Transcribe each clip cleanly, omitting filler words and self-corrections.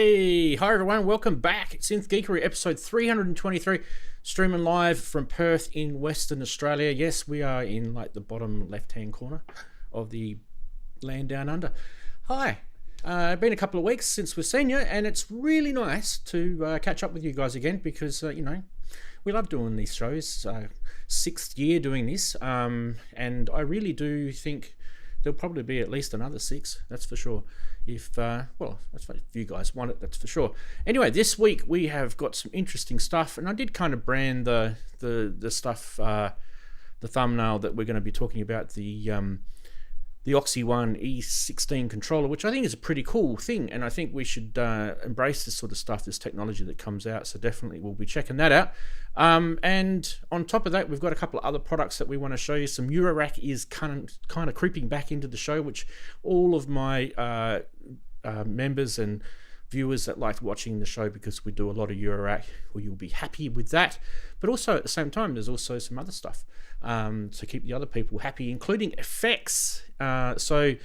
Hey, hi everyone, welcome back. Synth Geekery episode 323, streaming live from Perth in Western Australia. Yes, we are in like the bottom left-hand corner of the land down under. Hi, been a couple of weeks since we've seen you, and it's really nice to catch up with you guys again because, you know, we love doing these shows. Sixth year doing this, and I really do think there'll probably be at least another 6, that's for sure. If well, that's if you guys want it, that's for sure. Anyway, this week we have got some interesting stuff, and I did kind of brand the stuff, the thumbnail that we're going to be talking about, the OXI E16 controller, which I think is a pretty cool thing, and I think we should embrace this sort of stuff, this technology that comes out. So definitely we'll be checking that out. And on top of that, we've got a couple of other products that we want to show you. Some eurorack is kind of creeping back into the show, which all of my members and viewers that like watching the show, because we do a lot of eurorack, well, you'll be happy with that. But also at the same time, there's also some other stuff to keep the other people happy, including effects. So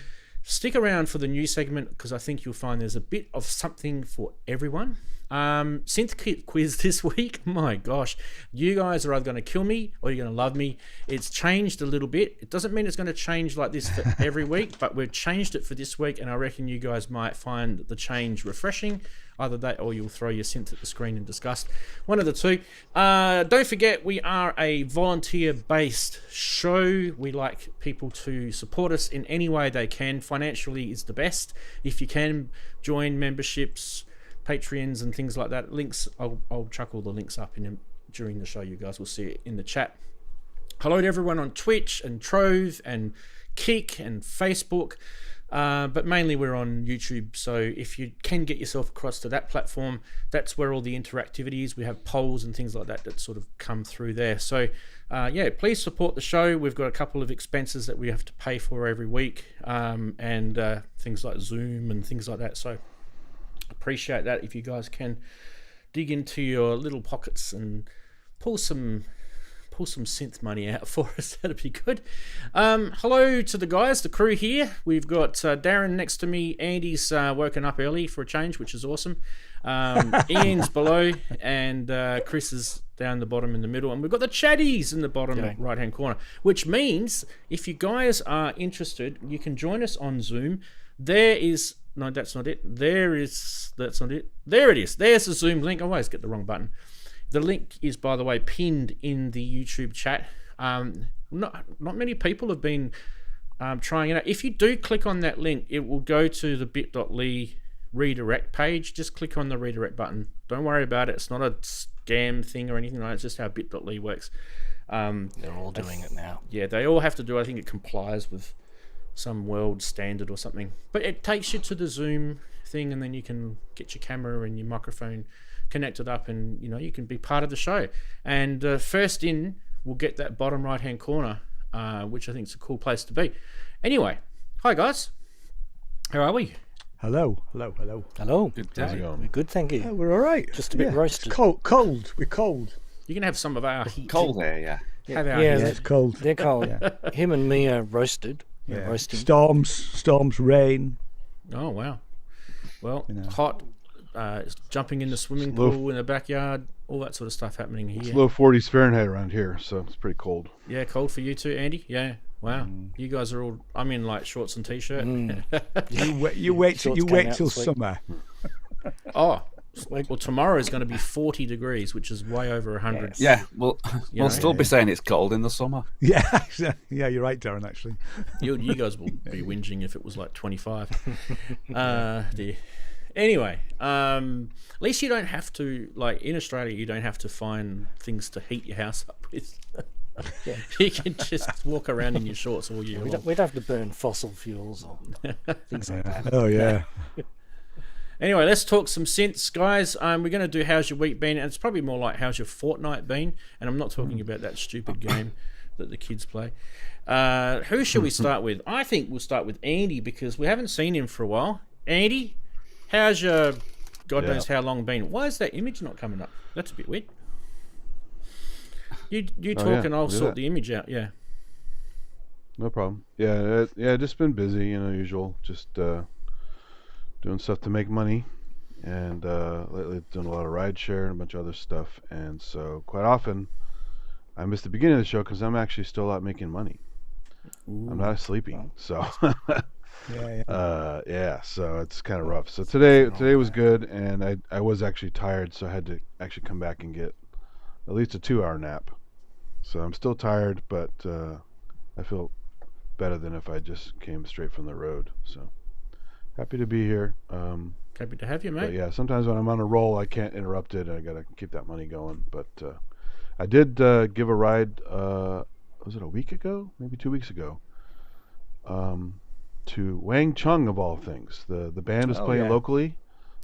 stick around for the new segment, because I think you'll find there's a bit of something for everyone. Synth Quiz this week, my gosh, you guys are either going to kill me or you're going to love me. It's changed a little bit. It doesn't mean it's going to change like this for every week, but we've changed it for this week, and I reckon you guys might find the change refreshing. Either that or you'll throw your synth at the screen in disgust. One of the two. Don't forget, we are a volunteer-based show. We like people to support us in any way they can. Financially is the best. If you can, join memberships, Patreons and things like that. Links, I'll chuck all the links up during the show. You guys will see it in the chat. Hello to everyone on Twitch and Trove and Kick and Facebook. But mainly we're on YouTube, so if you can get yourself across to that platform, that's where all the interactivity is. We have polls and things like that sort of come through there. So yeah, please support the show. We've got a couple of expenses that we have to pay for every week, and things like Zoom and things like that. So appreciate that if you guys can dig into your little pockets and pull some synth money out for us. That'd be good. Hello to the guys, the crew here. We've got Daren next to me. Andy's woken up early for a change, which is awesome. Ian's below, and Chris is down the bottom in the middle, and we've got the chatties in the bottom right hand corner, which means if you guys are interested, you can join us on Zoom. No, that's not it. That's not it. There it is. There's the Zoom link. I always get the wrong button. The link is, by the way, pinned in the YouTube chat. Not many people have been trying it out. If you do click on that link, it will go to the bit.ly redirect page. Just click on the redirect button. Don't worry about it. It's not a scam thing or anything like that. It's just how bit.ly works. They're all doing it now. Yeah, they all have to do. I think it complies with some world standard or something. But it takes you to the Zoom thing, and then you can get your camera and your microphone connected up, and you know, you can be part of the show. And first in will get that bottom right hand corner, which I think is a cool place to be. Anyway, hi guys, how are we? Hello. Good day. We're good, thank you. We're all right. Just a bit roasted. Cold. We're cold. You can have some of our heat. Cold there, yeah. It's cold. They're cold. Yeah. Him and me are roasted. Yeah. Roasting. Storms, rain. Oh wow. Well, You know. hot. Jumping in the swimming pool in the backyard, all that sort of stuff happening here. It's low 40s Fahrenheit around here, so it's pretty cold. Yeah, cold for you too, Andy. Yeah, wow. You guys are all. I'm in like shorts and t-shirt. You wait till summer. Oh, well, tomorrow is going to be 40 degrees, which is way over 100. Yeah, we'll still be saying it's cold in the summer. Yeah, you're right, Daren. Actually, You guys will be whinging if it was like 25. Dear. Anyway, at least you don't have to, like in Australia, you don't have to find things to heat your house up with. You can just walk around in your shorts all year long. We'd have to burn fossil fuels or things like that. Oh yeah. Anyway, let's talk some synths, guys. We're going to do How's Your Week Been, and it's probably more like How's Your Fortnight Been, and I'm not talking about that stupid game that the kids play. Who shall we start with? I think we'll start with Andy, because we haven't seen him for a while. Andy, how's your God knows how long been? Why is that image not coming up? That's a bit weird. You talk and I'll sort the image out. Yeah. No problem. Yeah, just been busy, usual. Just doing stuff to make money. and lately doing a lot of ride share and a bunch of other stuff. And so quite often I miss the beginning of the show because I'm actually still out making money. Ooh. I'm not sleeping, so Yeah. so it's kind of rough. So today was good, and I was actually tired, so I had to actually come back and get at least a 2-hour nap. So I'm still tired, but I feel better than if I just came straight from the road. So happy to be here. Happy to have you, mate. But yeah, sometimes when I'm on a roll, I can't interrupt it. I gotta keep that money going. But I did give a ride. Was it a week ago? Maybe 2 weeks ago. To Wang Chung of all things. The band was playing locally.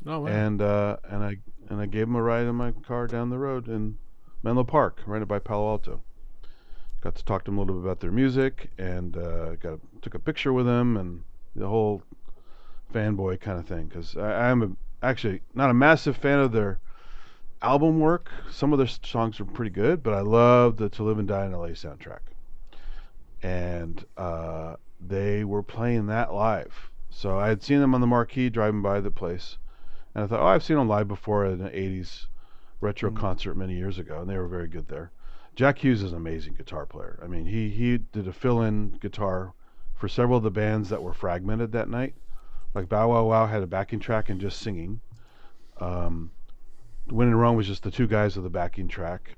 Oh wow. And I gave him a ride in my car down the road in Menlo Park, right by Palo Alto. Got to talk to them a little bit about their music, and took a picture with them, and the whole fanboy kind of thing. Because I'm actually not a massive fan of their album work. Some of their songs are pretty good, but I love the To Live and Die in LA soundtrack. And they were playing that live. So I had seen them on the marquee driving by the place, and I thought, I've seen them live before at an 80s retro concert many years ago, and they were very good there. Jack Hughes is an amazing guitar player. I mean, he did a fill-in guitar for several of the bands that were fragmented that night. Like Bow Wow Wow had a backing track and just singing. When in Rome was just the two guys with the backing track.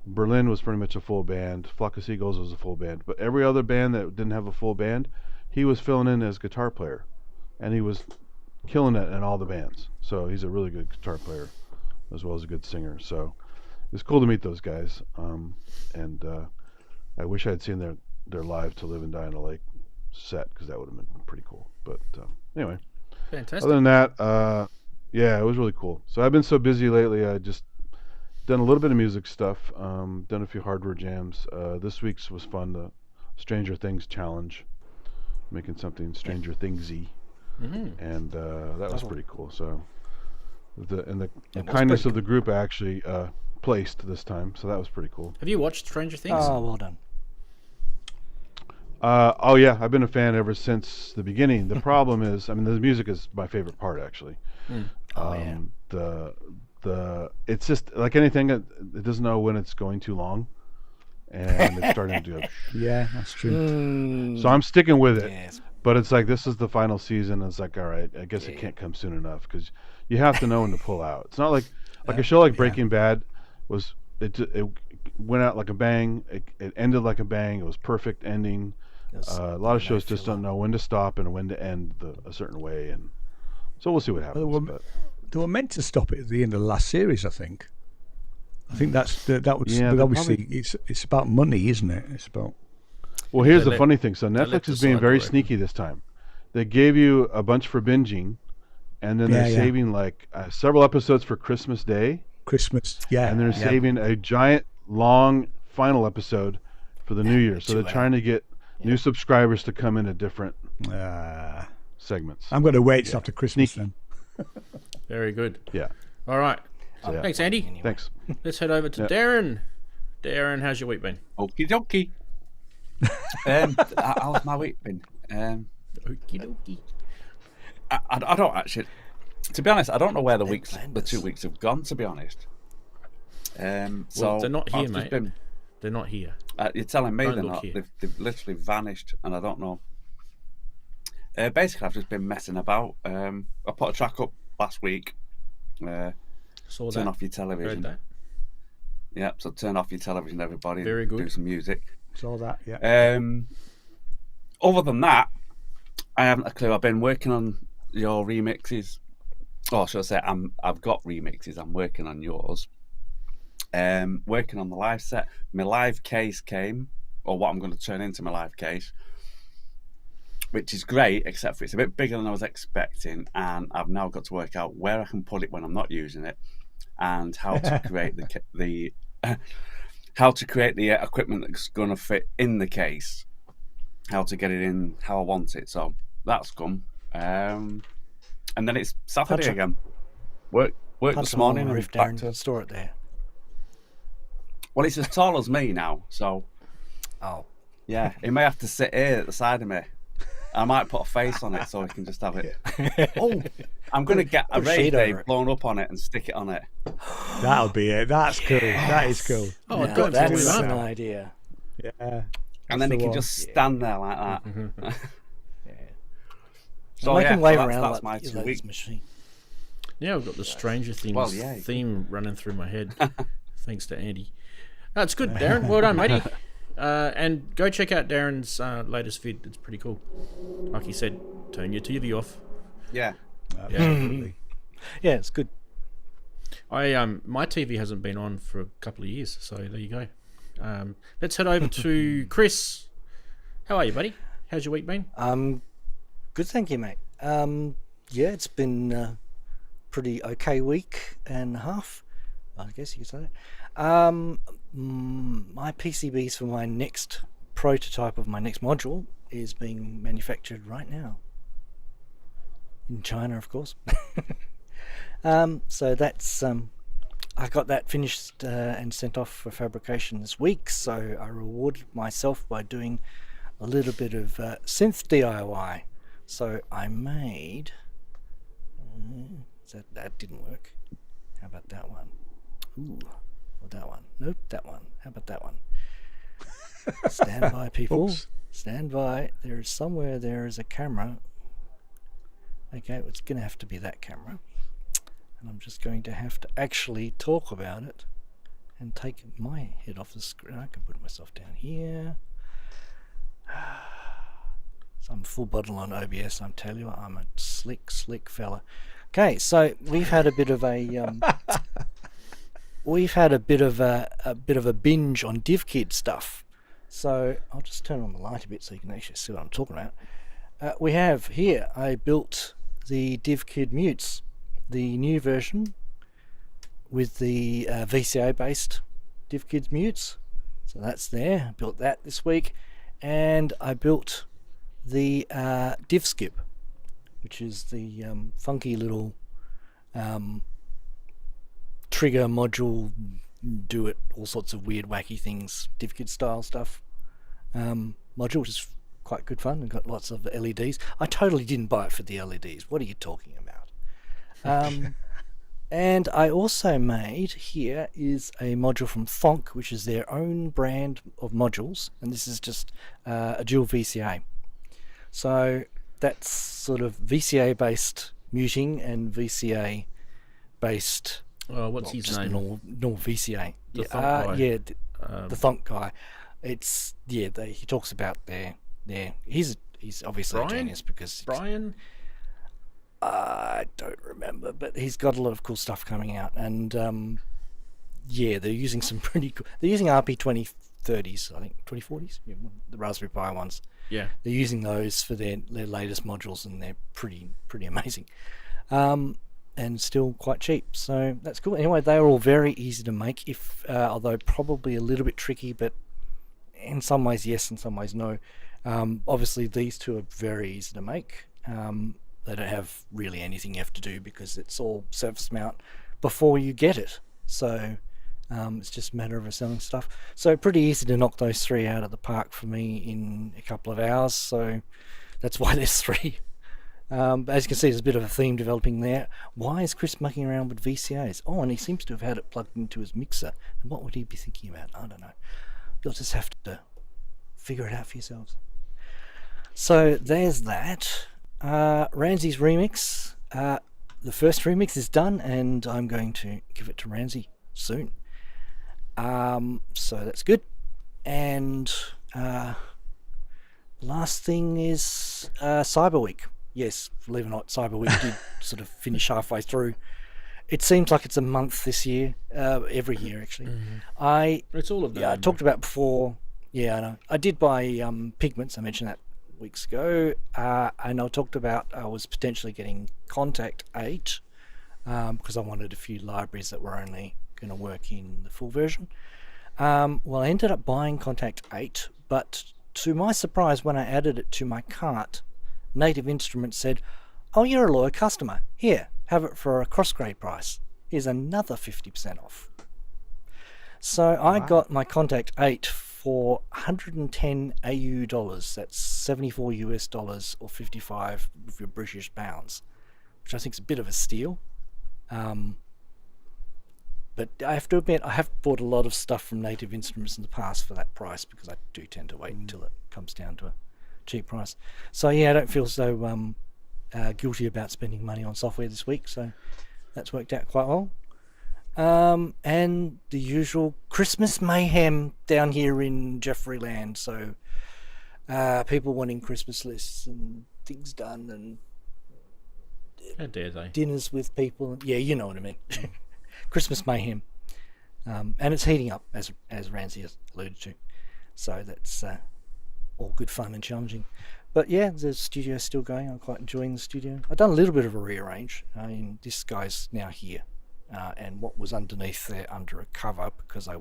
Berlin was pretty much a full band. Flock of Seagulls was a full band. But every other band that didn't have a full band, he was filling in as guitar player. And he was killing it in all the bands. So he's a really good guitar player as well as a good singer. So it's cool to meet those guys. And I wish I had seen their live To Live and Die in a Lake set, because that would have been pretty cool. But anyway. Fantastic. Other than that, yeah, it was really cool. So I've been so busy lately, I just done a little bit of music stuff, done a few hardware jams. This week's was fun, the Stranger Things challenge, making something Stranger Thingsy, and that was pretty cool. So the kindness of the group, I actually placed this time, so that was pretty cool. Have you watched Stranger Things? Oh, well done. Oh yeah, I've been a fan ever since the beginning. The problem is, I mean, the music is my favorite part actually. It's just like anything, it doesn't know when it's going too long, and it's starting to do it. Yeah, that's true. So I'm sticking with it, Yes. but it's like this is the final season, and it's like, all right, I guess it can't come soon enough, because you have to know when to pull out. It's not like a show like Breaking Bad was. It went out like a bang. It ended like a bang. It was perfect ending. A lot of shows just don't know when to stop and when to end a certain way, and so we'll see what happens. They were meant to stop it at the end of the last series, I think. I think that was. Yeah, but obviously, it's about money, isn't it? It's about. Well, here's the funny thing. So Netflix is being very sneaky this time. They gave you a bunch for binging, and then they're saving like several episodes for Christmas Day. And they're saving a giant, long final episode for the New Year. So they're trying to get new subscribers to come in at different segments. I'm going to wait till after Christmas then. Very good. Yeah. All right. So, Thanks, Andy. Anyway. Thanks. Let's head over to Daren. Daren, how's your week been? Okie dokie. How's my week been? Okie dokie. I don't actually. To be honest, I don't know where the 2 weeks have gone. To be honest. So Well, they're not here, I've just mate. They're not here. You're telling me Don't they're look not. here. They've literally vanished, and I don't know. Basically, I've just been messing about. I put a track up last week. Saw Turn that. off your television. Heard that. Yeah, so turn off your television, everybody. Very and good. Do some music. Saw that. Yeah. Other than that, I haven't a clue. I've been working on your remixes. Or should I say, I've got remixes. I'm working on yours. Working on the live set. My live case came, or what I'm going to turn into my live case, which is great, except for it's a bit bigger than I was expecting, and I've now got to work out where I can put it when I'm not using it, and how to create the equipment that's going to fit in the case, how to get it in how I want it. So that's come. And then it's Saturday again. Work this morning and back to store it there. Well, it's as tall as me now, so Oh, yeah, he may have to sit here at the side of me. I might put a face on it so we can just have it. Oh, I'm going to get a Put a shade Ray over Day it. blown up on it and stick it on it. That'll be it. That's cool. That is cool. oh, Now I've got to do that's that. an idea. Yeah. And then the it can one. just stand there like that. Yeah. So Make yeah, him wave so around that's like my you 2 know, weeks. this machine. Now I've got the Stranger Things Well, yeah. theme running through my head, thanks to Andy. That's good, Darren. Well done, matey. And go check out Darren's latest vid. It's pretty cool. Like he said, turn your TV off. Yeah. Absolutely. Yeah, it's good. My TV hasn't been on for a couple of years, so there you go. Let's head over to Chris. How are you, buddy? How's your week been? Good, thank you, mate. Yeah, it's been a pretty okay week and a half, I guess you could say. My PCBs for my next prototype of my next module is being manufactured right now. In China, of course. So that's I got that finished and sent off for fabrication this week, so I rewarded myself by doing a little bit of synth DIY. So I made that didn't work. How about that one? Ooh, or that one? Nope, that one. How about that one? Stand by, people. Oops. Stand by. There is somewhere there is a camera. Okay, it's going to have to be that camera. And I'm just going to have to actually talk about it and take my head off the screen. I can put myself down here. So I'm full bottle on OBS. I'm telling you, I'm a slick fella. Okay, so we've had a bit of a binge on DivKid stuff. So I'll just turn on the light a bit so you can actually see what I'm talking about. We have here, I built the DivKid mutes, the new version with the VCA based DivKid mutes. So that's there. I built that this week, and I built the DivSkip, which is the funky little trigger module, do it all sorts of weird wacky things, DivKid style stuff module, which is quite good fun and got lots of LEDs. I totally didn't buy it for the LEDs. What are you talking about? And I also made, here is a module from Thonk, which is their own brand of modules, and this is just a dual VCA. So that's sort of VCA based muting and VCA based What's his name? normal VCA. The Thonk guy. Yeah, the Thonk guy. It's he talks about he's obviously a Brian? genius because Brian? I don't remember, but he's got a lot of cool stuff coming out, and they're using some pretty cool. They're using RP2030s, I think 2040s, the Raspberry Pi ones. Yeah. They're using those for their latest modules, and they're pretty amazing, and still quite cheap. So that's cool. Anyway, they are all very easy to make, although probably a little bit tricky, but in some ways yes, in some ways no. Obviously, these two are very easy to make. They don't have really anything you have to do because it's all surface mount before you get it. So it's just a matter of assembling stuff. So pretty easy to knock those three out of the park for me in a couple of hours. So that's why there's three. As you can see, there's a bit of a theme developing there. Why is Chris mucking around with VCAs? Oh, and he seems to have had it plugged into his mixer. And what would he be thinking about? I don't know. You'll just have to figure it out for yourselves. So there's that. Ranzee's remix. The first remix is done, and I'm going to give it to Ranzee soon. So that's good. And last thing is Cyber Week. Yes, believe it or not, Cyber Week did sort of finish halfway through. It seems like it's a month this year, every year actually. Mm-hmm. It's all of them. Yeah, I talked about before. Yeah, I know. I did buy pigments. I mentioned that weeks ago, and I talked about I was potentially getting Contact 8 because I wanted a few libraries that were only going to work in the full version. Well, I ended up buying Contact 8, but to my surprise, when I added it to my cart, Native Instruments said, "Oh, you're a loyal customer. Here, have it for a cross-grade price. Here's another 50% off." So I got my Contact 8 for 110 AU dollars. That's $74 US or 55 of your British pounds, which I think is a bit of a steal. But I have to admit, I have bought a lot of stuff from Native Instruments in the past for that price, because I do tend to wait until it comes down to a cheap price. So yeah, I don't feel so guilty about spending money on software this week, so that's worked out quite well. And the usual Christmas mayhem down here in Jeffreyland, so people wanting Christmas lists and things done, and How dare they? dinners with people. Yeah, you know what I mean. Christmas mayhem, and it's heating up, as Ranzee has alluded to. So that's all good fun and challenging. But yeah, the studio's still going. I'm quite enjoying the studio. I've done a little bit of a rearrange. I mean, this guy's now here, and what was underneath there under a cover, because I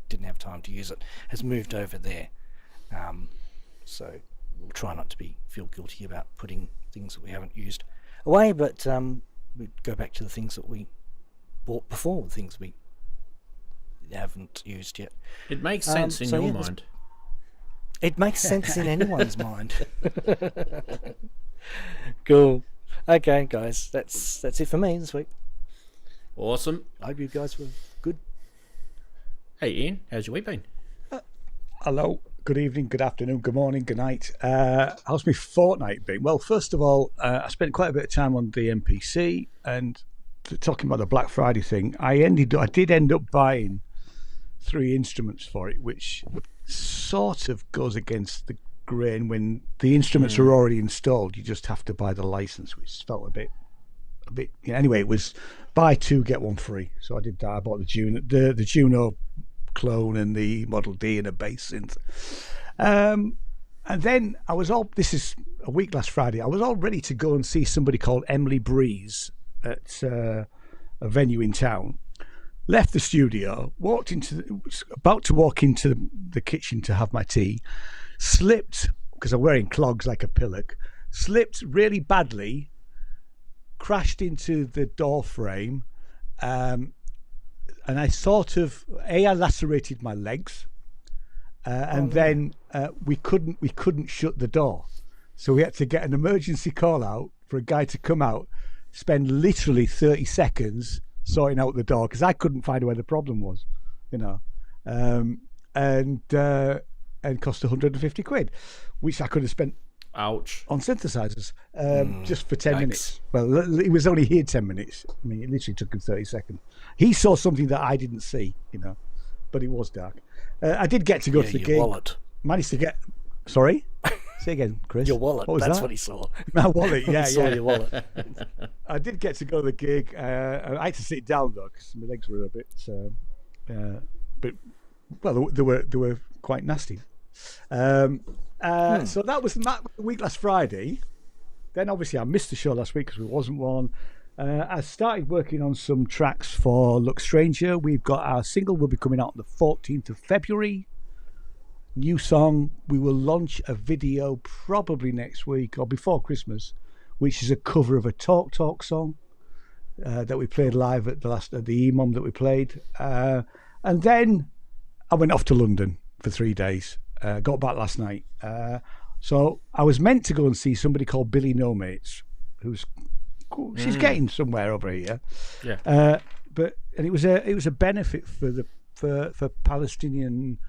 didn't have time to use it, has moved over there. So we'll try not to feel guilty about putting things that we haven't used away, but we go back to the things that we bought before, the things we haven't used yet. It makes sense in your mind. It makes sense in anyone's mind. Cool. Okay, guys, that's it for me this week. Awesome. I hope you guys were good. Hey, Ian, how's your week been? Hello, good evening, good afternoon, good morning, good night. How's my fortnight been? Well, first of all, I spent quite a bit of time on the MPC, and talking about the Black Friday thing, I did end up buying 3 instruments for it, which sort of goes against the grain. When the instruments are already installed, you just have to buy the license, which felt a bit. Anyway, it was buy 2 get 1 free, so I did that. I bought the Juno clone and the Model D and a bass synth. And then this is a week last Friday, I was all ready to go and see somebody called Emily Breeze at a venue in town. Left the studio, was about to walk into the kitchen to have my tea, slipped, because I'm wearing clogs like a pillock, slipped really badly, crashed into the door frame, and I sort of I lacerated my legs, and then we couldn't shut the door, so we had to get an emergency call out for a guy to come out, spend literally 30 seconds sorting out the door, because I couldn't find where the problem was, and cost 150 quid, which I could have spent Ouch. on synthesizers, just for 10 minutes. Well, it was only here 10 minutes. I mean, it literally took him 30 seconds. He saw something that I didn't see, but it was dark. I did get to go to the gig. Wallet. Managed to get. Sorry? Say again, Chris. Your wallet. What was That's that? what he saw. My wallet, yeah, He saw yeah. your wallet. I did get to go to the gig. I had to sit down though, because my legs were a bit, they were quite nasty. So that was the week last Friday. Then obviously I missed the show last week because there wasn't one. I started working on some tracks for Look Stranger. We've got our single will be coming out on the 14th of February. New song. We will launch a video probably next week or before Christmas, which is a cover of a Talk Talk song that we played live at the EMOM that we played. And then I went off to London for 3 days. Got back last night. So I was meant to go and see somebody called Billy No Mates, she's getting somewhere over here. Yeah. But it was a benefit for Palestinian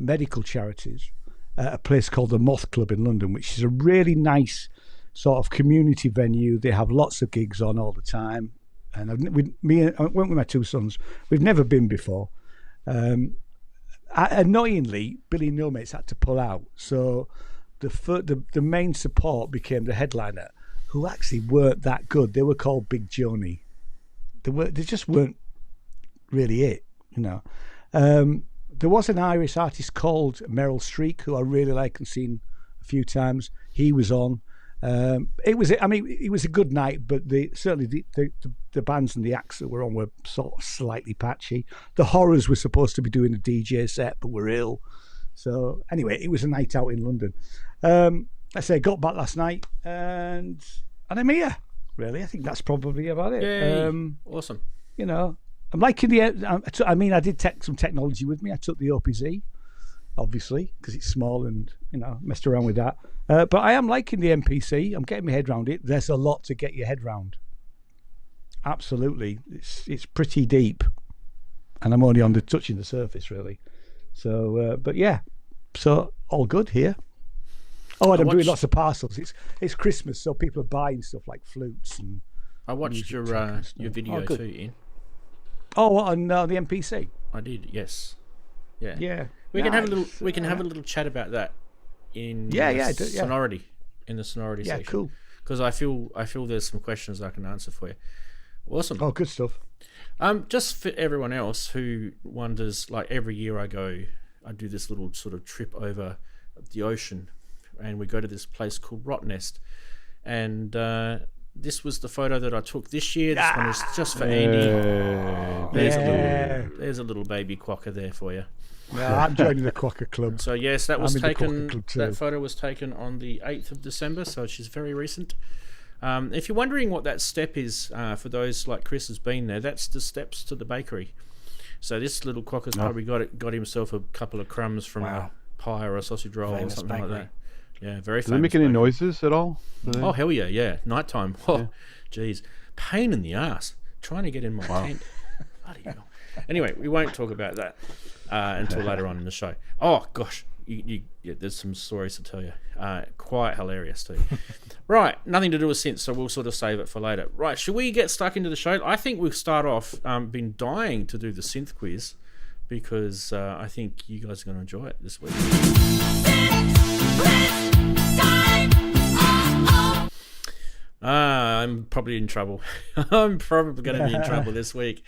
medical charities at a place called the Moth Club in London, which is a really nice sort of community venue. They have lots of gigs on all the time, and I went with my 2 sons. We've never been before. Annoyingly, Billy No Mates had to pull out, so the main support became the headliner, who actually weren't that good. They were called Big Joni. They just weren't really it, There was an Irish artist called Meryl Streak, who I really like and seen a few times. He was on. It was a good night, but certainly the bands and the acts that were on were sort of slightly patchy. The Horrors were supposed to be doing a DJ set, but were ill. So anyway, it was a night out in London. I say I got back last night, and I'm here. Really, I think that's probably about it. Yay. Awesome. I'm liking I did take some technology with me. I took the OPZ obviously, because it's small and, messed around with that. But I am liking the MPC. I'm getting my head around it. There's a lot to get your head round. Absolutely. It's pretty deep. And I'm only touching the surface, really. So, but yeah. So, all good here. Oh, and I'm doing lots of parcels. It's Christmas, so people are buying stuff like flutes and... I watched your video too, Ian. Oh, on the MPC? I did, yes. Yeah. Yeah. We can have a little chat about that in Sonority, in the Sonority section. Yeah, cool. Because I feel there's some questions I can answer for you. Awesome. Oh, good stuff. Just for everyone else who wonders, like every year I do this little sort of trip over the ocean, and we go to this place called Rottnest, and this was the photo that I took this year. This one is just for Andy. There's a little baby quokka there for you. Yeah, I'm joining the Quokka Club. So yes, that photo was taken on the 8th of December, so she's very recent. If you're wondering what that step is, for those like Chris has been there, that's the steps to the bakery. So this little quokka's probably got himself a couple of crumbs from a pie or a sausage roll or something like that. Yeah, very famous. Do they make any noises at all? Oh, hell yeah. Nighttime. Oh, geez. Pain in the ass. Trying to get in my tent. Bloody hell. Anyway, we won't talk about that until later on in the show. Oh, gosh. There's some stories to tell you. Quite hilarious, too. Right. Nothing to do with synth, so we'll sort of save it for later. Right. Should we get stuck into the show? I think we'll start off. Been dying to do the synth quiz because I think you guys are going to enjoy it this week. I'm probably in trouble. I'm probably going to be in trouble this week.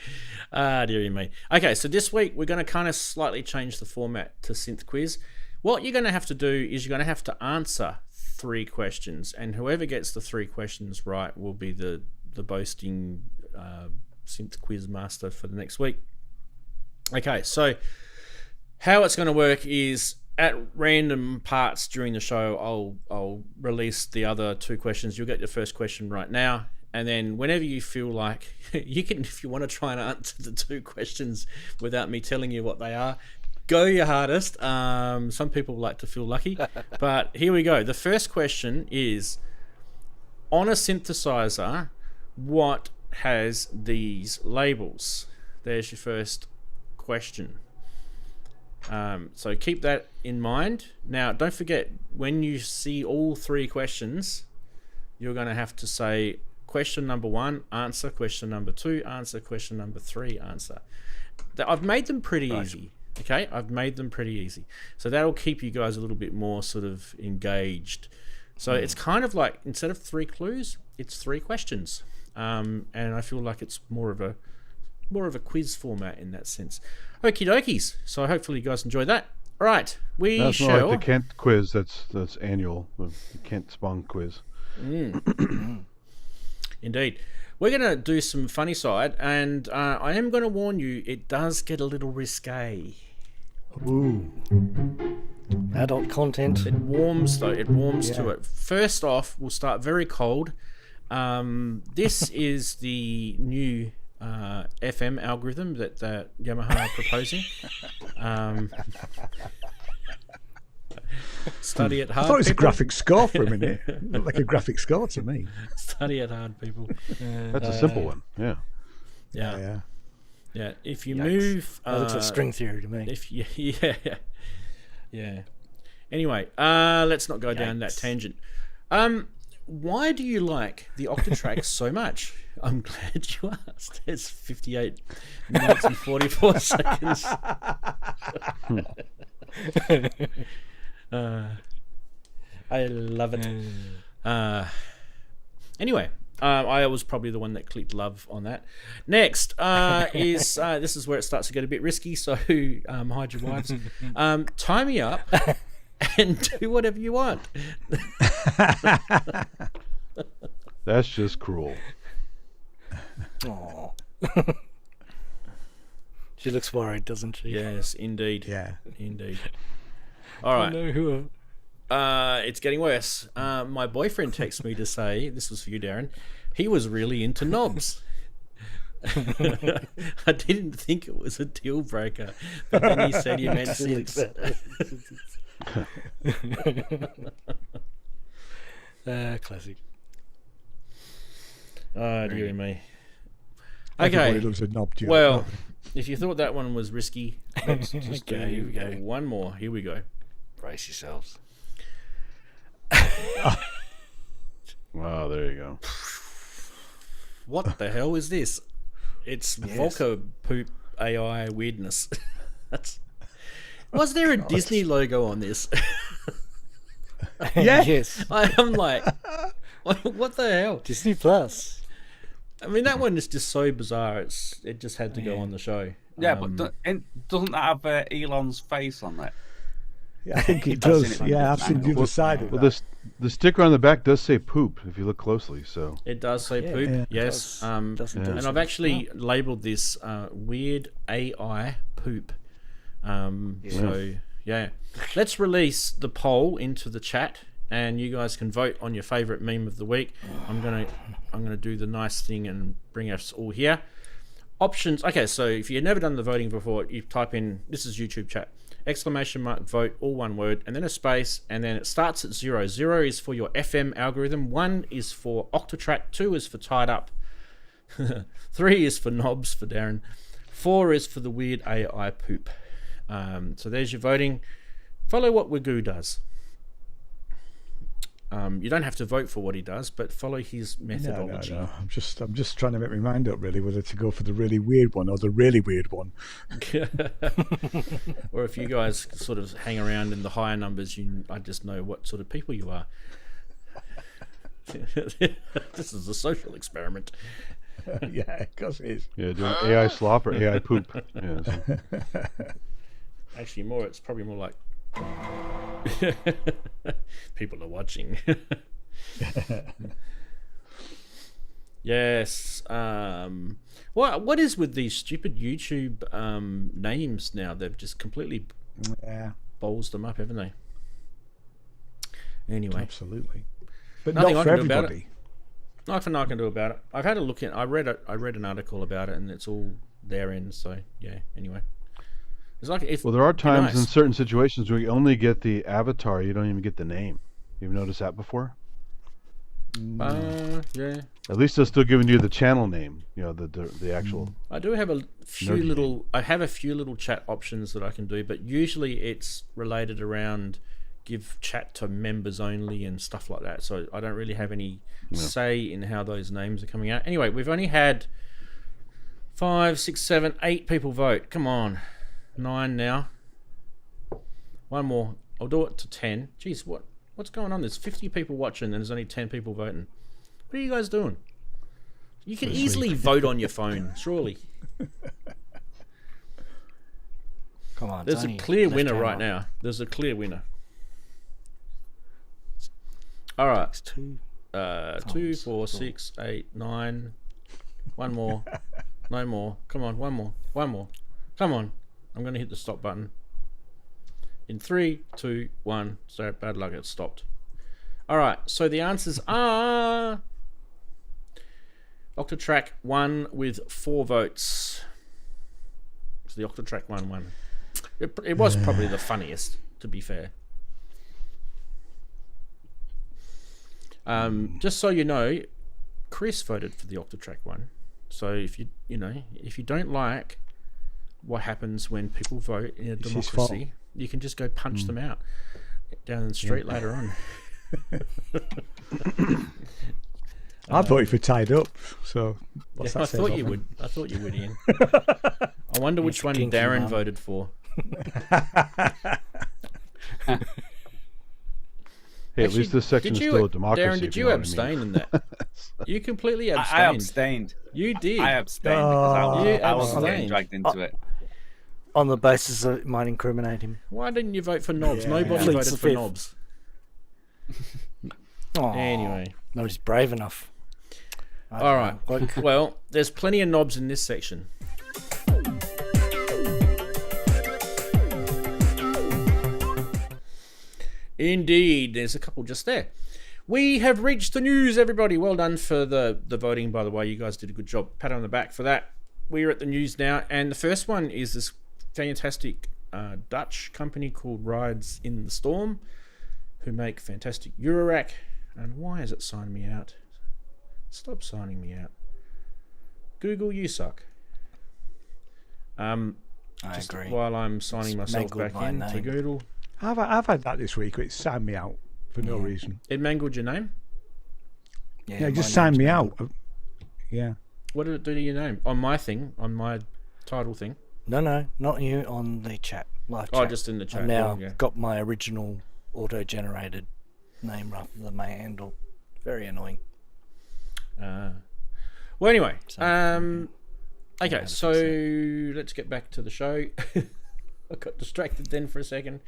Dearie me. Okay, so this week we're going to kind of slightly change the format to Synth Quiz. What you're going to have to do is you're going to have to answer 3 questions, and whoever gets the 3 questions right will be the boasting Synth Quiz master for the next week. Okay, so how it's going to work is at random parts during the show, I'll release the other 2 questions. You'll get your first question right now, and then whenever you feel like you can, if you want to try and answer the 2 questions without me telling you what they are, go your hardest. Some people like to feel lucky, but here we go. The first question is, on a synthesizer, what has these labels? There's your first question. So keep that in mind. Now, don't forget, when you see all 3 questions, you're going to have to say question number 1, answer, question number 2, answer, question number 3, answer. I've made them pretty easy. Okay, I've made them pretty easy. So that'll keep you guys a little bit more sort of engaged. So it's kind of like, instead of 3 clues, it's 3 questions. And I feel like it's more of a quiz format in that sense. Okie dokies. So hopefully you guys enjoy that. All right, that's not like the Kent quiz. That's annual. The Kent Spong quiz. Indeed. We're going to do some funny side, and I am going to warn you, it does get a little risque. Ooh. Adult content. It warms, though. It warms to it. First off, we'll start very cold. This is the new FM algorithm that Yamaha are proposing. Study it hard. I thought it was a graphic score for a minute. It looked like a graphic score to me. Study it hard, people. That's a simple one. Yeah. If you move, that looks like string theory to me. Anyway, let's not go down that tangent. Why do you like the Octatrack so much? I'm glad you asked. It's 58 minutes and 44 seconds. I love it. Anyway, I was probably the one that clicked love on that. Next is this is where it starts to get a bit risky, so hide your wives. Tie me up and do whatever you want. That's just cruel. Aww. She looks worried, doesn't she? Yes, indeed. Yeah. Indeed. All right. I know who. It's getting worse. My boyfriend texted me to say, this was for you, Daren, he was really into knobs. I didn't think it was a deal breaker, but then he said he meant synths. Classic. Oh, dear me. Everybody Okay. loves a knob joke. Well, if you thought that one was risky, let's just Okay, here we go. one more. Here we go. Brace yourselves. Wow, there you go. What the hell is this? It's Volca poop AI weirdness. Was there a Disney logo on this? Yeah. Yes. I'm like, what the hell? Disney Plus. I mean, that one is just so bizarre. It just had to go on the show. Yeah, but doesn't that have Elon's face on it? Yeah, I think it I've does. seen it Yeah, I've from seen the the other side of Well, that. the sticker on the back does say poop if you look closely. So It does say poop, yeah. yes. Doesn't do And I've actually labelled this weird AI poop. So yeah, let's release the poll into the chat, and you guys can vote on your favourite meme of the week. I'm gonna do the nice thing and bring us all here. Options. Okay, so if you've never done the voting before, you type in, this is YouTube chat, ! vote, all one word, and then a space, and then it starts at 0. 0 is for your FM algorithm, 1 is for Octatrack, 2 is for Tied Up, 3 is for Knobs for Daren, 4 is for the weird AI poop. So there's your voting. Follow what Wagoo does. You don't have to vote for what he does, but follow his methodology. No. I'm just trying to make my mind up really whether to go for the really weird one or the really weird one. Or if you guys sort of hang around in the higher numbers, I just know what sort of people you are. This is a social experiment. Yeah, of course it is. yeah, doing AI slop or AI poop. Yeah, so. Actually, it's probably more like people are watching. Yes. What is with these stupid YouTube names now? They've just completely bowls them up, haven't they? Anyway, Absolutely. But Nothing not I for can do about it. everybody. nothing I can do about it. I've had a look at. I read an article about it, and it's all their end. So yeah. Anyway, it's like if Well, there are times in nice. certain situations where you only get the avatar, you don't even get the name. You've noticed that before? Yeah. At least they're still giving you the channel name, you know, the actual. I do have a few Nerdy little. I have a few little chat options that I can do, but usually it's related around give chat to members only and stuff like that. So I don't really have any say in how those names are coming out. Anyway, we've only had 5, 6, 7, 8 people vote. Come on, 9 now. One more. I'll do it to 10. Jeez, what's going on? There's 50 people watching and there's only 10 people voting. What are you guys doing? You can easily vote on your phone, surely. Come on. There's a clear winner right now. There's a clear winner. All right. 2. 2, 4, 6, 8, 9. One more. No more. Come on, one more. One more. Come on. I'm going to hit the stop button. In 3, 2, 1. So bad luck, it stopped. All right. So the answers are Octatrack 1 with 4 votes. So the Octatrack 1 won. It was probably the funniest, to be fair. Just so you know, Chris voted for the Octatrack one. So if you don't like what happens when people vote in a It's his fault. democracy, you can just go punch them out down the street later on. I thought if you tied up, so what's Yeah, that I say thought about you me? would. I thought you would, Ian. I wonder which one kinky Daren mum. voted for. Hey, at Actually, least this section is did you- still a democracy. Darren, if did you you know what I mean. abstain in that? You completely abstained. I abstained. You did. I abstained because You I was getting abstained. dragged into it. On the basis that it might incriminate him. Why didn't you vote for Knobs? Yeah. Nobody Pleads voted the for fifth. Knobs. Aw, Anyway. nobody's brave enough. I All don't right. know. Like, Well, there's plenty of knobs in this section. Indeed, there's a couple just there. We have reached the news, everybody. Well done for the voting, by the way. You guys did a good job. Pat on the back for that. We're at the news now, and the first one is this fantastic Dutch company called Rides in the Storm, who make fantastic Eurorack. And why is it signing me out? Stop signing me out. Google, you suck. I agree. While I'm signing myself back in to Google. I've had that this week. It's signed me out for no reason. It mangled your name? Yeah, it just signed me out. Yeah. What did it do to your name? On my thing, on my title thing? No, not you, on the chat. Live chat. Oh, just in the chat. I've now got my original auto-generated name rather than my handle. Very annoying. Well, anyway. Okay, so let's get back to the show. I got distracted then for a second.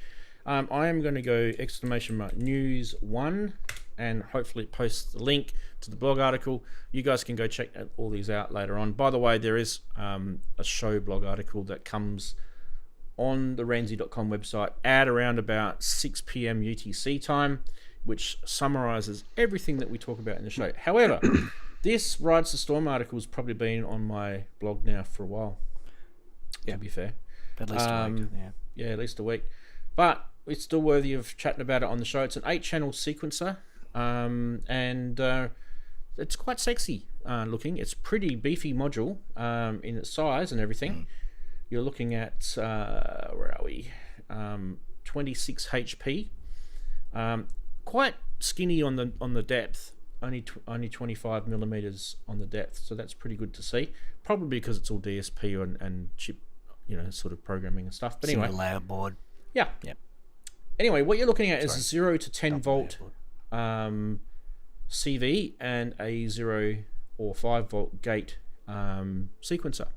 I am going to go !news1 and hopefully post the link to the blog article. You guys can go check all these out later on. By the way, there is a show blog article that comes on the Ranzee.com website at around about 6 p.m. UTC time, which summarizes everything that we talk about in the show. However, this Rides the Storm article has probably been on my blog now for a while, to be fair. At least a week, Yeah, at least a week. But it's still worthy of chatting about it on the show. It's an 8-channel sequencer, and it's quite sexy looking. It's pretty beefy module in its size and everything. You're looking at, where are we? 26 HP. Quite skinny on the depth. Only 25 millimeters on the depth, so that's pretty good to see. Probably because it's all DSP and chip, sort of programming and stuff. But anyway, single layer board. Yeah. Yep. Anyway, what you're looking at is a 0 to 10 volt CV and a 0 or 5 volt gate sequencer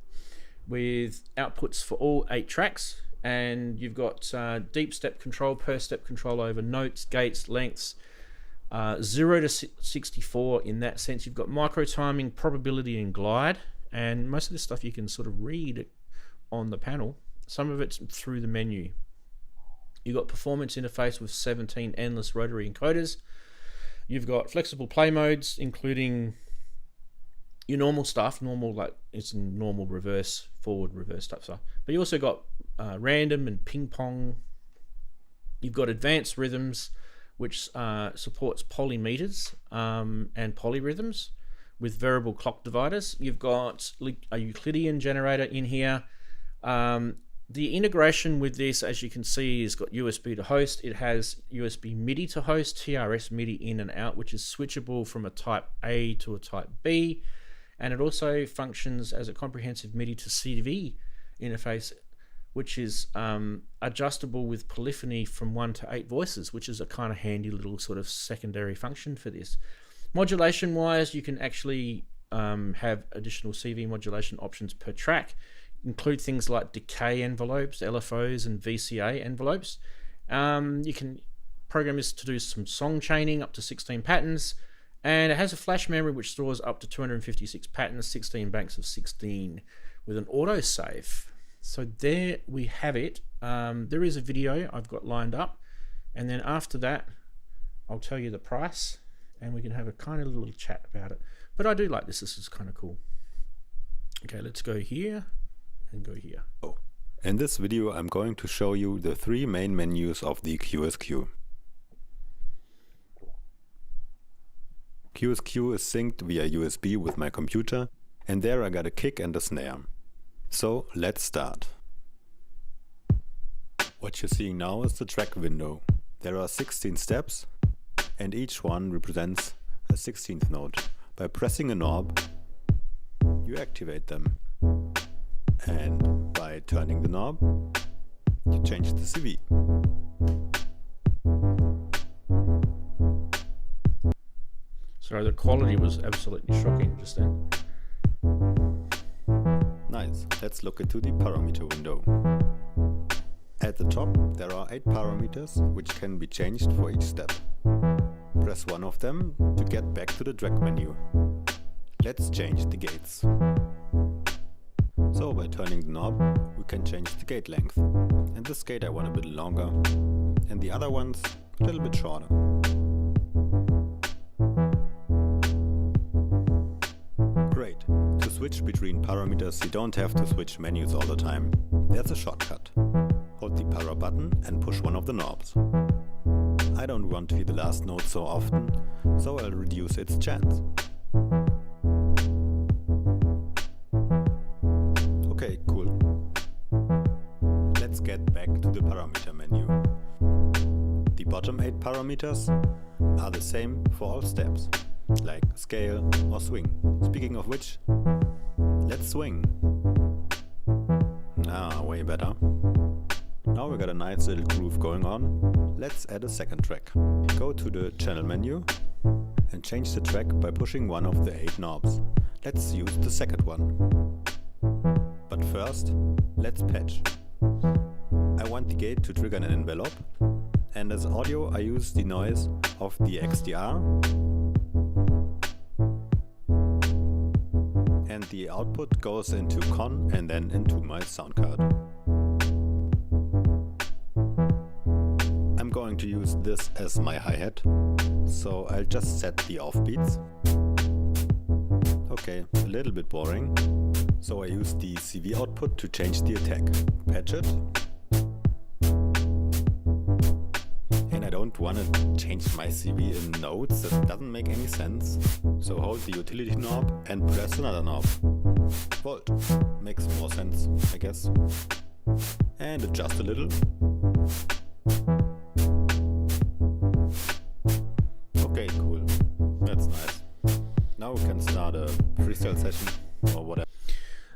with outputs for all 8 tracks, and you've got deep step control, per step control over notes, gates, lengths, 0 to 64 in that sense. You've got micro timing, probability, and glide, and most of this stuff you can sort of read on the panel. Some of it's through the menu. You've got performance interface with 17 endless rotary encoders. You've got flexible play modes, including your normal stuff, it's normal reverse, forward, reverse stuff. But you also got random and ping pong. You've got advanced rhythms, which supports polymeters and polyrhythms with variable clock dividers. You've got a Euclidean generator in here. The integration with this, as you can see, has got USB to host. It has USB MIDI to host, TRS MIDI in and out, which is switchable from a type A to a type B. And it also functions as a comprehensive MIDI to CV interface, which is adjustable with polyphony from 1 to 8 voices, which is a kind of handy little sort of secondary function for this. Modulation wise, you can actually have additional CV modulation options per track, include things like decay envelopes, LFOs, and VCA envelopes. You can program this to do some song chaining up to 16 patterns, and it has a flash memory which stores up to 256 patterns, 16 banks of 16 with an autosave. So there we have it. There is a video I've got lined up, and then after that I'll tell you the price and we can have a kind of little chat about it. But I do like this. This is kind of cool. Okay, let's go here and go here. In this video I'm going to show you the 3 main menus of the QSQ. QSQ is synced via USB with my computer, and there I got a kick and a snare. So let's start. What you're seeing now is the track window. There are 16 steps, and each one represents a 16th note. By pressing a knob, you activate them. And by turning the knob, you change the CV. Sorry, the quality was absolutely shocking just then. Nice. Let's look into the parameter window. At the top there are 8 parameters which can be changed for each step. Press one of them to get back to the track menu. Let's change the gates. So by turning the knob we can change the gate length. And this gate I want a bit longer and the other ones a little bit shorter. switch between parameters, you don't have to switch menus all the time. There's a shortcut. Hold the para button and push one of the knobs. I don't want to hear the last note so often, so I'll reduce its chance. Okay, cool. Let's get back to the parameter menu. The bottom 8 parameters are the same for all steps, like scale or swing. Speaking of which, let's swing. Ah, way better. Now we got a nice little groove going on. Let's add a second track. Go to the channel menu and change the track by pushing one of the 8 knobs. Let's use the second one. But first, let's patch. I want the gate to trigger an envelope, and as audio I use the noise of the XDR, and the output goes into con and then into my sound card. I'm going to use this as my hi-hat, so I'll just set the offbeats. Okay, a little bit boring. So I use the CV output to change the attack. Patch it. And I don't want to change my CV in notes, that doesn't make any sense. So hold the utility knob and press another knob. Volt. Makes more sense, I guess. And adjust a little. Okay, cool. That's nice. Now we can start a freestyle session or whatever.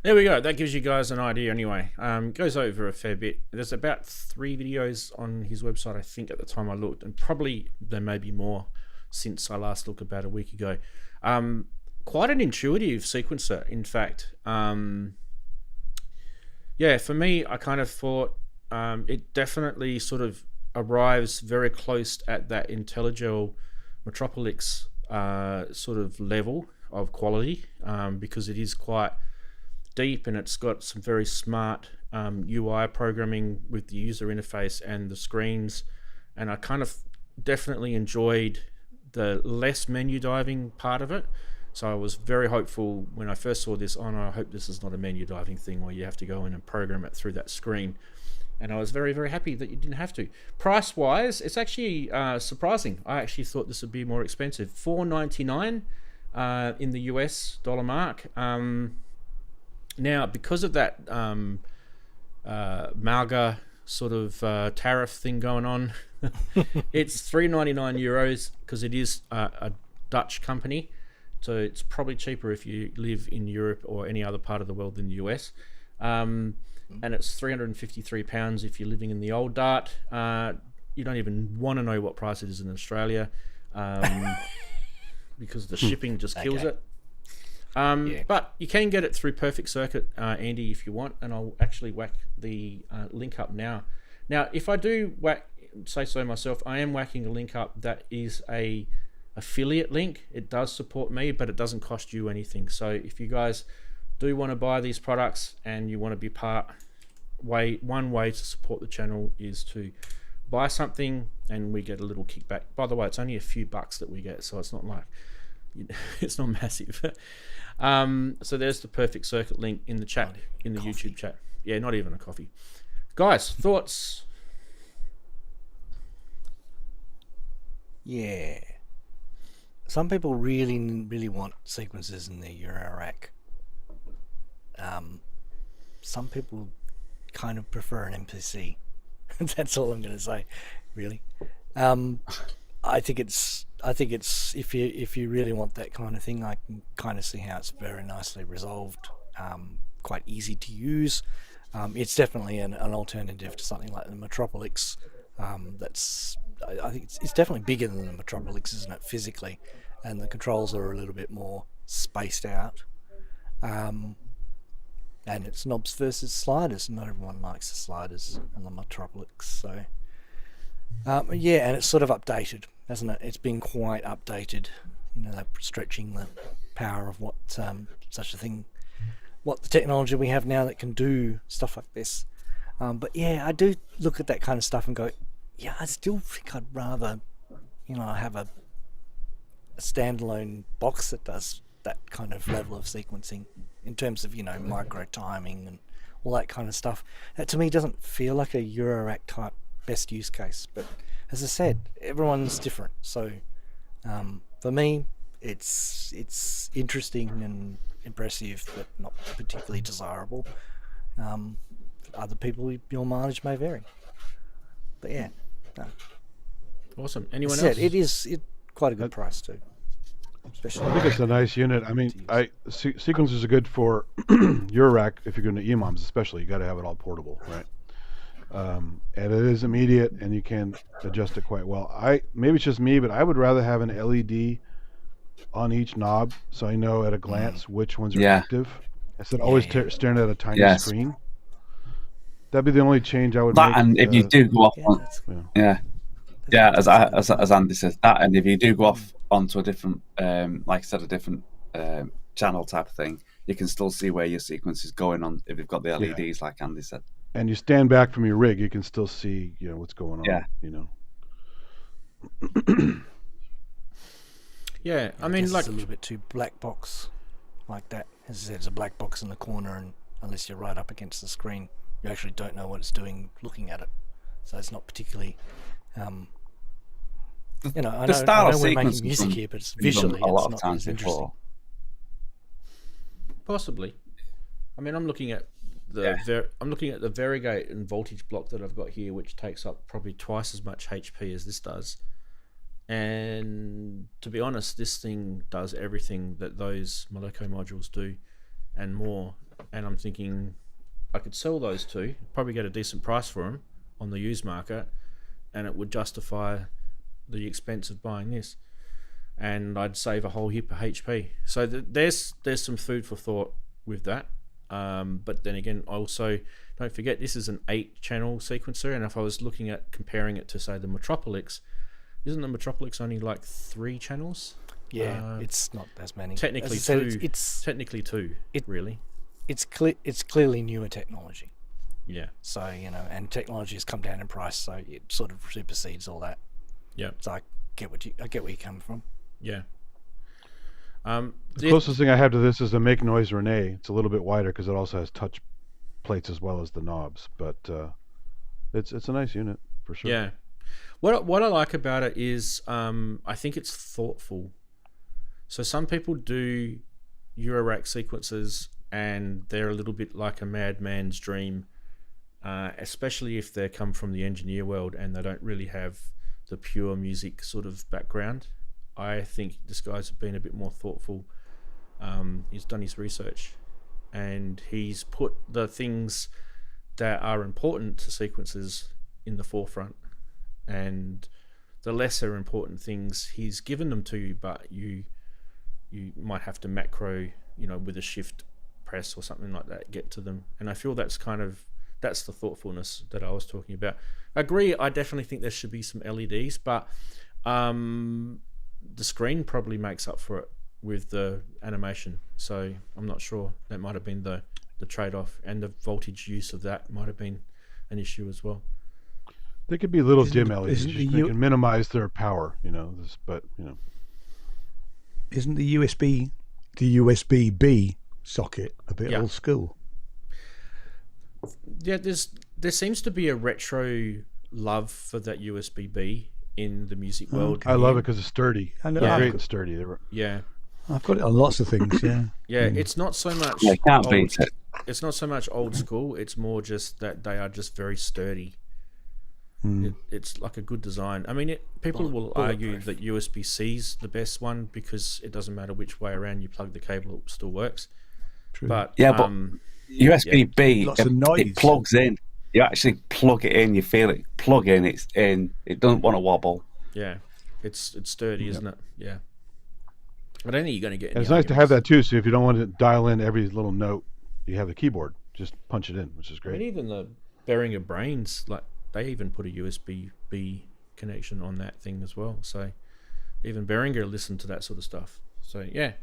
There we go. That gives you guys an idea anyway. Goes over a fair bit. There's about 3 videos on his website, I think, at the time I looked, and probably there may be more since I last looked about a week ago. Quite an intuitive sequencer, in fact. Yeah, for me, I kind of thought it definitely sort of arrives very close at that IntelliGel Metropolix sort of level of quality, because it is quite deep and it's got some very smart UI programming with the user interface and the screens, and I kind of definitely enjoyed the less menu diving part of it. So I was very hopeful when I first saw this on. I hope this is not a menu diving thing where you have to go in and program it through that screen, and I was very, very happy that you didn't have to. Price wise, it's actually surprising. I actually thought this would be more expensive. $4.99 in the US dollar mark. Now, because of that Malga sort of tariff thing going on, it's €3.99 because it is a Dutch company. So it's probably cheaper if you live in Europe or any other part of the world than the US. And it's £353 if you're living in the old Dart. You don't even want to know what price it is in Australia, because the shipping just kills it. Yeah. But you can get it through Perfect Circuit, Andy, if you want, and I'll actually whack the link up now. Now, if I do say so myself, I am whacking a link up that is a affiliate link. It does support me, but it doesn't cost you anything. So if you guys do want to buy these products and you want to be one way to support the channel is to buy something and we get a little kickback. By the way, it's only a few bucks that we get, so it's not like it's not massive. So there's the Perfect Circuit link in the chat, in the YouTube chat. Yeah, not even a coffee. Guys, thoughts? Yeah. Some people really want sequences in their eurorack. Some people kind of prefer an MPC. That's all I'm going to say, really. I think it's if you really want that kind of thing, I can kind of see how it's very nicely resolved, quite easy to use. It's definitely an alternative to something like the Metropolix. I think it's definitely bigger than the Metropolix, isn't it, physically, and the controls are a little bit more spaced out. And it's knobs versus sliders. Not everyone likes the sliders on the Metropolix, so yeah, and it's sort of updated, hasn't it? It's been quite updated. You know, they're stretching the power of what such a thing, what the technology we have now that can do stuff like this. But yeah, I do look at that kind of stuff and go, yeah, I still think I'd rather, have a standalone box that does that kind of level of sequencing in terms of, micro timing and all that kind of stuff. That to me doesn't feel like a Eurorack type best use case. But as I said, everyone's different. So for me, it's interesting and impressive, but not particularly desirable. Other people, your mileage may vary. But yeah, no. Awesome. Anyone As I else? said, it's quite a good price too. Especially I think it's a nice unit. I mean, sequencers are good for Eurorack if you're going to EMOMs, especially. You got to have it all portable, right? And it is immediate, and you can adjust it quite well. Maybe it's just me, but I would rather have an LED on each knob, so I know at a glance which ones are active, instead of always staring at a tiny screen. That'd be the only change I would make. And if you do go off as Andy says, that, and if you do go off onto a different, like I said, a different channel type of thing, you can still see where your sequence is going on if you've got the LEDs, like Andy said. And you stand back from your rig, you can still see, what's going on. Yeah, I mean, it's a little bit too black box like that. As I said, it's a black box in the corner, and unless you're right up against the screen, you actually don't know what it's doing looking at it. So it's not particularly, I know we're making music here, but it's visually it's not as interesting. Possibly. I mean, I'm looking at the variegate and voltage block that I've got here, which takes up probably twice as much HP as this does. And to be honest, this thing does everything that those Moleco modules do and more. And I'm thinking I could sell those two, probably get a decent price for them on the used market, and it would justify the expense of buying this. And I'd save a whole heap of HP. So there's some food for thought with that. But then again, also don't forget this is an 8-channel sequencer, and if I was looking at comparing it to say the Metropolix, isn't the Metropolix only like 3 channels? Yeah, it's not as many. Technically as I said, 2. It's technically 2. Really. It's clearly newer technology. Yeah. So and technology has come down in price, so it sort of supersedes all that. Yeah. So I get where you're coming from. Yeah. The closest thing I have to this is the Make Noise Ranzee. It's a little bit wider because it also has touch plates as well as the knobs, but it's a nice unit for sure. Yeah. What I like about it is I think it's thoughtful. So some people do Eurorack sequences and they're a little bit like a madman's dream, especially if they come from the engineer world and they don't really have the pure music sort of background. I think this guy's been a bit more thoughtful. He's done his research and he's put the things that are important to sequences in the forefront, and the lesser important things he's given them to you, but you might have to macro, with a shift press or something like that, get to them. And I feel that's the thoughtfulness that I was talking about. I agree, I definitely think there should be some LEDs, but the screen probably makes up for it with the animation. So I'm not sure. That might have been the trade-off, and the voltage use of that might have been an issue as well. They could be little dim LEDs. They can minimize their power, but. Isn't the USB-B socket a bit old school? Yeah, there seems to be a retro love for that USB-B in the music world. I love it because it's sturdy. I know. They're great and sturdy. Yeah. I've got it on lots of things. Yeah. Yeah, it's not so much. Can't beat it. It's not so much old school. It's more just that they are just very sturdy. It's like a good design. I mean, people will argue that USB-C's the best one because it doesn't matter which way around you plug the cable, it still works. True. But USB-B, it plugs in. You actually plug it in, you feel it plug in, it's in. It doesn't want to wobble. Yeah, it's sturdy, isn't it? Yeah. I don't think you're going to get any It's nice to have that too, so if you don't want to dial in every little note, you have the keyboard. Just punch it in, which is great. I mean, even the Behringer Brains, like, they even put a USB-B connection on that thing as well. So even Behringer listened to that sort of stuff. So yeah,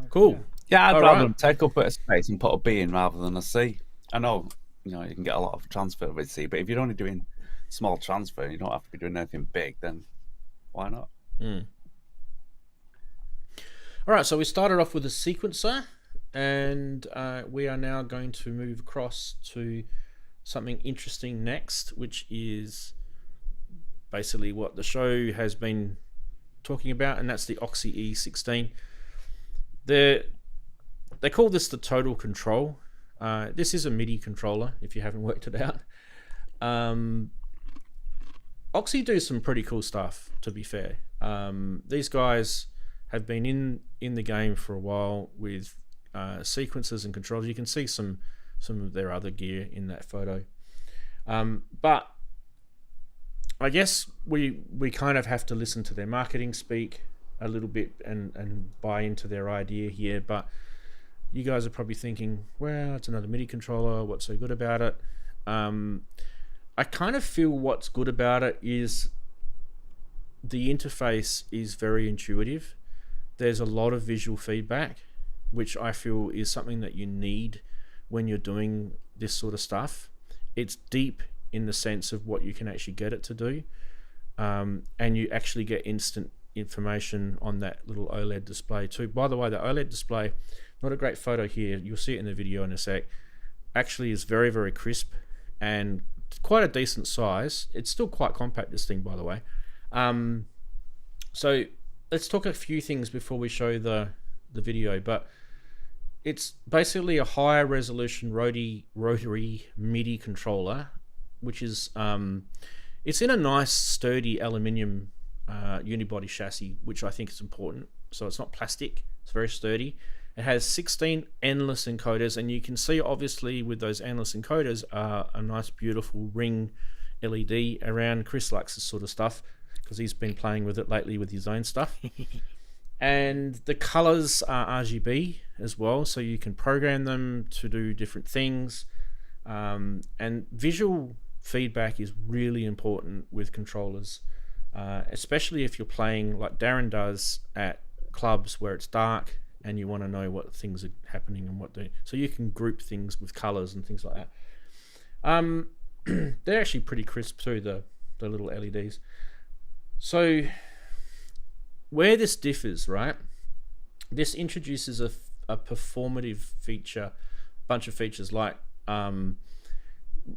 cool. Yeah, I'd rather them take up a bit of space and put a B in rather than a C. I know, you can get a lot of transfer with C, but if you're only doing small transfer, you don't have to be doing anything big. Then why not? All right, so we started off with a sequencer, and we are now going to move across to something interesting next, which is basically what the show has been talking about, and that's the OXI E16. They call this the Total Control. This is a MIDI controller, if you haven't worked it out. OXI do some pretty cool stuff, to be fair. These guys have been in the game for a while with sequencers and controls. You can see some of their other gear in that photo. But I guess we kind of have to listen to their marketing speak a little bit and buy into their idea here. But you guys are probably thinking, well, it's another MIDI controller. What's so good about it? I kind of feel what's good about it is the interface is very intuitive. There's a lot of visual feedback, which I feel is something that you need when you're doing this sort of stuff. It's deep in the sense of what you can actually get it to do, and you actually get instant information on that little OLED display too. By the way, the OLED display, not a great photo here, you'll see it in the video in a sec, actually is very, very crisp and quite a decent size. It's still quite compact, this thing, by the way. So let's talk a few things before we show the video, but it's basically a higher resolution rotary MIDI controller, which is it's in a nice sturdy aluminium unibody chassis, which I think is important. So it's not plastic, it's very sturdy. It has 16 endless encoders, and you can see obviously with those endless encoders a nice beautiful ring LED around. Chris likes this sort of stuff because he's been playing with it lately with his own stuff. And the colors are RGB as well, so you can program them to do different things. And visual feedback is really important with controllers, especially if you're playing like Daren does at clubs where it's dark and you want to know what things are happening and what so you can group things with colors and things like that. They're actually pretty crisp too, the little LEDs. So where this differs, right, this introduces a performative feature, bunch of features like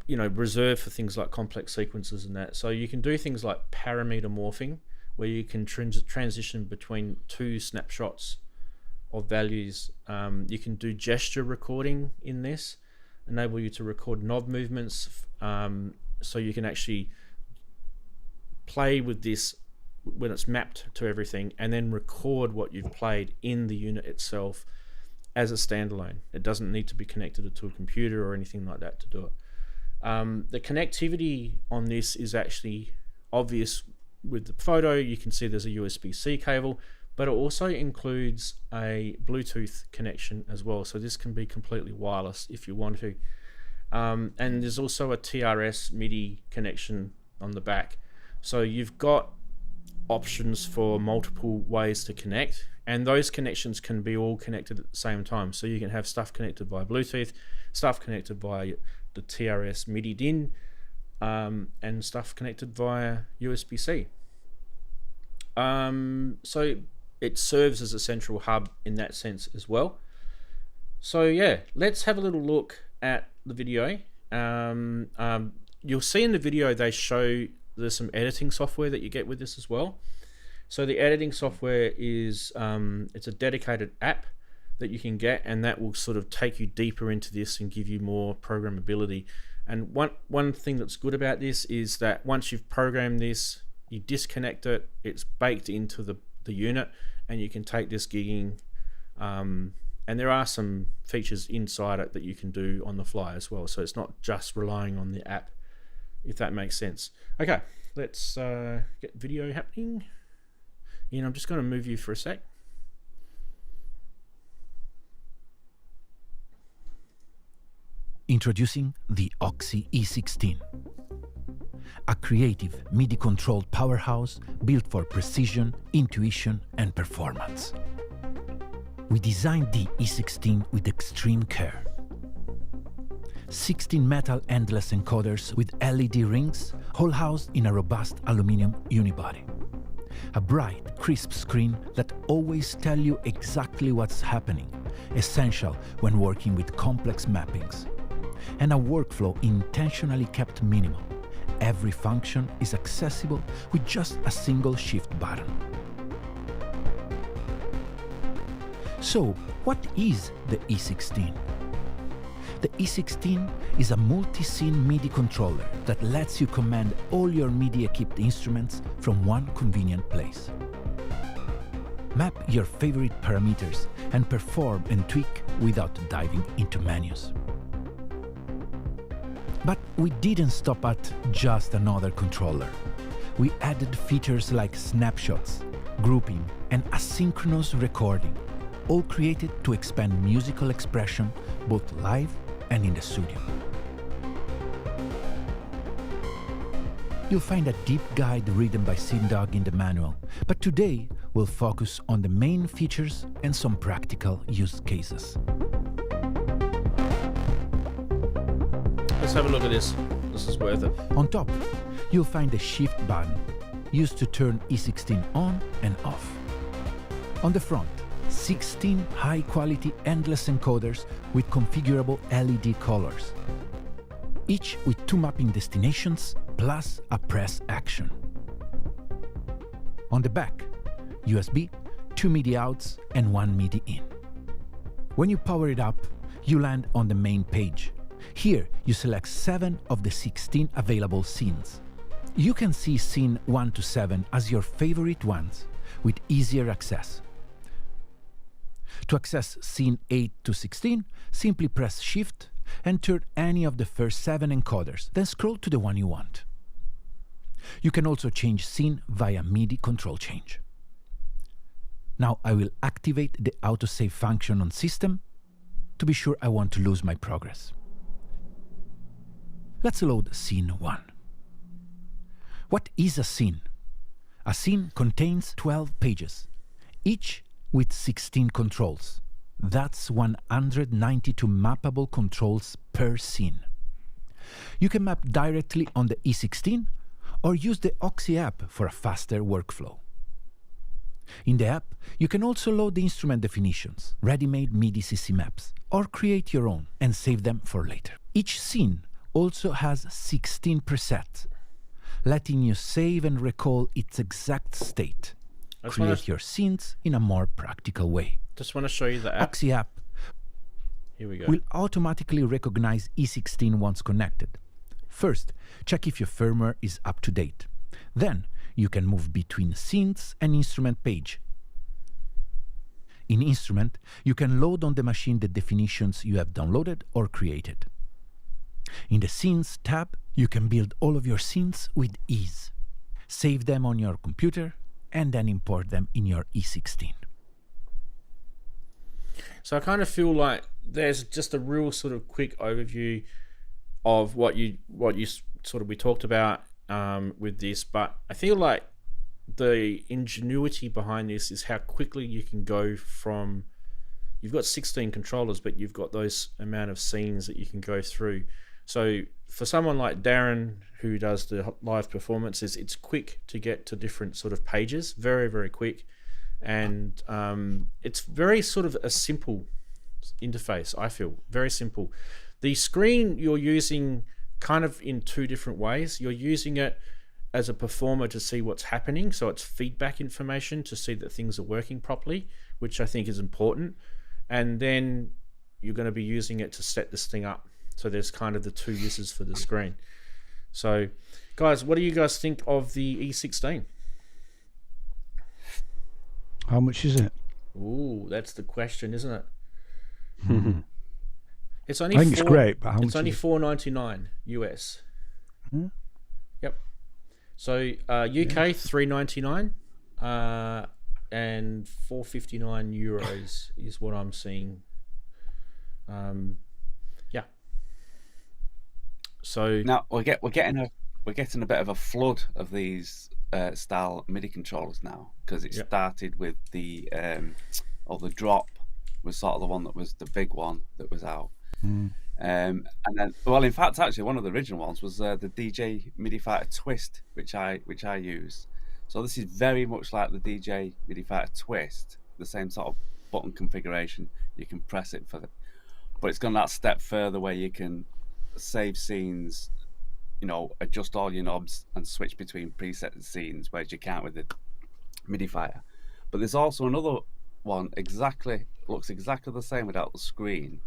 reserved for things like complex sequences and that. So you can do things like parameter morphing, where you can transition between two snapshots of values. You can do gesture recording in this, enable you to record knob movements, so you can actually play with this when it's mapped to everything and then record what you've played in the unit itself as a standalone. It doesn't need to be connected to a computer or anything like that to do it. The connectivity on this is actually obvious with the photo. You can see there's a USB-C cable, but it also includes a Bluetooth connection as well. So this can be completely wireless if you want to. And there's also a TRS MIDI connection on the back. So you've got options for multiple ways to connect, and those connections can be all connected at the same time. So you can have stuff connected via Bluetooth, stuff connected via the TRS MIDI DIN, and stuff connected via USB-C. So it serves as a central hub in that sense as well. So yeah, let's have a little look at the video. You'll see in the video they show there's some editing software that you get with this as well. So the editing software is it's a dedicated app that you can get, and that will sort of take you deeper into this and give you more programmability. And one thing that's good about this is that once you've programmed this, you disconnect it, it's baked into the unit, and you can take this gigging, and there are some features inside it that you can do on the fly as well, so it's not just relying on the app, if that makes sense. Okay, let's get video happening. Ian, I'm just going to move you for a sec. Introducing the OXI E16, a creative MIDI-controlled powerhouse built for precision, intuition, and performance. We designed the E16 with extreme care. 16 metal endless encoders with LED rings, all housed in a robust aluminum unibody. A bright, crisp screen that always tell you exactly what's happening, essential when working with complex mappings. And a workflow intentionally kept minimal. Every function is accessible with just a single shift button. So, what is the E16? The E16 is a multi-scene MIDI controller that lets you command all your MIDI-equipped instruments from one convenient place. Map your favorite parameters and perform and tweak without diving into menus. But we didn't stop at just another controller. We added features like snapshots, grouping, and asynchronous recording, all created to expand musical expression both live and in the studio. You'll find a deep guide written by SynthDog in the manual, but today we'll focus on the main features and some practical use cases. Let's have a look at this. This is worth it. On top, you'll find the shift button, used to turn E16 on and off. On the front, 16 high-quality endless encoders with configurable LED colors, each with 2 mapping destinations plus a press action. On the back, USB, 2 MIDI outs and 1 MIDI in. When you power it up, you land on the main page. Here, you select 7 of the 16 available scenes. You can see scene 1 to 7 as your favorite ones, with easier access. To access scene 8 to 16, simply press Shift and turn any of the first 7 encoders, then scroll to the one you want. You can also change scene via MIDI control change. Now I will activate the autosave function on system to be sure I won't lose my progress. Let's load scene 1. What is a scene? A scene contains 12 pages, each with 16 controls. That's 192 mappable controls per scene. You can map directly on the E16 or use the OXI app for a faster workflow. In the app, you can also load the instrument definitions, ready-made MIDI CC maps, or create your own and save them for later. Each scene also has 16 presets, letting you save and recall its exact state. Create your synths in a more practical way. Just want to show you the app. OXI app Here we go. will automatically recognize E16 once connected. First, check if your firmware is up to date. Then, you can move between synths and instrument page. In instrument, you can load on the machine the definitions you have downloaded or created. In the synths tab, you can build all of your synths with ease. Save them on your computer and then import them in your E16. So I kind of feel like there's just a real sort of quick overview of what you sort of we talked about with this, but I feel like the ingenuity behind this is how quickly you can go from, you've got 16 controllers, but you've got those amount of scenes that you can go through. So for someone like Daren, who does the live performances, it's quick to get to different sort of pages, very, very quick. And it's very sort of a simple interface, I feel, very simple. The screen you're using kind of in 2 different ways. You're using it as a performer to see what's happening, so it's feedback information to see that things are working properly, which I think is important. And then you're going to be using it to set this thing up. So there's kind of the 2 uses for the screen. So guys, what do you guys think of the E16? How much is it? Ooh, that's the question, isn't it? It's only I think it's great, but how it's much only is it? $4.99 US. Hmm? Yep. So UK $3.99 and €4.59 is what I'm seeing. Yeah. So Now we're getting a bit of a flood of these style MIDI controllers now, because it started with the drop was sort of the one that was the big one that was out. And then, well, in fact, actually, one of the original ones was the DJ MIDI Fighter Twist, which I use. So this is very much like the DJ MIDI Fighter Twist, the same sort of button configuration. You can press it for the, but it's gone that step further where you can save scenes, you know, adjust all your knobs and switch between preset scenes, whereas you can't with the MIDI Fighter. But there's also another one looks exactly the same without the screen,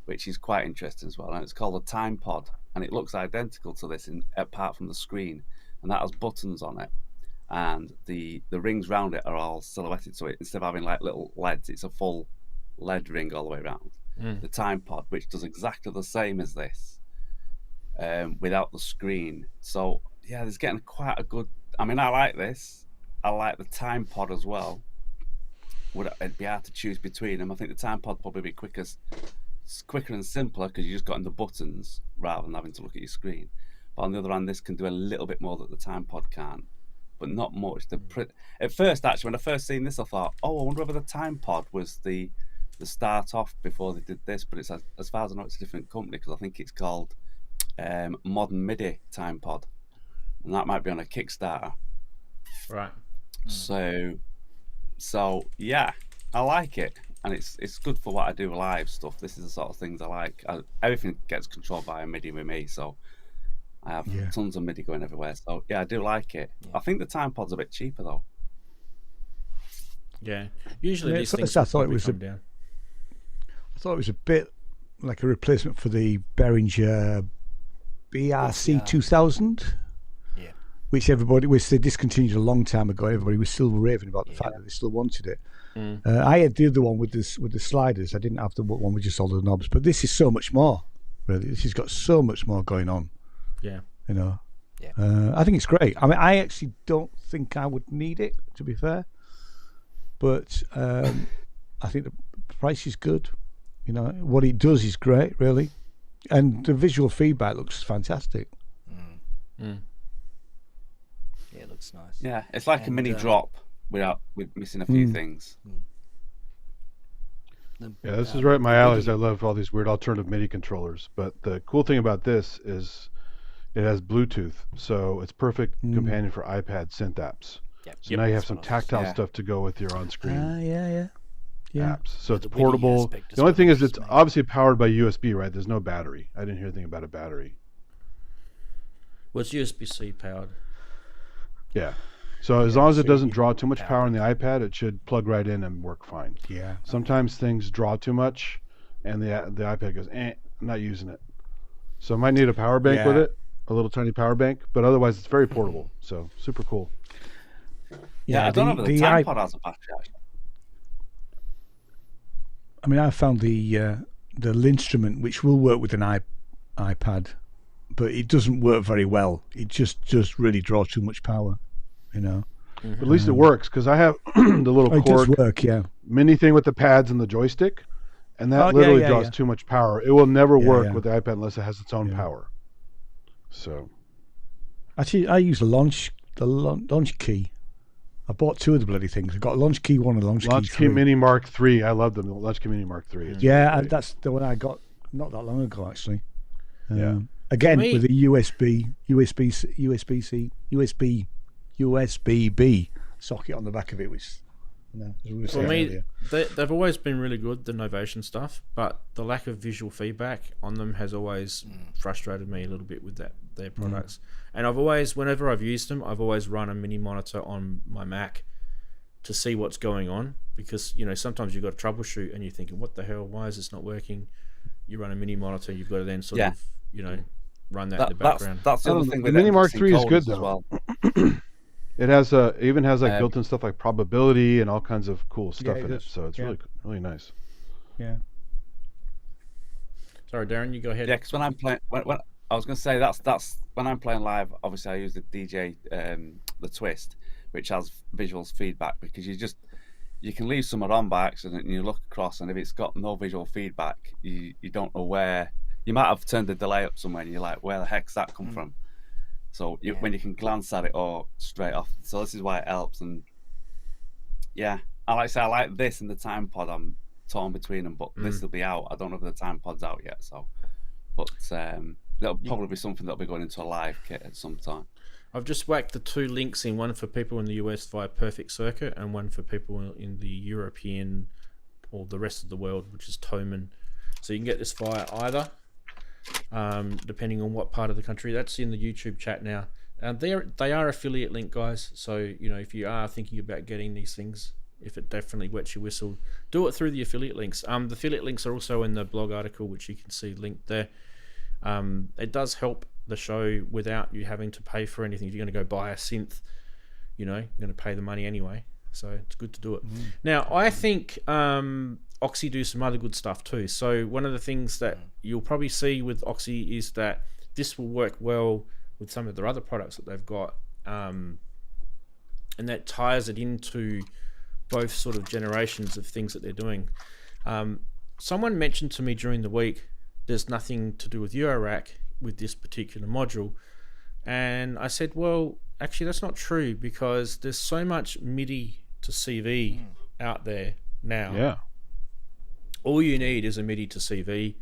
which is quite interesting as well, and it's called a Time Pod, and it looks identical to this apart from the screen, and that has buttons on it, and the rings round it are all silhouetted, so instead of having like little LEDs, it's a full LED ring all the way around. The Time Pod, which does exactly the same as this, without the screen. So yeah, there's getting quite a good, I mean, I like this. I like the Time Pod as well. It'd be hard to choose between them. I think the Time Pod probably be quicker and simpler because you just got in the buttons rather than having to look at your screen. But on the other hand, this can do a little bit more that the Time Pod can't, but not much. At first, actually, when I first seen this, I thought, oh, I wonder whether the Time Pod was the start off before they did this. But it's as far as I know, it's a different company because I think it's called Modern MIDI Time Pod, and that might be on a Kickstarter. Right. So yeah, I like it, and it's good for what I do live stuff. This is the sort of things I like. Everything gets controlled by a MIDI with me, so I have tons of MIDI going everywhere. So yeah, I do like it. I think the Time Pod's a bit cheaper though. Yeah, usually these things I thought it was down. I thought it was a bit like a replacement for the Behringer BRC 2000. Which they discontinued a long time ago. Everybody was still raving about the fact that they still wanted it. I had the other one with the sliders. I didn't have the one with just all the knobs. But this is so much more. Really, this has got so much more going on. Yeah, you know. Yeah. I think it's great. I mean, I actually don't think I would need it, to be fair. But I think the price is good. You know, what it does is great, really, and the visual feedback looks fantastic. Yeah, it looks nice. Yeah, it's like a mini drop with missing a few things. Yeah, this is right up my alley. I love all these weird alternative MIDI controllers. But the cool thing about this is it has Bluetooth, so it's perfect companion for iPad synth apps. So now you have some tactile stuff to go with your on-screen apps. So it's portable. The only thing is it's obviously powered by USB, right? There's no battery. I didn't hear anything about a battery. Well, it's USB-C powered. Yeah. So as long as it doesn't draw too much power on the iPad, it should plug right in and work fine. Yeah. Sometimes things draw too much, and the iPad goes, I'm not using it. So it might need a power bank with it, a little tiny power bank, but otherwise it's very portable. So super cool. Yeah, I don't know if the Time Pod has a battery actually. I mean, I found the Linstrument, which will work with an iPad, but it doesn't work very well. It just really draws too much power, you know. But at least it works, because I have the little cord mini thing with the pads and the joystick, and that literally draws too much power. It will never work with the iPad unless it has its own power. So, actually, I use the launch key. I bought two of the bloody things. I've got a launch key 1 and a launch key 3. Mini Mark 3. I love them. The launch key Mini Mark 3. That's the one I got not that long ago, actually. Again, with a USB-B socket on the back of it, which for me, they've always been really good, the Novation stuff, but the lack of visual feedback on them has always frustrated me a little bit with their products. And I've always, whenever I've used them, I've always run a mini monitor on my Mac to see what's going on, because sometimes you've got to troubleshoot and you're thinking, what the hell, why is this not working? You run a mini monitor, you've got to then sort of run that in the background. That's the other thing. The Mini Mark 3 is good though. Well. It has even has like built-in stuff like probability and all kinds of cool stuff in it. So it's really nice. Yeah. Sorry, Daren, you go ahead. Yeah, because when I'm playing, when I was going to say that's when I'm playing live. Obviously, I use the DJ the Twist, which has visuals feedback, because you can leave somewhere on by accident and you look across, and if it's got no visual feedback, you don't know where. You might have turned the delay up somewhere and you're like, where the heck's that come from? So when you can glance at it or straight off. So this is why it helps. And yeah, I like this and the Time Pod. I'm torn between them, but this will be out. I don't know if the Time Pod's out yet. So, but that'll probably be something that'll be going into a live kit at some time. I've just whacked the 2 links in, one for people in the US via Perfect Circuit and one for people in the European or the rest of the world, which is Thomann. So you can get this via either, depending on what part of the country. That's in the YouTube chat now. They are affiliate link, guys. So, you know, if you are thinking about getting these things, if it definitely wets your whistle, do it through the affiliate links. The affiliate links are also in the blog article, which you can see linked there. It does help the show without you having to pay for anything. If you're going to go buy a synth, you know, you're going to pay the money anyway. So it's good to do it. Now, I think OXI do some other good stuff too. So one of the things that you'll probably see with OXI is that this will work well with some of their other products that they've got, and that ties it into both sort of generations of things that they're doing. Someone mentioned to me during the week, there's nothing to do with eurorack with this particular module, and I said, well, actually that's not true, because there's so much MIDI to CV out there now. Yeah. All you need is a MIDI to CV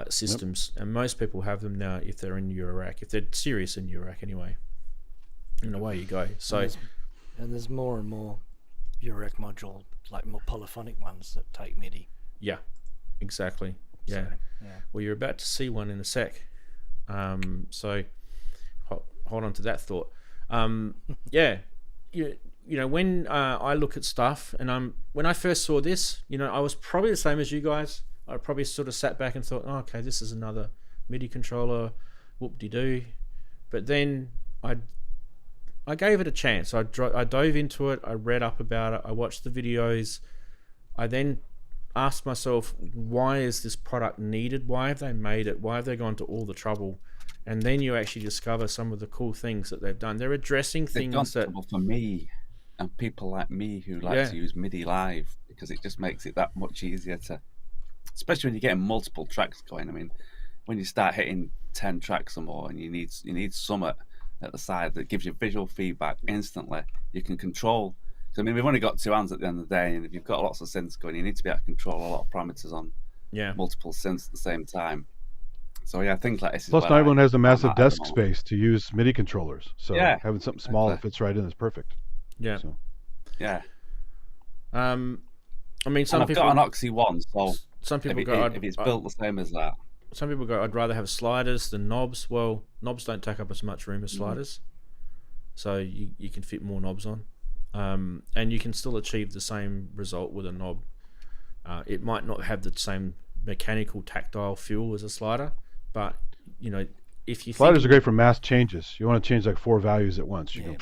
systems, and most people have them now if they're in eurorack, if they're serious in eurorack anyway, and away you go. So and there's more and more eurorack module, like more polyphonic ones that take MIDI. Yeah, exactly. Yeah. So, Well, you're about to see one in a sec. So hold on to that thought. Yeah, you know, when I look at stuff, and when I first saw this, you know, I was probably the same as you guys. I probably sort of sat back and thought, oh, okay, this is another MIDI controller, whoop-de-doo. But then I gave it a chance. I dove into it. I read up about it. I watched the videos. I then asked myself, why is this product needed? Why have they made it? Why have they gone to all the trouble? And then you actually discover some of the cool things that they've done. They're addressing things that... for me and people like me who like to use MIDI live, because it just makes it that much easier to... Especially when you're getting multiple tracks going. I mean, when you start hitting 10 tracks or more, and you need Summit at the side that gives you visual feedback instantly, you can control. So, I mean, we've only got 2 hands at the end of the day, and if you've got lots of synths going, you need to be able to control a lot of parameters on multiple synths at the same time. So yeah, things like this. Plus, not everyone has a massive desk space to use MIDI controllers, so having something small that fits right in is perfect. Yeah. So. Yeah. I mean, some people got an OXI one, so some people if it's built the same as that. Some people go, I'd rather have sliders than knobs. Well, knobs don't take up as much room as sliders, so you can fit more knobs on, and you can still achieve the same result with a knob. It might not have the same mechanical tactile feel as a slider, but you know, if you sliders are great for mass changes. You want to change like 4 values at once. You go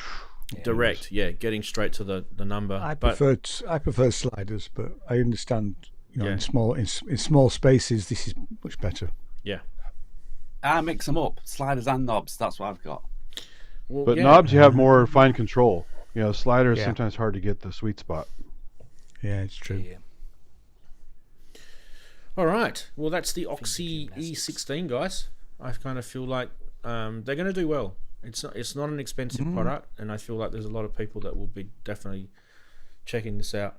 direct, getting straight to the number. I prefer sliders, but I understand. You know, in small spaces, this is much better. Yeah, I mix them up, sliders and knobs. That's what I've got. Well, but knobs, you have more fine control. You know, sliders sometimes hard to get the sweet spot. Yeah, it's true. Yeah. All right. Well, that's the OXI E16, guys. I kind of feel like they're going to do well. It's not an expensive product, and I feel like there's a lot of people that will be definitely checking this out.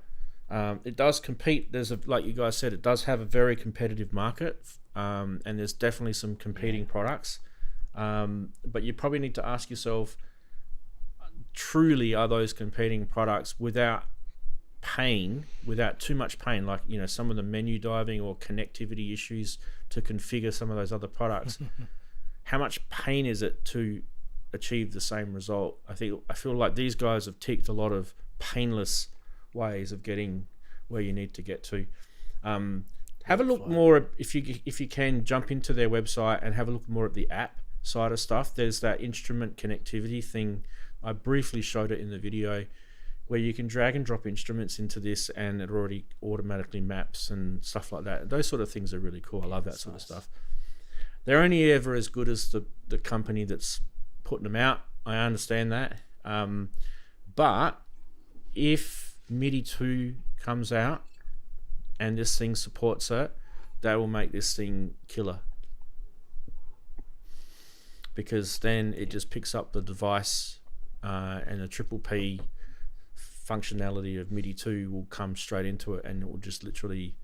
It does compete. Like you guys said, it does have a very competitive market, and there's definitely some competing products. But you probably need to ask yourself, truly, are those competing products without too much pain, like, you know, some of the menu diving or connectivity issues to configure some of those other products? How much pain is it to achieve the same result? I feel like these guys have ticked a lot of painless ways of getting where you need to get to. Have a look more, if you can, jump into their website and have a look more at the app side of stuff. There's that instrument connectivity thing. I briefly showed it in the video, where you can drag and drop instruments into this and it already automatically maps and stuff like that. Those sort of things are really cool. I love that sort of stuff. They're only ever as good as the company that's putting them out. I understand that. But if MIDI 2 comes out and this thing supports it, that will make this thing killer. Because then it just picks up the device, and the triple P functionality of MIDI 2 will come straight into it, and it will just literally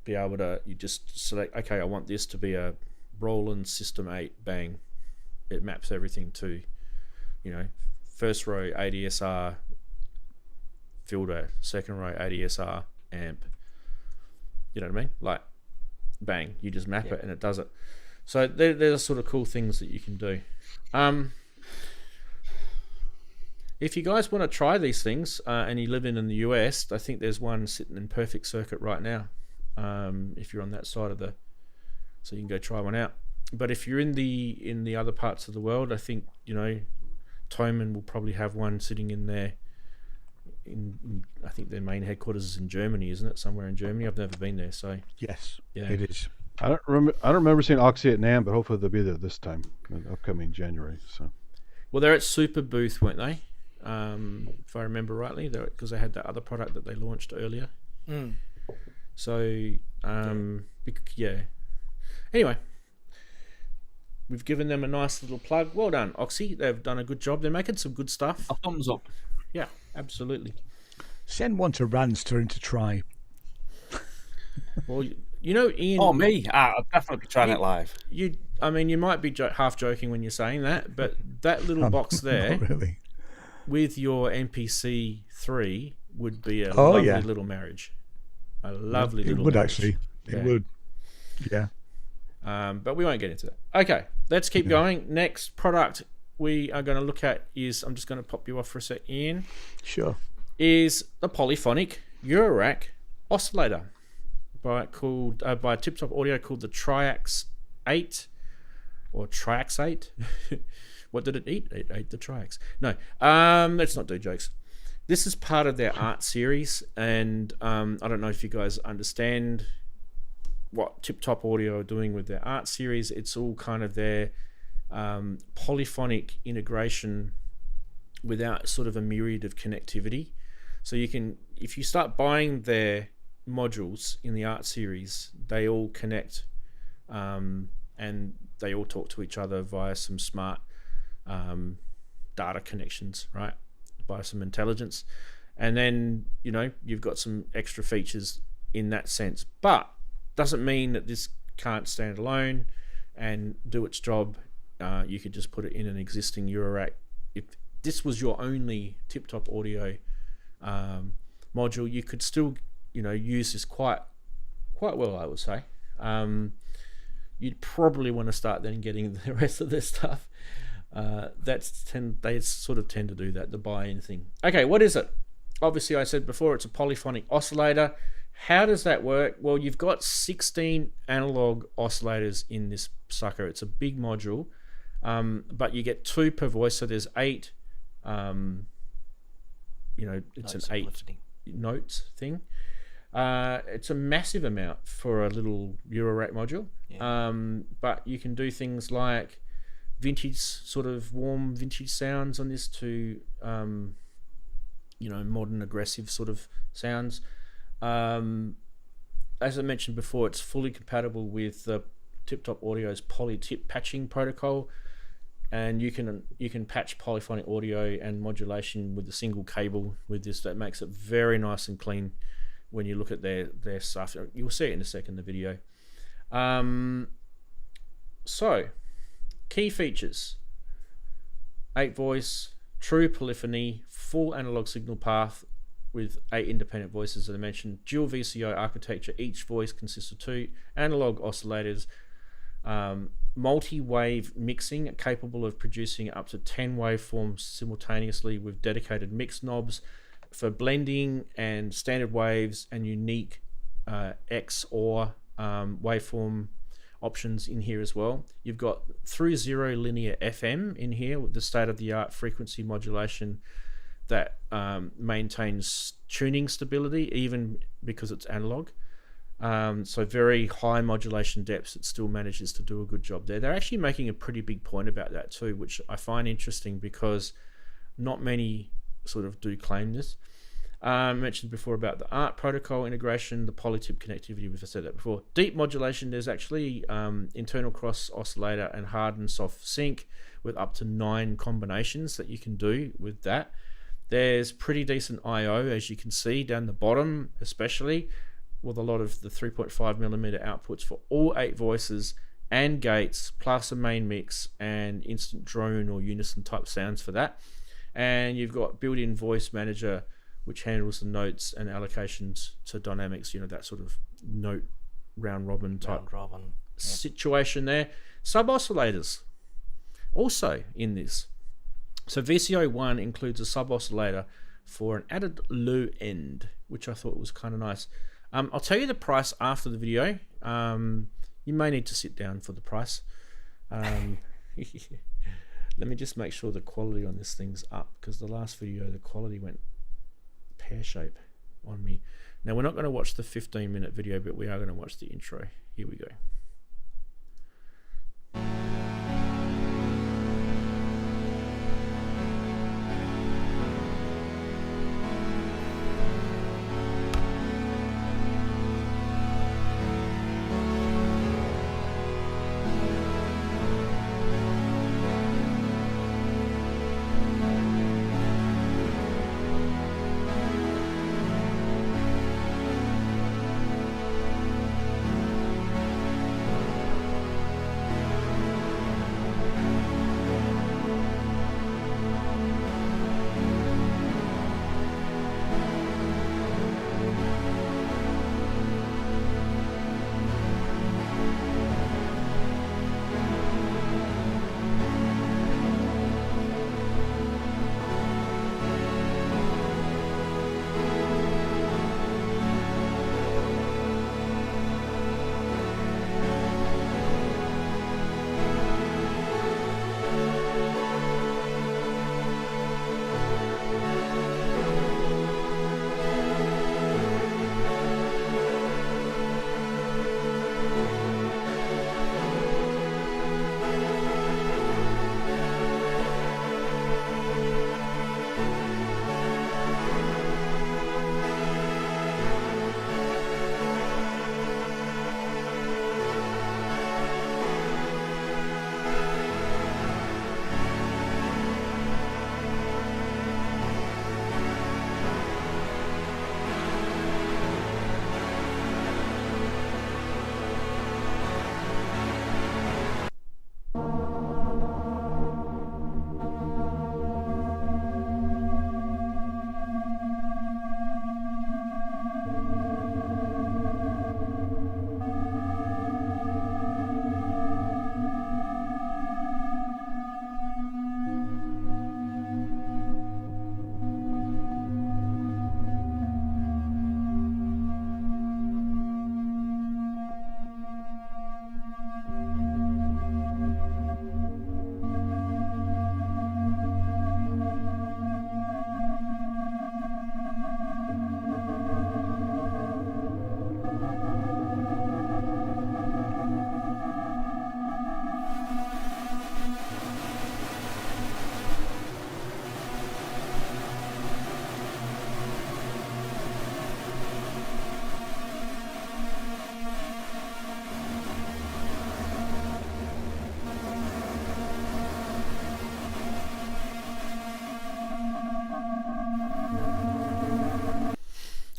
be able to, you just select, okay, I want this to be a Roland System 8, bang, it maps everything to you know, first row ADSR filter, second row ADSR amp. You know what I mean? Like, bang, you just map it and it does it. So there's sort of cool things that you can do. If you guys want to try these things and you live in the US, I think there's one sitting in Perfect Circuit right now. If you're on that side of so you can go try one out. But if you're in the other parts of the world, I think, you know, Thomann will probably have one sitting in there. I think their main headquarters is in Germany, isn't it? Somewhere in Germany. I've never been there, so Yes, yeah, it is. I don't remember seeing OXI at NAMM, but hopefully they'll be there this time, in upcoming January. So. Well, they're at Super Booth, weren't they? If I remember rightly, because they had that other product that they launched earlier. So, yeah. Anyway, we've given them a nice little plug. Well done, OXI. They've done a good job. They're making some good stuff. A thumbs up. Yeah, absolutely. Send one to Ranzee for him to try. Well, you know, Ian. Oh, me? I'll definitely be trying it live. You might be half joking when you're saying that, but that little box there, Not really. with your MPC 3 would be a lovely little marriage. A lovely little. It would marriage. actually. It would. Yeah. But we won't get into that. Okay, let's keep going. Next product we are going to look at is, I'm just going to pop you off for a sec, Ian. Sure. Is the polyphonic Eurorack oscillator by TipTop Audio, called the Triax 8 or Triax 8. What did it eat? It ate the Triax. No, let's not do jokes. This is part of their art series, and I don't know if you guys understand what TipTop Audio are doing with their art series. It's all kind of their polyphonic integration without sort of a myriad of connectivity. So you can, if you start buying their modules in the art series, they all connect and they all talk to each other via some smart data connections, right? By some intelligence. And then, you know, you've got some extra features in that sense, but doesn't mean that this can't stand alone and do its job. You could just put it in an existing Eurorack. If this was your only TipTop Audio module, you could still, you know, use this quite well, I would say. You'd probably want to start then getting the rest of this stuff. They sort of tend to do that, the buy-in thing. Okay, what is it? Obviously, I said before, it's a polyphonic oscillator. How does that work? Well, you've got 16 analog oscillators in this sucker. It's a big module, but you get 2 per voice, so there's 8. You know, it's an 8 notes thing. It's a massive amount for a little Eurorack module. Yeah. But you can do things like vintage, sort of warm vintage sounds on this to, you know, modern aggressive sort of sounds. As I mentioned before, it's fully compatible with the TipTop Audio's poly-tip patching protocol, and you can patch polyphonic audio and modulation with a single cable with this. That makes it very nice and clean when you look at their stuff. You'll see it in a second, the video. So, key features: 8 voice, true polyphony, full analog signal path with 8 independent voices, as I mentioned, dual VCO architecture. Each voice consists of 2 analog oscillators, multi-wave mixing, capable of producing up to 10 waveforms simultaneously with dedicated mix knobs for blending and standard waves, and unique X or waveform options in here as well. You've got through zero linear FM in here with the state-of-the-art frequency modulation that maintains tuning stability even because it's analog. So very high modulation depths. It still manages to do a good job there. They're actually making a pretty big point about that too, which I find interesting because not many sort of do claim this. I mentioned before about the ART protocol integration, the polytip connectivity, we've said that before. Deep modulation, there's actually internal cross oscillator and hard and soft sync with up to 9 combinations that you can do with that. There's pretty decent I/O, as you can see down the bottom, especially with a lot of the 3.5mm outputs for all 8 voices and gates, plus a main mix and instant drone or unison type sounds for that. And you've got built-in voice manager, which handles the notes and allocations to dynamics, that sort of note round robin type situation there. Sub-oscillators also in this. So VCO1 includes a sub-oscillator for an added low end, which I thought was kind of nice. I'll tell you the price after the video. You may need to sit down for the price. Let me just make sure the quality on this thing's up, because the last video the quality went pear-shaped on me. Now we're not going to watch the 15-minute video, but we are going to watch the intro. Here we go.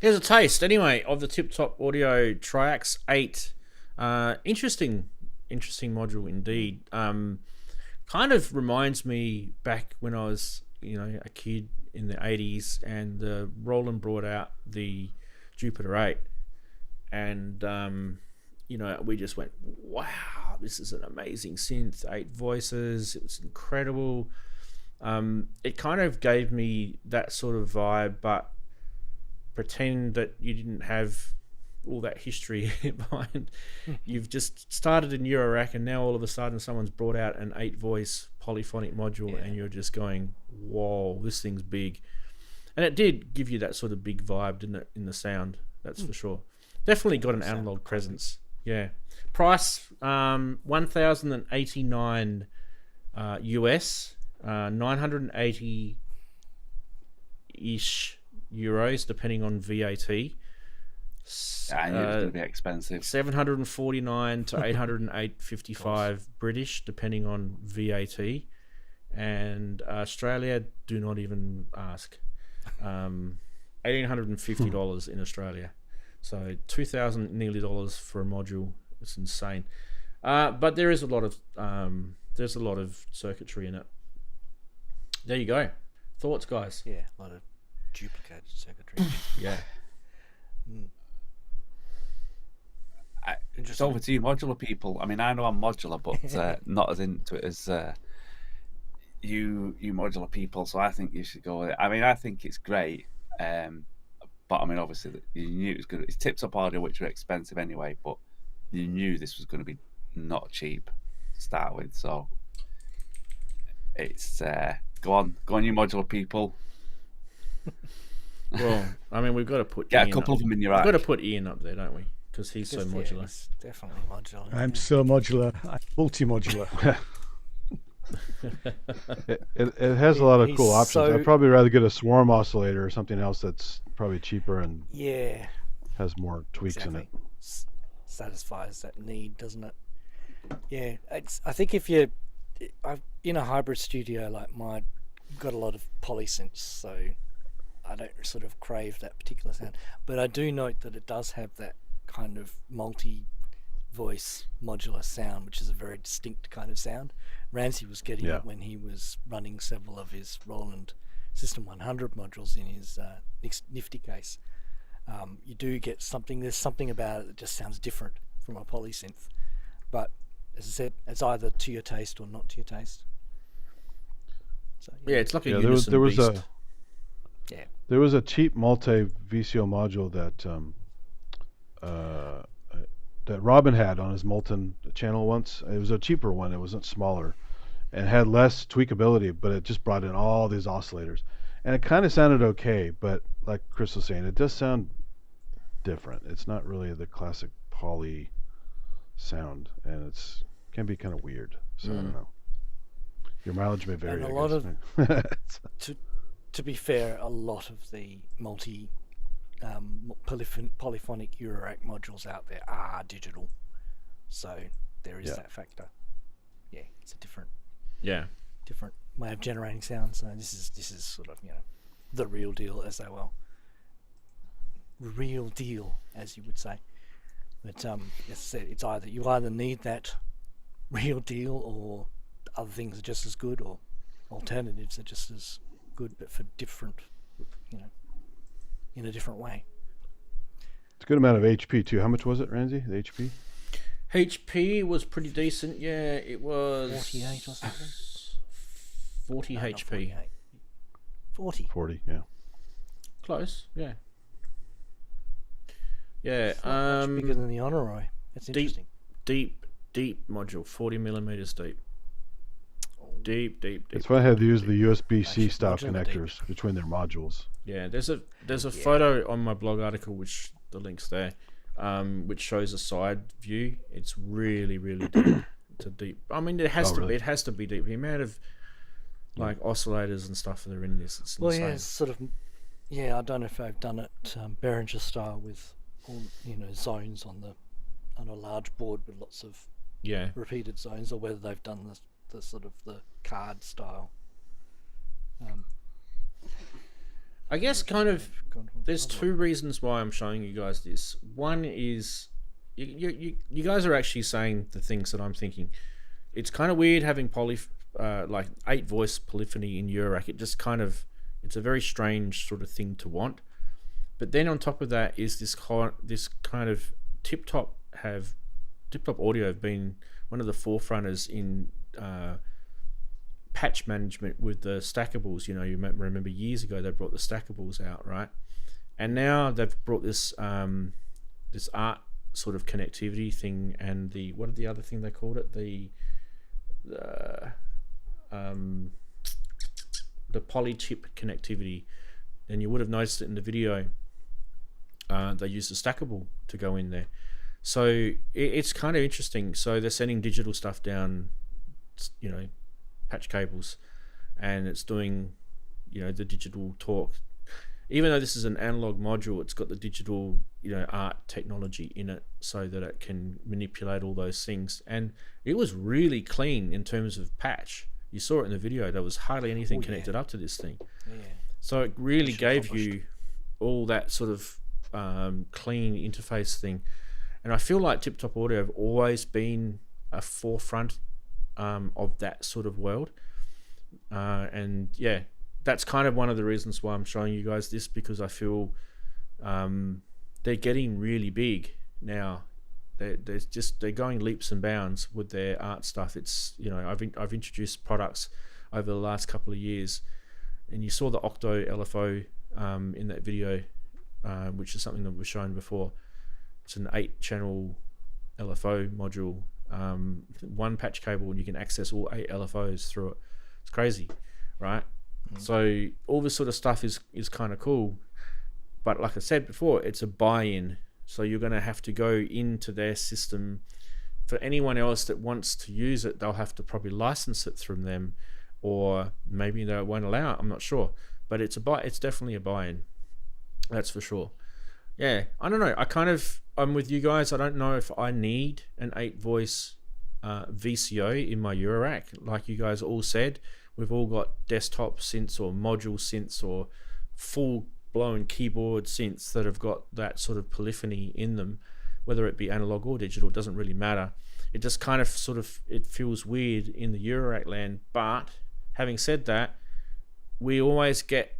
Here's a taste, anyway, of the TipTop Audio Triax 8. Interesting module indeed. Kind of reminds me back when I was, a kid in the 80s, and Roland brought out the Jupiter 8, and we just went, wow, this is an amazing synth. 8 voices, it was incredible. It kind of gave me that sort of vibe, but pretend that you didn't have all that history behind. You've just started in Eurorack, and now all of a sudden someone's brought out an 8-voice polyphonic module, and you're just going, whoa, this thing's big. And it did give you that sort of big vibe, didn't it, in the sound, that's for sure. Definitely got an analog presence. Yeah. Price, $1,089 US, 980-ish euros, depending on VAT. I knew it was going to be expensive. 749 to 808.55 British, depending on VAT. And Australia, do not even ask. $1,850 in Australia. So $2,000 nearly for a module. It's insane. But there is a lot of circuitry in it. There you go. Thoughts, guys? Yeah, a lot of duplicated circuitry. Yeah. It's over to you, modular people. I mean, I know I'm modular, but not as into it as you modular people. So I think you should go with it. I mean, I think it's great. But I mean, obviously, you knew it was good. It's TipTop audio, which are expensive anyway, but you knew this was going to be not cheap to start with. So it's go on, you modular people. Well, I mean, we've got to put a couple of them in your rack. We've got to put Ian up there, don't we? Because he's so modular. He's definitely modular. I'm so modular. I'm multi-modular. It has a lot of cool options. so- I'd probably rather get a swarm oscillator or something else that's probably cheaper and Yeah, has more tweaks in it. Satisfies that need, doesn't it? Yeah, I think if you're in a hybrid studio like mine, I've got a lot of polysynths, so I don't sort of crave that particular sound. But I do note that it does have that kind of multi-voice modular sound, which is a very distinct kind of sound. Ranzee was getting it when he was running several of his Roland System 100 modules in his Nifty case. You do get something, there's something about it that just sounds different from a polysynth. But as I said, it's either to your taste or not to your taste. So, Yeah, it's like a Yeah, unison there was beast. There was a cheap multi VCO module that Robin had on his Molten channel once. It was a cheaper one. It wasn't smaller, and had less tweakability, but it just brought in all these oscillators, and it kind of sounded okay. But like Chris was saying, it does sound different. It's not really the classic poly sound, and it's can be kind of weird. So I don't know. Your mileage may vary. And a I lot guess. to be fair, a lot of the multi polyphonic eurorack modules out there are digital, so there is that factor. Yeah, it's a different way of generating sound. So this is sort of, you know, the real deal, as they will. Real deal, as you would say. But as I said, it's you either need that real deal, or other things are just as good, or alternatives are just as good, but for different, you know, in a different way. It's a good amount of HP too. How much was it, Ranzee? The HP? HP was pretty decent. Yeah, it was 48 or something. 40 No, not HP. 48. 40. 40, yeah. Close. Yeah. Yeah. Much bigger than the Honoroi. That's interesting. Deep module, 40 millimeters deep. Deep. It's why I had to use the USB-C Actually, style modular connectors between their modules. Yeah, there's a photo on my blog article, which the link's there, which shows a side view. It's really deep. It's a deep. I mean, it has to be. It has to be deep. The amount of like oscillators and stuff that are in this, it's Well, insane. yeah, it's sort of. Yeah, I don't know if I've done it Behringer style with all, you know, zones on a large board with lots of repeated zones, or whether they've done the sort of the card style. I guess kind of there's other two reasons why I'm showing you guys this. One is you guys are actually saying the things that I'm thinking. It's kind of weird having like 8 voice polyphony in Eurorack. It just kind of, it's a very strange sort of thing to want. But then on top of that is this kind of TipTop Audio have been one of the forefrunters in patch management with the stackables. You know, you might remember years ago they brought the stackables out, right? And now they've brought this this art sort of connectivity thing, and what did the other thing they called it? The polychip connectivity. And you would have noticed it in the video. They used the stackable to go in there. So it's kind of interesting. So they're sending digital stuff down, you know, patch cables, and it's doing, you know, the digital talk. Even though this is an analog module, it's got the digital, you know, art technology in it, so that it can manipulate all those things. And it was really clean in terms of patch. You saw it in the video. There was hardly anything connected up to this thing. Yeah. So it really gave you all that sort of clean interface thing. And I feel like TipTop Audio have always been a forefront of that sort of world. And yeah, that's kind of one of the reasons why I'm showing you guys this, because I feel they're getting really big now. They're going leaps and bounds with their art stuff. It's, you know, I've introduced products over the last couple of years, and you saw the Octo LFO in that video, which is something that was shown before. It's an 8-channel LFO module, 1 patch cable, and you can access all 8 LFOs through it. It's crazy, right? So all this sort of stuff is kind of cool, but like I said before, it's a buy-in. So you're going to have to go into their system. For anyone else that wants to use it, they'll have to probably license it from them, or maybe they won't allow it. I'm not sure, but it's definitely a buy-in. That's for sure. Yeah, I don't know. I'm with you guys. I don't know if I need an 8-voice VCO in my Eurorack. Like you guys all said, we've all got desktop synths or module synths or full-blown keyboard synths that have got that sort of polyphony in them, whether it be analog or digital, it doesn't really matter. It just kind of it feels weird in the Eurorack land. But having said that, we always get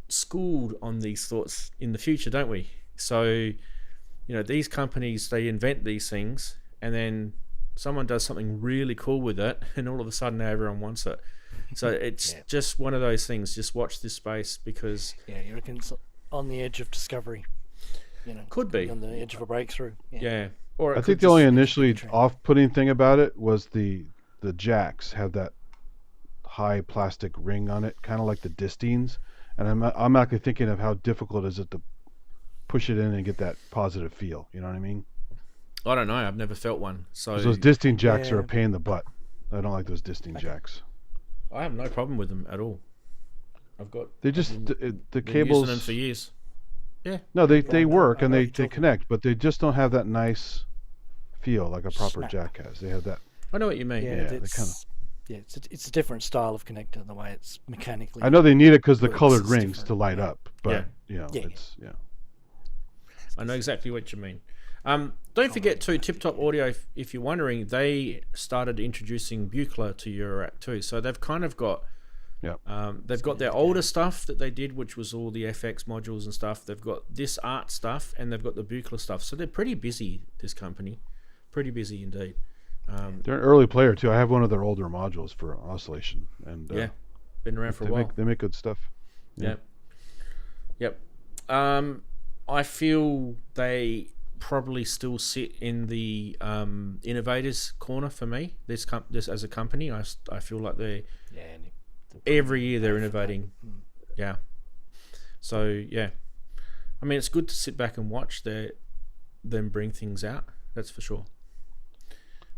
schooled on these thoughts in the future, don't we? So, you know, these companies, they invent these things, and then someone does something really cool with it, and all of a sudden now everyone wants it. So it's just one of those things. Just watch this space, because you reckon it's on the edge of discovery? You know, could be on the edge of a breakthrough. Yeah. Or I think the only initially off-putting thing about it was the jacks have that high plastic ring on it, kind of like the distines, and I'm actually thinking of how difficult is it to push it in and get that positive feel. You know what I mean? I don't know. I've never felt one. So those distine jacks are a pain in the butt. I don't like those distine jacks. I have no problem with them at all. The cables, using them for years. Yeah. No, they work and they connect, but they just don't have that nice feel like a proper jack has. They have that. I know what you mean. It's a different style of connector, the way it's mechanically. I know they need it because the colored rings to light up, but it's. I know exactly what you mean. Don't forget too, TipTop Audio, if you're wondering, they started introducing Buchla to Eurorack too. So they've kind of got, they've got their older stuff that they did, which was all the FX modules and stuff. They've got this art stuff, and they've got the Buchla stuff. So they're pretty busy, this company. Pretty busy indeed. They're an early player too. I have one of their older modules for oscillation, and been around for a while. They make good stuff. Yep. I feel they probably still sit in the innovators corner for me. This as a company, I feel like every year they're innovating. Yeah. So yeah, I mean, it's good to sit back and watch them bring things out. That's for sure.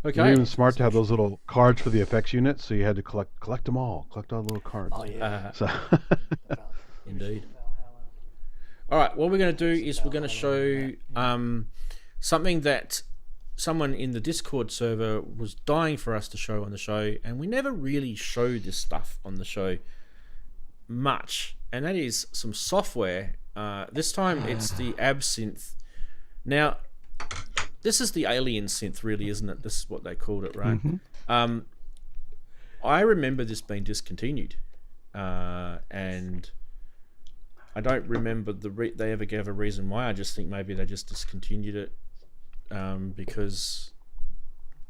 Okay. It's even smart to have those little cards for the effects units, so you had to collect them all, collect all the little cards. Oh yeah. Indeed. All right, what we're going to do is we're going to show something that someone in the Discord server was dying for us to show on the show, and we never really show this stuff on the show much, and that is some software. This time it's the Absynth. Now, this is the alien synth, really, isn't it? This is what they called it, right? Mm-hmm. I remember this being discontinued, and I don't remember they ever gave a reason why. I just think maybe they just discontinued it because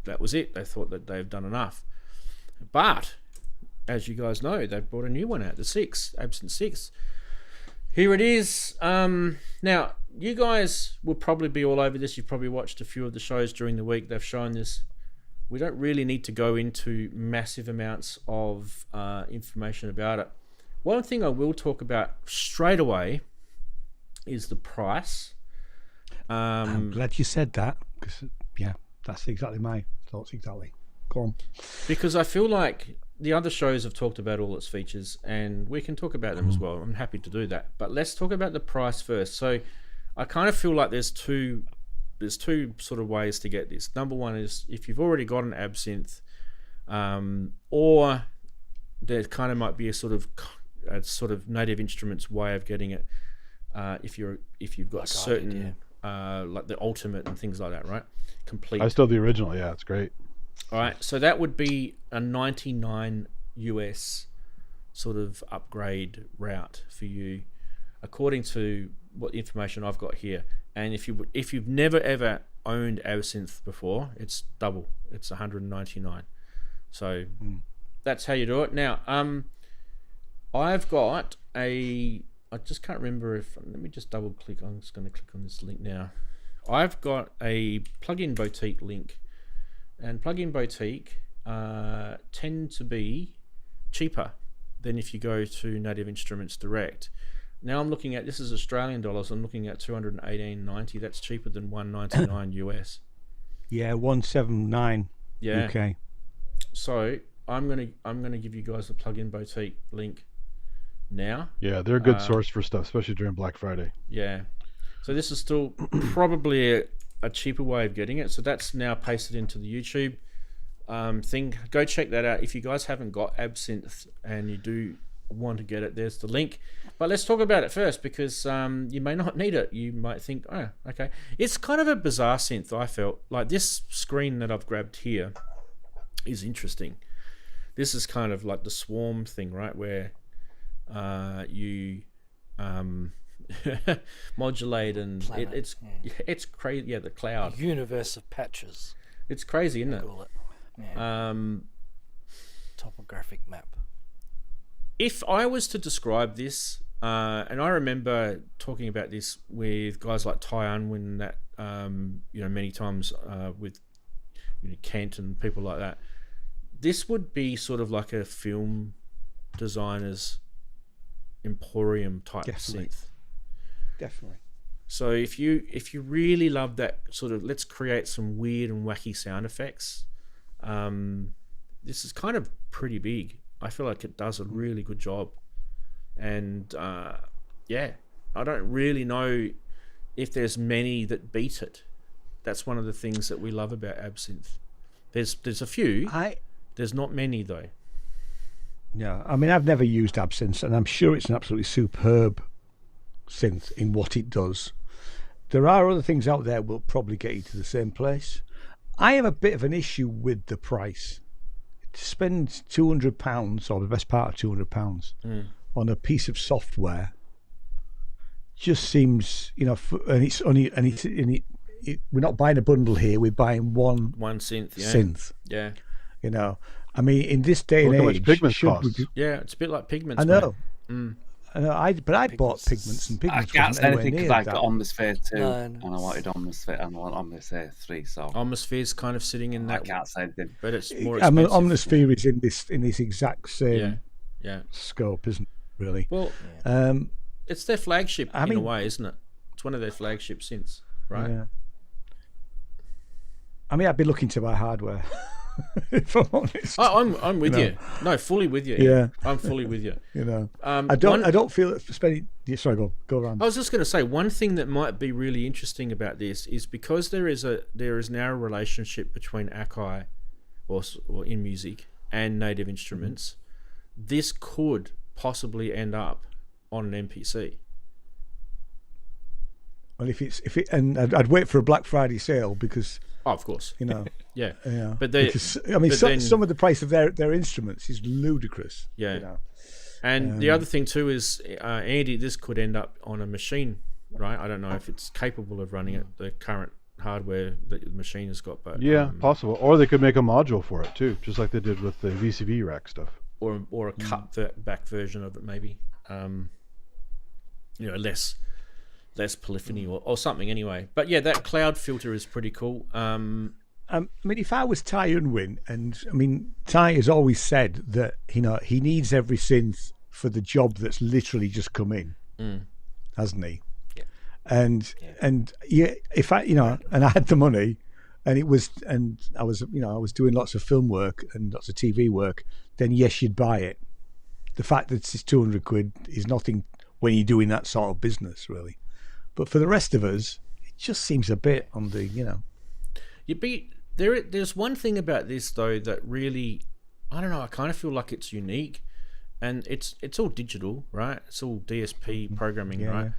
that was it. They thought that they've done enough. But as you guys know, they've brought a new one out, the Absynth 6. Here it is. Now, you guys will probably be all over this. You've probably watched a few of the shows during the week. They've shown this. We don't really need to go into massive amounts of information about it. One thing I will talk about straight away is the price. I'm glad you said that, because that's exactly my thoughts. Exactly. Go on. Because I feel like the other shows have talked about all its features, and we can talk about them as well. I'm happy to do that. But let's talk about the price first. So I kind of feel like there's two sort of ways to get this. Number one is if you've already got an Absynth, or there kind of might be a sort of Native Instruments way of getting it. If you've got certain like the Ultimate and things like that, right? Complete. I still have the original. Yeah, it's great. All right, so that would be a 99 US sort of upgrade route for you, according to what information I've got here. And if you've never ever owned Absynth before, it's double. It's 199. So that's how you do it. Now, I've got I just can't remember if. Let me just double click. I'm just going to click on this link now. I've got a plugin boutique link, and plugin boutique tend to be cheaper than if you go to Native Instruments direct. Now I'm looking at, this is Australian dollars, I'm looking at 218.90. That's cheaper than 199 US. Yeah, 179 Yeah. UK. So I'm gonna give you guys the plugin boutique link now. Yeah, they're a good source for stuff, especially during Black Friday. Yeah. So this is still probably a cheaper way of getting it. So that's now pasted into the YouTube thing. Go check that out. If you guys haven't got Absynth and you do want to get it, there's the link. But let's talk about it first, because you may not need it. You might think, oh, okay. It's kind of a bizarre synth, I felt. Like this screen that I've grabbed here is interesting. This is kind of like the swarm thing, right? Where you modulate and it's crazy. Yeah, the cloud. The universe of patches. It's crazy, isn't it? Call it. Yeah. Topographic map. If I was to describe this, and I remember talking about this with guys like Ty Unwin, that many times with Kent and people like that, this would be sort of like a film designer's emporium type synth. Definitely. So if you really love that sort of, let's create some weird and wacky sound effects, this is kind of pretty big. I feel like it does a really good job. And I don't really know if there's many that beat it. That's one of the things that we love about Absynth. There's a few. There's not many though. Yeah, I mean, I've never used Absynth, and I'm sure it's an absolutely superb synth in what it does. There are other things out there will probably get you to the same place. I have a bit of an issue with the price. To spend £200, or the best part of £200, on a piece of software just seems, we're not buying a bundle here. We're buying one synth. Yeah. Synth. Yeah. I mean, in this day and age, Pigments cost. Yeah, it's a bit like Pigments. I know. Mate. I know. But I bought Pigments, and Pigments. I can't say anything because I got that. Omnisphere 2, and I wanted Omnisphere, and I want Omnisphere 3. So Omnisphere's kind of sitting in that. I can't say anything, but it's more I mean, expensive. Omnisphere is in this exact same scope, isn't it? Really? Well, it's their flagship in a way, isn't it? It's one of their flagship synths, right? Yeah. I mean, I'd be looking to buy hardware. If I'm honest. I'm with you. No, fully with you. Yeah, I'm fully with you. I don't feel that spending. Sorry, go around. I was just going to say, one thing that might be really interesting about this is because there is now a relationship between Akai, or in music, and Native Instruments. This could possibly end up on an MPC. Well, and I'd wait for a Black Friday sale because. Oh, of course. Yeah. But some of the price of their instruments is ludicrous. Yeah. And the other thing too is, Andy, this could end up on a machine, right? I don't know if it's capable of running it, the current hardware that the machine has got, but possible. Or they could make a module for it too, just like they did with the VCV rack stuff. Or a cut back version of it, maybe. Less polyphony or something anyway. But yeah, that cloud filter is pretty cool. I mean, if I was Ty Unwin, and I mean, Ty has always said that he needs every synth for the job that's literally just come in, hasn't he? Yeah. And if I and I had the money, and I was doing lots of film work and lots of TV work, then yes, you'd buy it. The fact that it's £200 is nothing when you're doing that sort of business, really. But for the rest of us, it just seems a bit on the, There's one thing about this though that really, I don't know, I kind of feel like it's unique, and it's all digital, right? It's all DSP programming, right?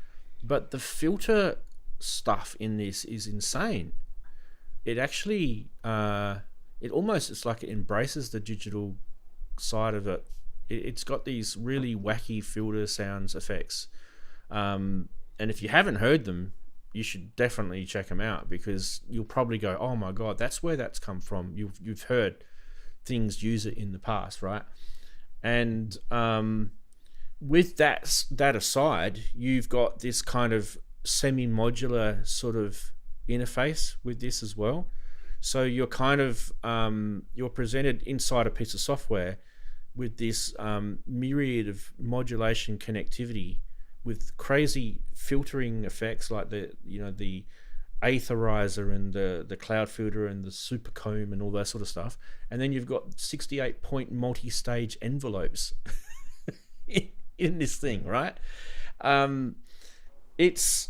But the filter stuff in this is insane. It actually it's like it embraces the digital side of it. It's got these really wacky filter sounds effects, and if you haven't heard them, you should definitely check them out, because you'll probably go, oh my god, that's where that's come from. You've heard things use it in the past, right? And with that aside, you've got this kind of semi-modular sort of interface with this as well. So you're kind of you're presented inside a piece of software with this myriad of modulation connectivity with crazy filtering effects, like the aetherizer and the cloud filter and the super comb and all that sort of stuff. And then you've got 68-point multi-stage envelopes in this thing, right? It's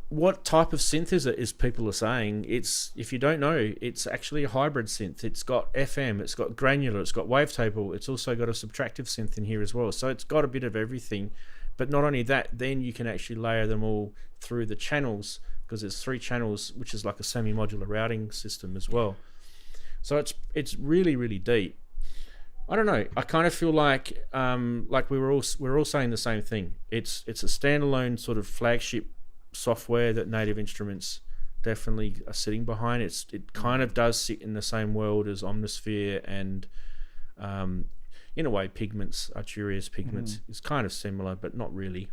what type of synth is it, is people are saying. It's, if you don't know, it's actually a hybrid synth. It's got FM, it's got granular, it's got wavetable, it's also got a subtractive synth in here as well. So it's got a bit of everything. But not only that, then you can actually layer them all through the channels, because there's 3 channels, which is like a semi-modular routing system as well. So it's really, really deep. I don't know. I kind of feel like we're all saying the same thing. It's a standalone sort of flagship software that Native Instruments definitely are sitting behind. It kind of does sit in the same world as Omnisphere and in a way Pigments, Arturia's Pigments is kind of similar, but not really.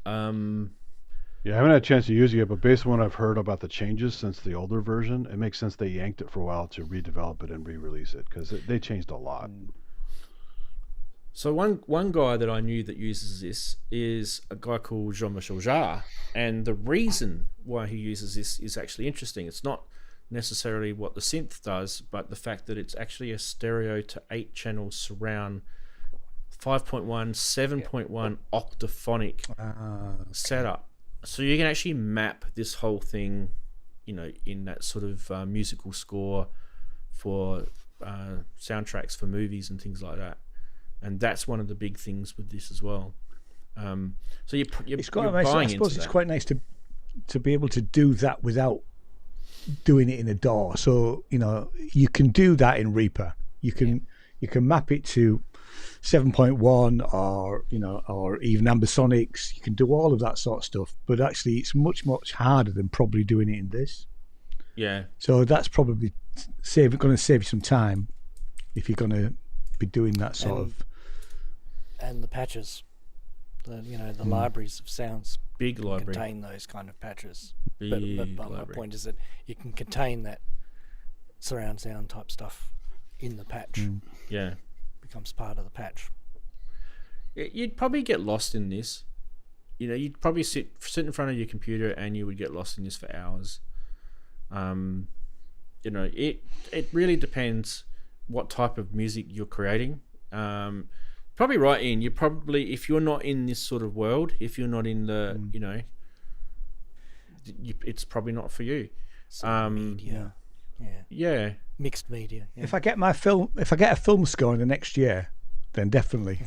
Yeah, I haven't had a chance to use it yet, but based on what I've heard about the changes since the older version, it makes sense they yanked it for a while to redevelop it and re-release it, because they changed a lot. So one guy that I knew that uses this is a guy called Jean-Michel Jarre, and the reason why he uses this is actually interesting. It's not necessarily what the synth does, but the fact that it's actually a stereo to 8 channel surround 5.1, 7.1 octaphonic setup. So you can actually map this whole thing, in that sort of musical score for soundtracks for movies and things like that. And that's one of the big things with this as well. So you're buying I suppose it's quite nice to be able to do that without doing it in a DAW. So you can do that in Reaper. You can map it to 7.1 or even ambisonics. You can do all of that sort of stuff, but actually it's much harder than probably doing it in this. Yeah. So that's probably going to save you some time if you're going to be doing that sort of. And the patches, the libraries of sounds. Big library. Contain those kind of patches. Big but my point is that you can contain that surround sound type stuff in the patch. Yeah. Becomes part of the patch. You'd probably get lost in this. You'd probably sit in front of your computer and you would get lost in this for hours. It really depends what type of music you're creating. Probably right in. You probably, if you're not in this sort of world, if you're not in the, it's probably not for you. Media. Yeah. Mixed media. Yeah. If I get a film score in the next year, then definitely.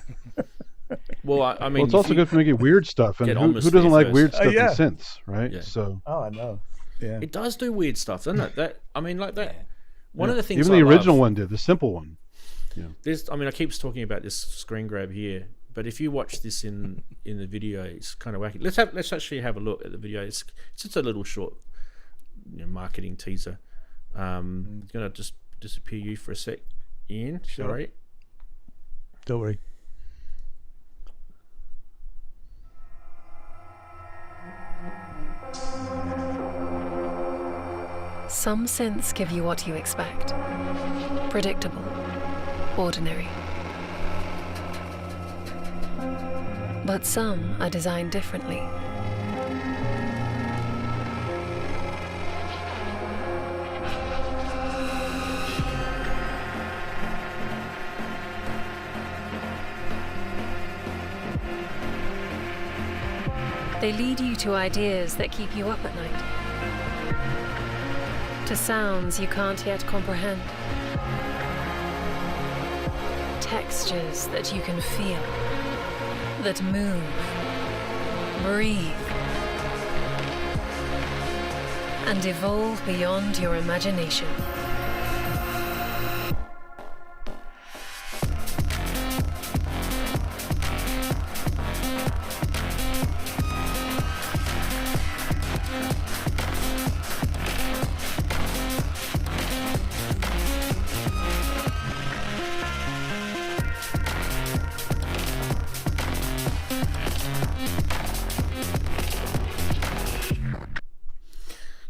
Well, I mean, it's also good for making weird stuff, and who doesn't like weird stuff in synths, right? Yeah. So. Oh, I know. Yeah. It does do weird stuff, doesn't it? One of the things even the original one did, the simple one. Yeah. I keep talking about this screen grab here, but if you watch this in the video, it's kind of wacky. Let's actually have a look at the video. It's just a little short, marketing teaser. It's gonna just disappear you for a sec, Ian. Sure. Sorry. Don't worry. Some synths give you what you expect. Predictable. Ordinary. But some are designed differently. They lead you to ideas that keep you up at night. To sounds you can't yet comprehend. Textures that you can feel, that move, breathe. and evolve beyond your imagination.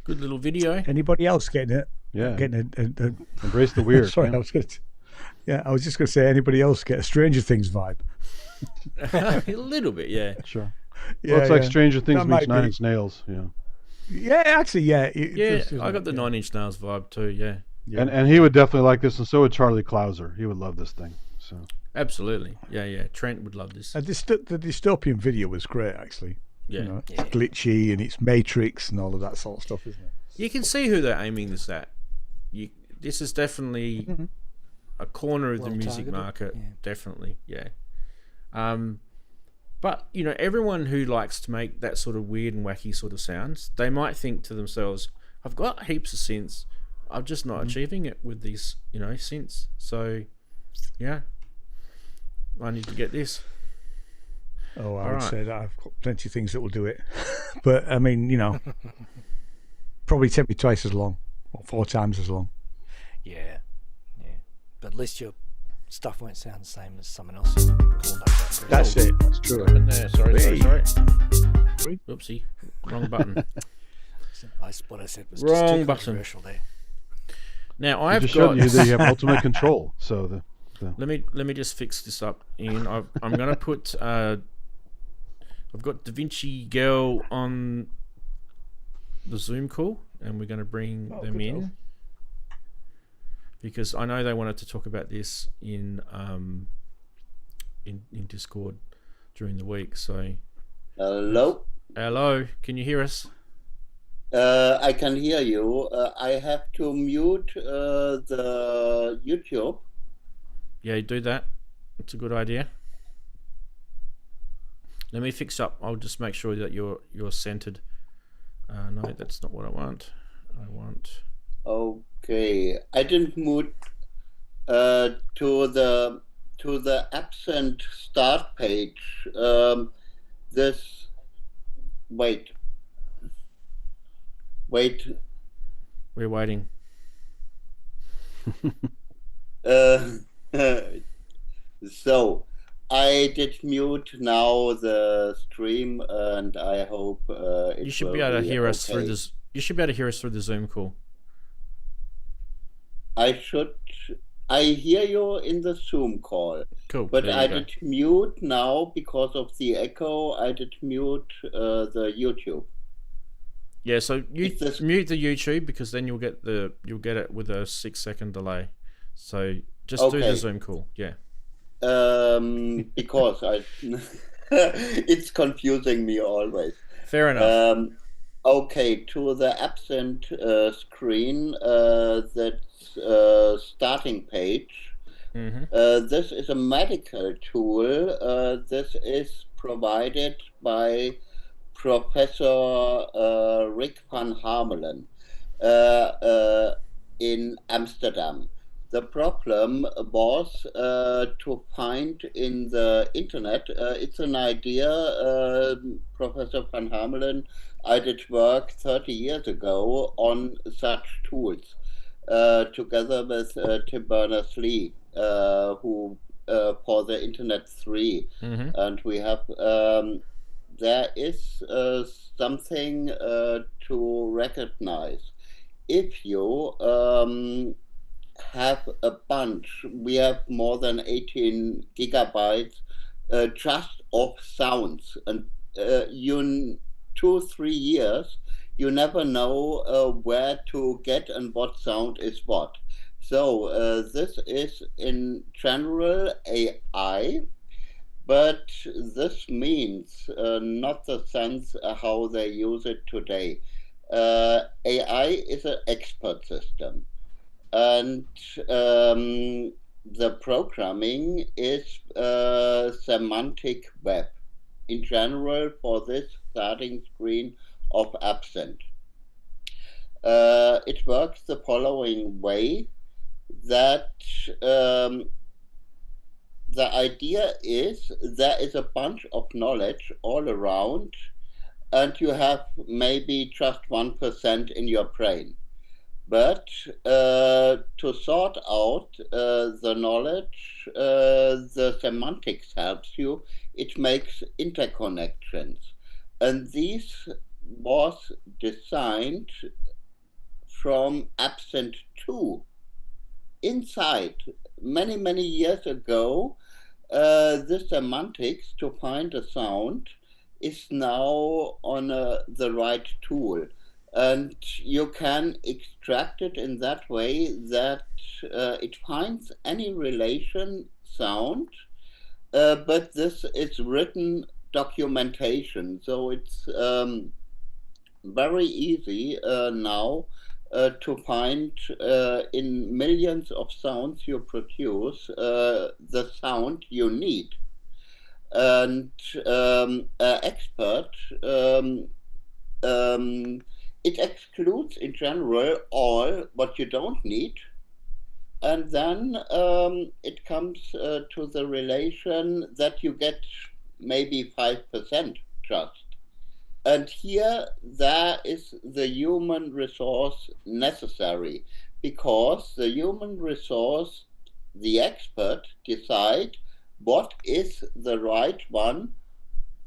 Good little video. Anybody else getting it? Yeah. Getting a Embrace the weird. sorry, yeah. I was just going to say, anybody else get a Stranger Things vibe? A little bit, yeah. Sure. Yeah, Well, it's like yeah. Stranger Things That meets might Nine be. Inch Nails. Yeah. Yeah, actually, yeah. Yeah, I got the 9 Inch Nails vibe too, yeah. And he would definitely like this, and so would Charlie Clouser. He would love this thing. So Absolutely. Yeah, yeah. Trent would love this. The dystopian video was great, actually. Yeah. You know, it's glitchy and it's Matrix and all of that sort of stuff, isn't it? You can see who they're aiming this at. This is definitely a corner of the Well music targeted, market. yeah. Definitely, yeah. But, you know, everyone who likes to make that sort of weird and wacky sort of sounds, they might think to themselves, I've got heaps of synths. I'm just not achieving it with these, you know, synths. So, yeah, I need to get this. Oh, I All would right. say that I've got plenty of things that will do it. But, I mean, you know, probably take me twice as long or 4 times as long. Yeah. But at least your stuff won't sound the same as someone else's. That's it. That's true. Sorry. Wait. Oopsie. Wrong button. What I said was Wrong just too button. controversial there. Now, I I've just got... showed you that you have ultimate control. So Let me just fix this up, Ian. I'm going to put... I've got DaVinci Girl on the Zoom call, and we're going to bring them good in. help. Because I know they wanted to talk about this in Discord during the week. So, Hello. hello, can you hear us? I can hear you. I have to mute the YouTube. Yeah, do that. It's a good idea. Let me fix up. I'll just make sure that you're centered. No, that's not what I want. I want... Okay, I didn't mute to the Absynth start page. Wait. We're waiting. So I did mute now the stream, and I hope it You should will be able to hear us through okay. this. You should be able to hear us through the Zoom call. I hear you in the Zoom call, Cool. but there you I go. did mute now because of the echo. I did mute the YouTube. Yeah, so you Is this- mute the YouTube because then you'll get it with a 6-second delay. So just do the Okay. Zoom call. Yeah. Because it's confusing me always. Fair enough. Okay, to the Absynth screen, that's starting page. Mm-hmm. This is a medical tool. This is provided by Professor Rick van Hamelen in Amsterdam. The problem was to find in the internet. It's an idea. Professor van Hamelen, I did work 30 years ago on such tools together with Tim Berners-Lee, who for the Internet 3. Mm-hmm. And we have there is something to recognize. If you have a bunch, we have more than 18 gigabytes just of sounds, and you 2-3 years you never know where to get and what sound is what. So this is in general AI, but this means not the sense how they use it today. AI is an expert system, and the programming is semantic web in general for this starting screen of Absynth. It works the following way, that the idea is there is a bunch of knowledge all around, and you have maybe just 1% in your brain. But to sort out the knowledge, the semantics helps you. It makes interconnections. And this was designed from Absynth 2. Inside, many, many years ago, the semantics to find a sound is now on the right tool. And you can extract it in that way that it finds any relation sound, but this is written documentation. So it's very easy now to find in millions of sounds you produce the sound you need. And expert, it excludes in general all what you don't need. And then it comes to the relation that you get maybe 5% just. And here, there is the human resource necessary, because the human resource, the expert, decide what is the right one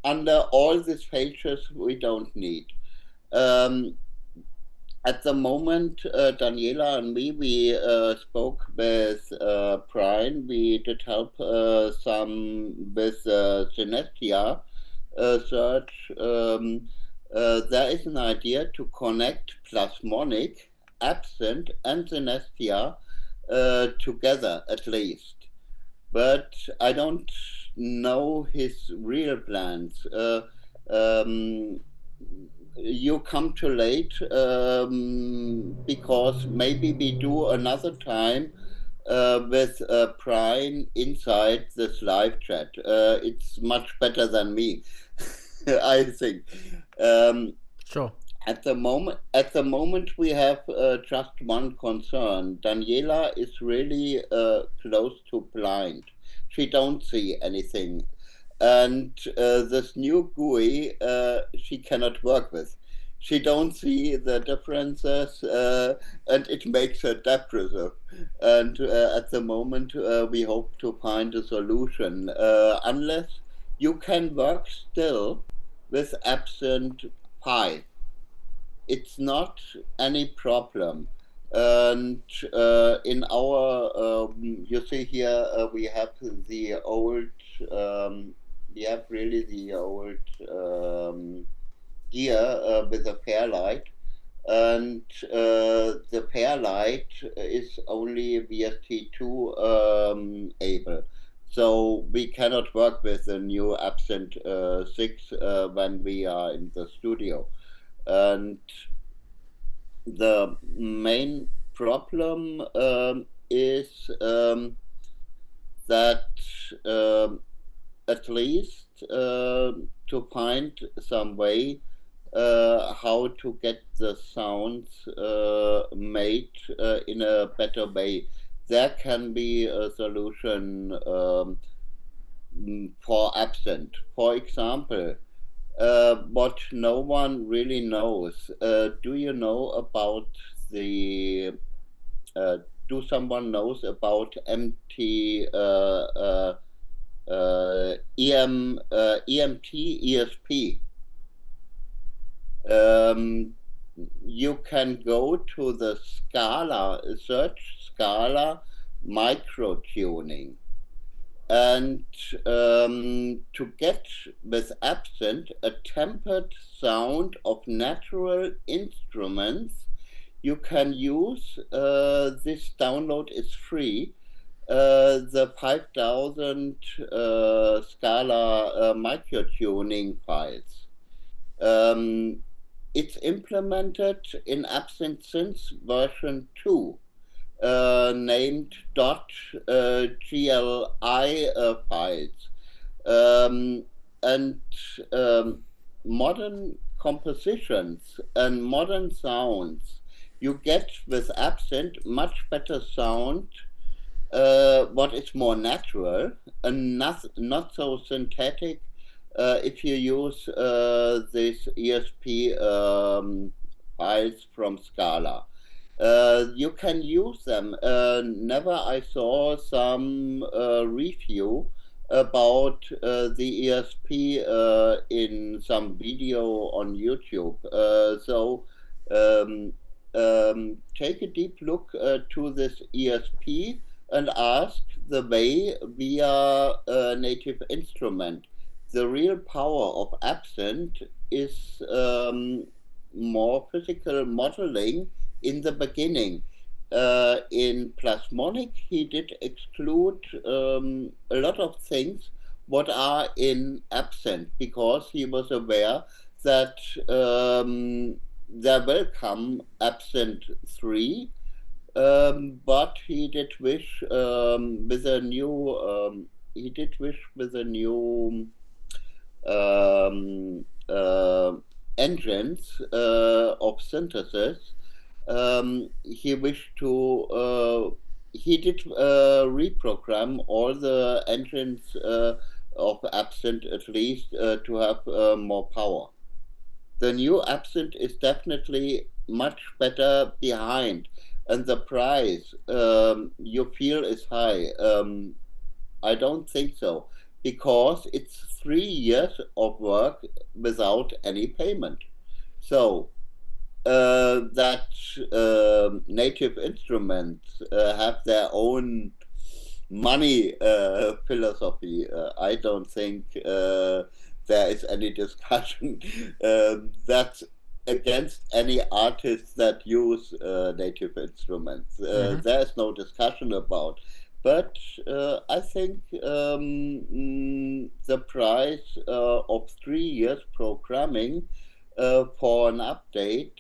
under all these features we don't need. At the moment, Daniela and me, we spoke with Brian. We did help some with synesthesia search. There is an idea to connect plasmonic, Absynth, and synesthesia together at least. But I don't know his real plans. You come too late because maybe we do another time with Brian inside this live chat. It's much better than me, I think. Sure. At the moment, we have just one concern. Daniela is really close to blind. She don't see anything. And this new GUI, she cannot work with. She don't see the differences, and it makes her depressive. And at the moment, we hope to find a solution. Unless you can work still with Absynth 5. It's not any problem. And in our, you see here, we have the old, we have really the old gear with a Fairlight, and the Fairlight is only VST2 able. So we cannot work with the new Absynth 6 when we are in the studio. And the main problem is that at least to find some way how to get the sounds made in a better way. There can be a solution for Absynth. For example, what no one really knows. Do you know about the? Do someone knows about EMT ESP? You can go to the Scala, search Scala micro tuning, and to get with Absynth a tempered sound of natural instruments, you can use this download is free. The 5000 Scala micro tuning files. It's implemented in Absynth Synths version 2, named .gli files. And modern compositions and modern sounds you get with Absynth much better sound, what is more natural and not so synthetic. If you use this ESP files from Scala, you can use them. Never I saw some review about the ESP in some video on YouTube. So take a deep look to this ESP and ask the way via a native instrument. The real power of Absynth is more physical modeling in the beginning. In Plasmonic, he did exclude a lot of things what are in Absynth, because he was aware that there will come Absynth 3, but he did wish with a new engines of synthesis. He wished to he did reprogram all the engines of Absynth at least to have more power. The new Absynth is definitely much better behind, and the price you feel is high. I don't think so, because it's 3 years of work without any payment. So that native instruments have their own money philosophy. I don't think there is any discussion that's against any artists that use native instruments. There is no discussion about. But I think the price of 3 years programming for an update,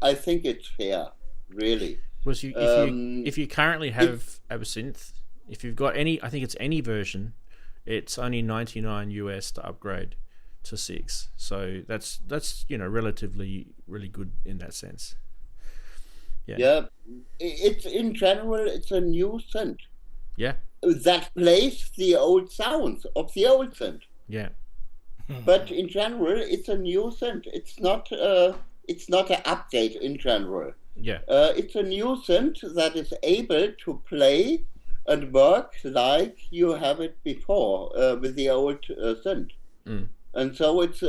I think it's fair, really. Was if you currently have Absynth, if you've got any, I think it's any version, it's only $99 US to upgrade to 6. So that's relatively really good in that sense. Yeah, it's in general, it's a new synth. Yeah. That plays the old sounds of the old synth. Yeah. But in general, it's a new synth. It's not an update in general. Yeah. It's a new synth that is able to play and work like you have it before with the old synth. And so it's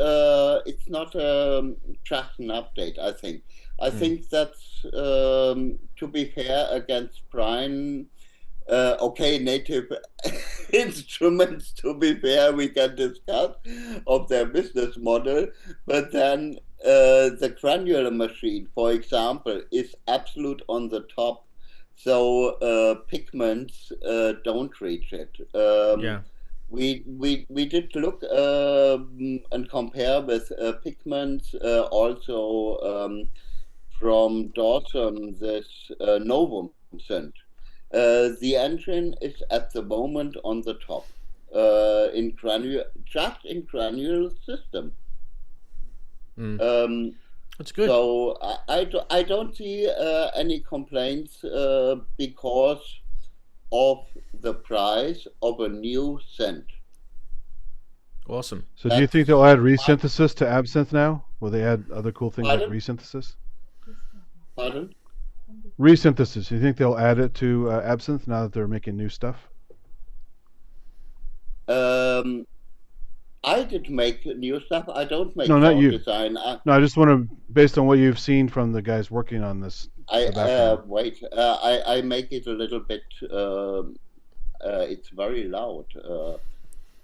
not just an update, I think. I think that's, to be fair against Brian, okay, native instruments, to be fair, we can discuss of their business model, but then the granular machine, for example, is absolute on the top. So pigments don't reach it. Yeah. We did look and compare with pigments also from Dawson, this Novum synth. The engine is at the moment on the top in granular system. That's good. So I don't see any complaints because of the price of a new synth. Awesome. So do you think they'll add resynthesis to Absynth now? Will they add other cool things like resynthesis? Pardon? Resynthesis. Do you think they'll add it to Absynth now that they're making new stuff? I did make new stuff. I don't make No, not sound you. design. No, I just want to, based on what you've seen from the guys working on this. I make it a little bit. It's very loud.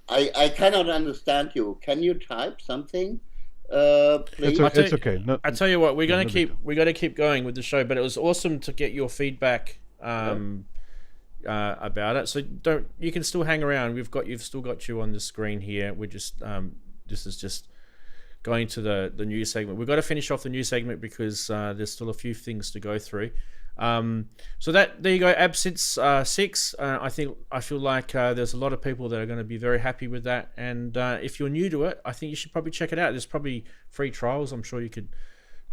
I cannot understand you. Can you type something? Please? It's okay. No, I tell you what, we're gonna keep going with the show, but it was awesome to get your feedback about it. So you can still hang around. You've still got you on the screen here. We're just this is just going to the news segment. We've got to finish off the news segment because there's still a few things to go through. So there you go, Absynth 6. I feel like there's a lot of people that are going to be very happy with that. And if you're new to it, I think you should probably check it out. There's probably free trials. I'm sure you could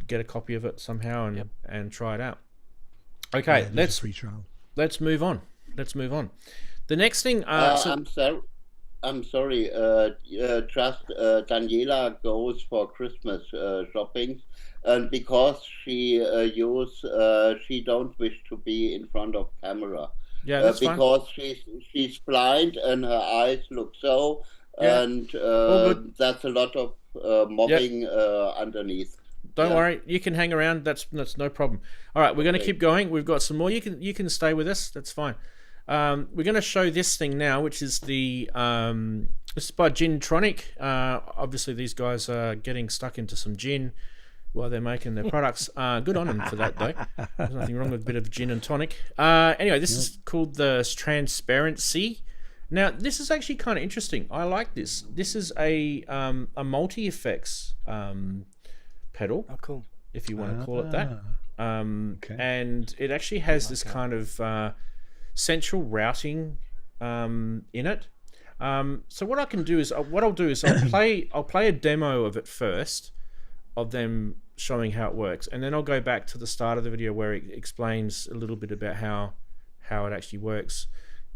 get a copy of it somehow and try it out. Okay, let's move on. The next thing. I'm sorry. Just Daniela goes for Christmas shopping, and because she she don't wish to be in front of camera. Yeah, that's because fine. she's blind and her eyes look so, and that's a lot of mobbing underneath. Don't worry, you can hang around. That's no problem. All right, we're going to keep going. We've got some more. You can stay with us. That's fine. We're going to show this thing now, which is this is by ginTronic. Obviously, these guys are getting stuck into some gin while they're making their products. Good on them for that, though. There's nothing wrong with a bit of gin and tonic. Anyway, this is called the TransparentSea. Now, this is actually kind of interesting. I like this. This is a multi-effects pedal. Oh, cool. If you want to call it that. And it actually has this kind of central routing in it. So what I can do is I'll play a demo of it first, of them showing how it works, and then I'll go back to the start of the video where it explains a little bit about how it actually works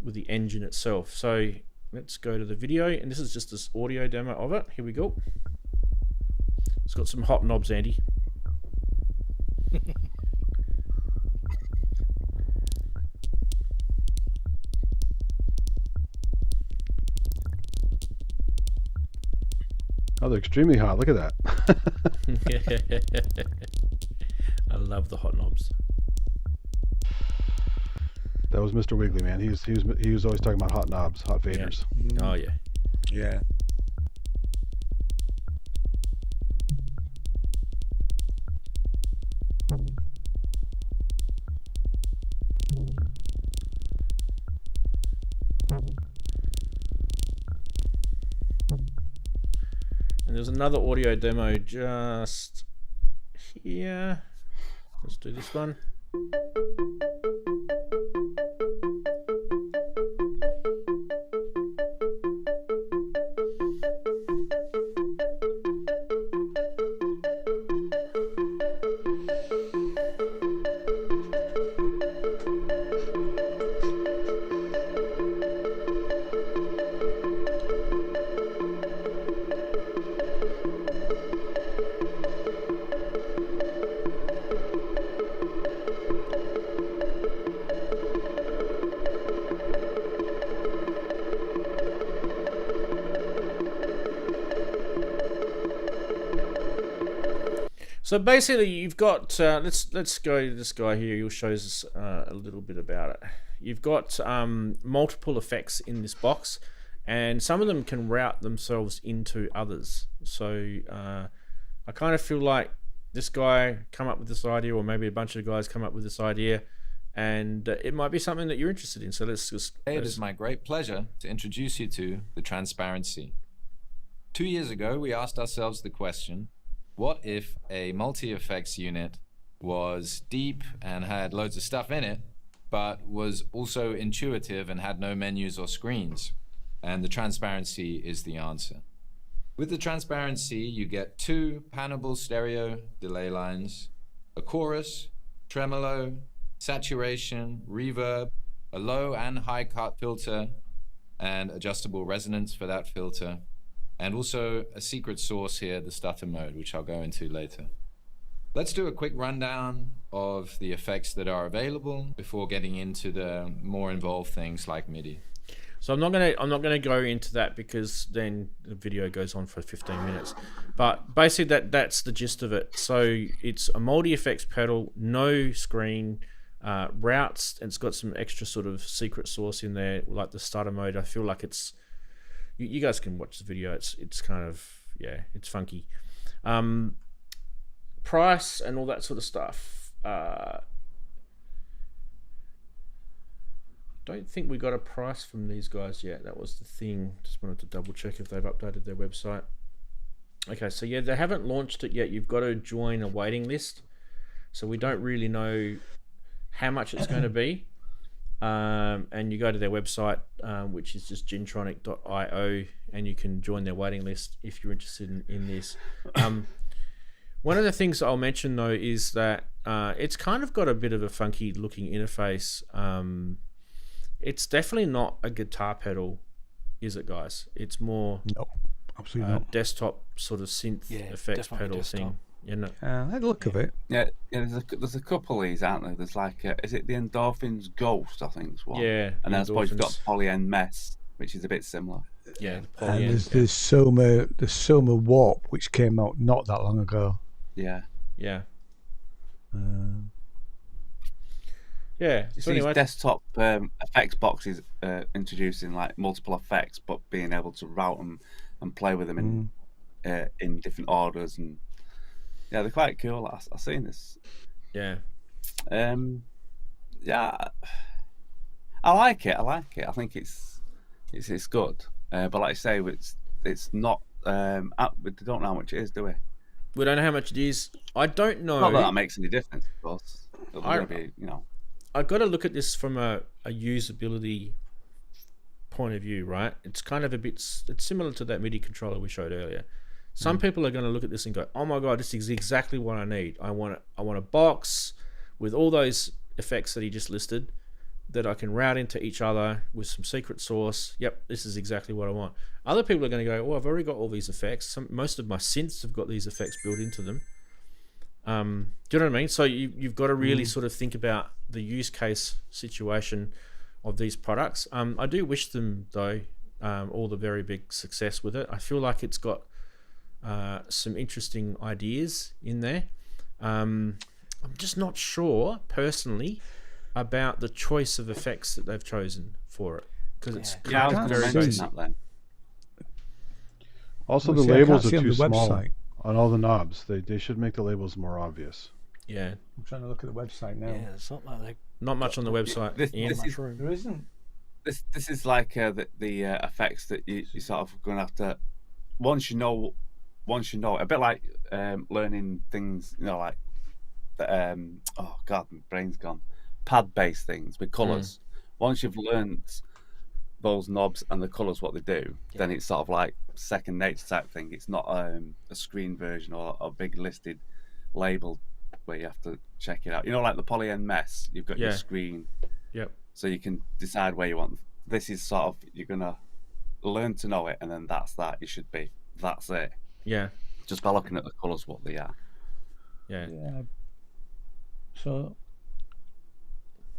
with the engine itself. So let's go to the video, and this is just this audio demo of it. Here we go. It's got some hot knobs, Andy. Oh, they're extremely hot. Look at that. I love the hot knobs. That was Mr. Wiggly, man. He was always talking about hot knobs, hot faders. Yeah. Oh yeah. Yeah. And there's another audio demo just here. Let's do this one. So basically, you've got let's go to this guy here. He shows us a little bit about it. You've got multiple effects in this box, and some of them can route themselves into others. So I kind of feel like this guy come up with this idea, or maybe a bunch of guys come up with this idea, and it might be something that you're interested in. So let's just. It is my great pleasure to introduce you to the TransparentSea. 2 years ago, we asked ourselves the question: what if a multi-effects unit was deep and had loads of stuff in it, but was also intuitive and had no menus or screens? And the TransparentSea is the answer. With the TransparentSea, you get 2 panable stereo delay lines, a chorus, tremolo, saturation, reverb, a low and high cut filter, and adjustable resonance for that filter, and also a secret source here, the stutter mode, which I'll go into later. Let's do a quick rundown of the effects that are available before getting into the more involved things like MIDI. So I'm not gonna go into that because then the video goes on for 15 minutes. But basically that's the gist of it. So it's a multi-effects pedal, no screen, routes, and it's got some extra sort of secret sauce in there, like the starter mode. I feel like it's. You guys can watch the video. It's kind of, yeah, it's funky. Price and all that sort of stuff. Don't think we got a price from these guys yet. That was the thing. Just wanted to double check if they've updated their website. Okay, so yeah, they haven't launched it yet. You've got to join a waiting list. So we don't really know how much it's going to be. And you go to their website, which is just gintronic.io, and you can join their waiting list if you're interested in this. One of the things I'll mention though is that it's kind of got a bit of a funky looking interface. It's definitely not a guitar pedal, is it, guys? It's more absolutely not. Desktop sort of synth effects pedal thing. You know, I had a look of it. Yeah, there's a couple of these, aren't there? There's like, is it the Endorphins Ghost? I think is one. Yeah, and then I suppose you've got Endorphins. Polyend Mess, which is a bit similar. Yeah, And there's Soma Warp, which came out not that long ago. Yeah. Yeah. You So see anyway, these desktop effects boxes introducing like multiple effects, but being able to route them and play with them in different orders, and yeah, they're quite cool. I've seen this. Yeah. Yeah, I like it. I think it's good. But like I say, it's not. We don't know how much it is, do we? We don't know how much it is. I don't know. Not that that makes any difference, of course. It'll be, I've got to look at this from a usability point of view, right? It's kind of it's similar to that MIDI controller we showed earlier. Some people are going to look at this and go, "Oh my god, this is exactly what I need. I want a box with all those effects that he just listed that I can route into each other with some secret sauce. Yep, this is exactly what I want." Other people are going to go, "Oh, I've already got all these effects. Most of my synths have got these effects built into them." Do you know what I mean? So you've got to really sort of think about the use case situation of these products. I do wish them though all the very big success with it. I feel like it's got some interesting ideas in there. I'm just not sure personally about the choice of effects that they've chosen for it, because it's kind of very basic. Also, the labels are too small on all the knobs. They should make the labels more obvious. Yeah, I'm trying to look at the website now. Yeah, it's not like not much on the website. There isn't. This is like the effects that you sort of going to have to once you know a bit like learning things, like oh god, my brain's gone. Pad-based things with colours. Once you've learned those knobs and the colours what they do, then it's sort of like second nature type thing. It's not a screen version or a big listed label where you have to check it out. Like the Polyend Mess, you've got your screen. Yep. So you can decide where you want. This is sort of, you're gonna learn to know it, and then that's it. Yeah. Just by looking at the colours what they are. Yeah. So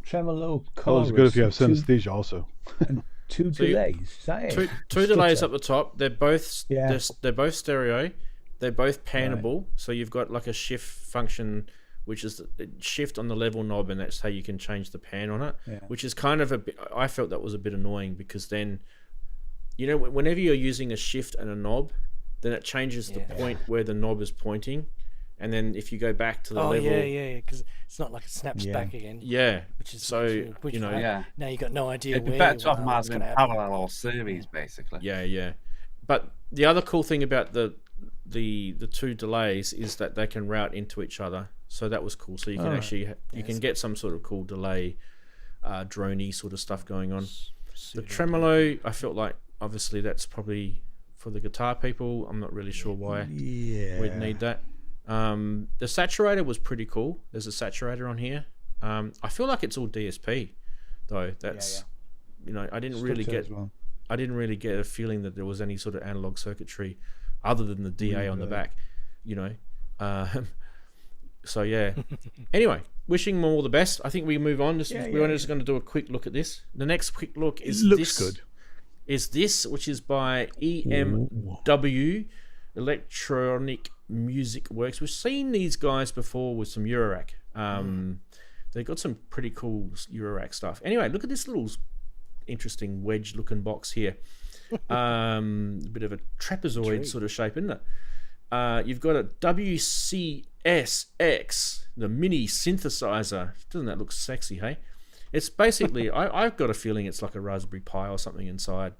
tremolo chorus. Oh, it's good if you have synesthesia also. And two delays. Is that it? Two delays up the top. They're both they're both stereo. They're both panable. Right. So you've got like a shift function, which is the shift on the level knob, and that's how you can change the pan on it. Yeah. Which is kind of I felt that was a bit annoying, because then, whenever you're using a shift and a knob, then it changes the point where the knob is pointing. And then if you go back to the level... because it's not like it snaps back again. Yeah. Which is so, now you've got no idea It'd be better to have them as in parallel or series, basically. Yeah. But the other cool thing about the two delays is that they can route into each other. So that was cool. So you can you can get some sort of cool delay, droney sort of stuff going on. The tremolo, I felt like, obviously that's probably for the guitar people. I'm not really sure why we'd need that. The saturator was pretty cool. There's a saturator on here. I feel like it's all DSP though. That's I didn't really get a feeling that there was any sort of analog circuitry other than the DA on the back, so yeah. Anyway, wishing them all the best. I think we move on. We're just going to do a quick look at this. The next quick look is this, which is by EMW Electronic Music Works. We've seen these guys before with some Eurorack. They've got some pretty cool Eurorack stuff. Anyway, look at this little interesting wedge looking box here. A bit of a trapezoid sort of shape, isn't it? You've got a WCS-X, the mini synthesizer. Doesn't that look sexy, hey? It's basically, I've got a feeling it's like a Raspberry Pi or something inside.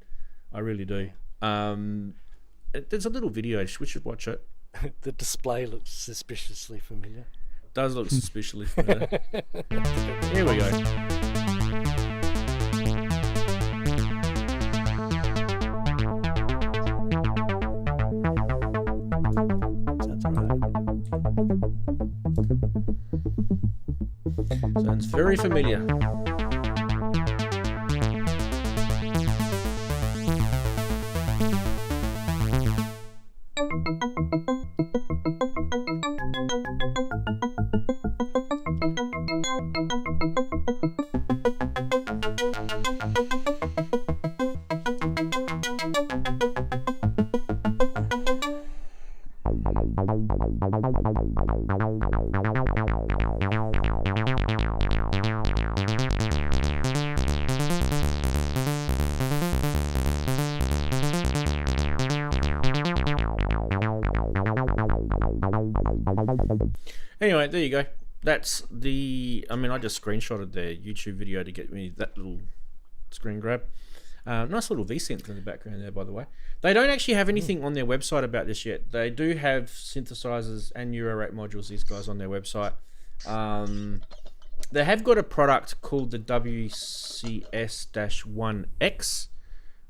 I really do. There's a little video. We should watch it. The display looks suspiciously familiar. Does look suspiciously familiar. Here we go. Sounds very familiar. Anyway, there you go. That's the... I mean, I just screenshotted their YouTube video to get me that little screen grab. Nice little V-synth in the background there, by the way. They don't actually have anything on their website about this yet. They do have synthesizers and eurorack modules, these guys, on their website. They have got a product called the WCS-X,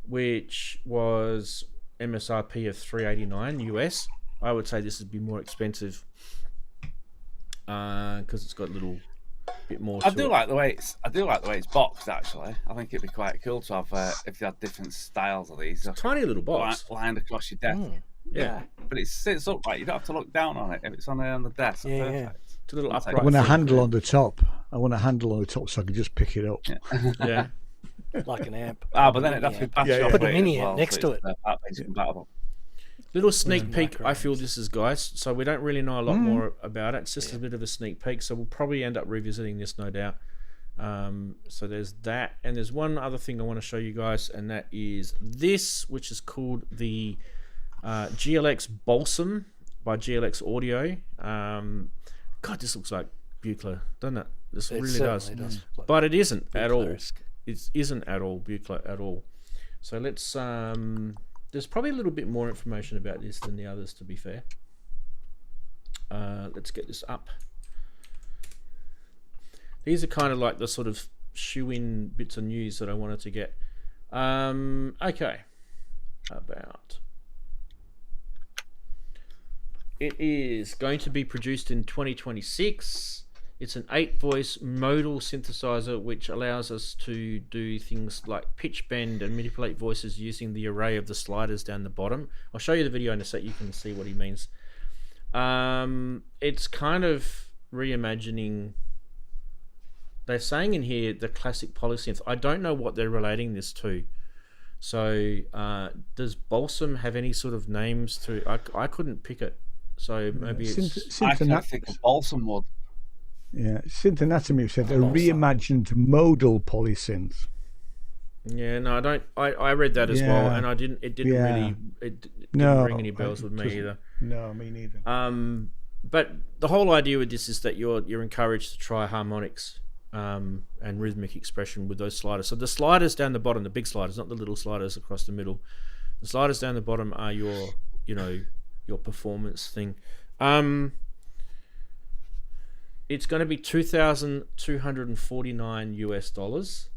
which was MSRP of $389 US. I would say this would be more expensive because it's got a little bit more. I do like the way it's boxed. Actually, I think it'd be quite cool to have if you had different styles of these. Tiny little box lined across your desk. Yeah, but it sits upright. You don't have to look down on it if it's on the desk. Yeah, it's a little upright. I want a handle on the top. I want a handle on the top so I can just pick it up. Yeah. Like an amp. But then it'd have to be battery Put a mini as well, amp next to it. It's compatible. Little sneak peek, I feel this is, guys. So we don't really know a lot more about it. It's just a bit of a sneak peek. So we'll probably end up revisiting this, no doubt. So there's that. And there's one other thing I want to show you guys, and that is this, which is called the GLX BALSAM by GLX Audio. God, this looks like Buchla, doesn't it? This really does. But it isn't at all. It isn't at all Buchla at all. So let's... there's probably a little bit more information about this than the others, to be fair. Let's get this up. These are kind of like the sort of shoe-in bits of news that I wanted to get. Okay. About... It is going to be produced in 2026. It's an 8-voice modal synthesizer which allows us to do things like pitch bend and manipulate voices using the array of the sliders down the bottom. I'll show you the video in a sec, you can see what he means. It's kind of reimagining... They're saying in here the classic polysynth. I don't know what they're relating this to. So does BALSAM have any sort of names to... I couldn't pick it. So maybe it's... I can think of BALSAM would. Yeah, SynthAddict said a reimagined modal polysynth. Yeah, no, I don't. I read that as well, and I didn't. It didn't really. It didn't ring any bells with me either. No, me neither. But the whole idea with this is that you're encouraged to try harmonics, and rhythmic expression with those sliders. So the sliders down the bottom, the big sliders, not the little sliders across the middle. The sliders down the bottom are your performance thing. It's going to be $2,249 US.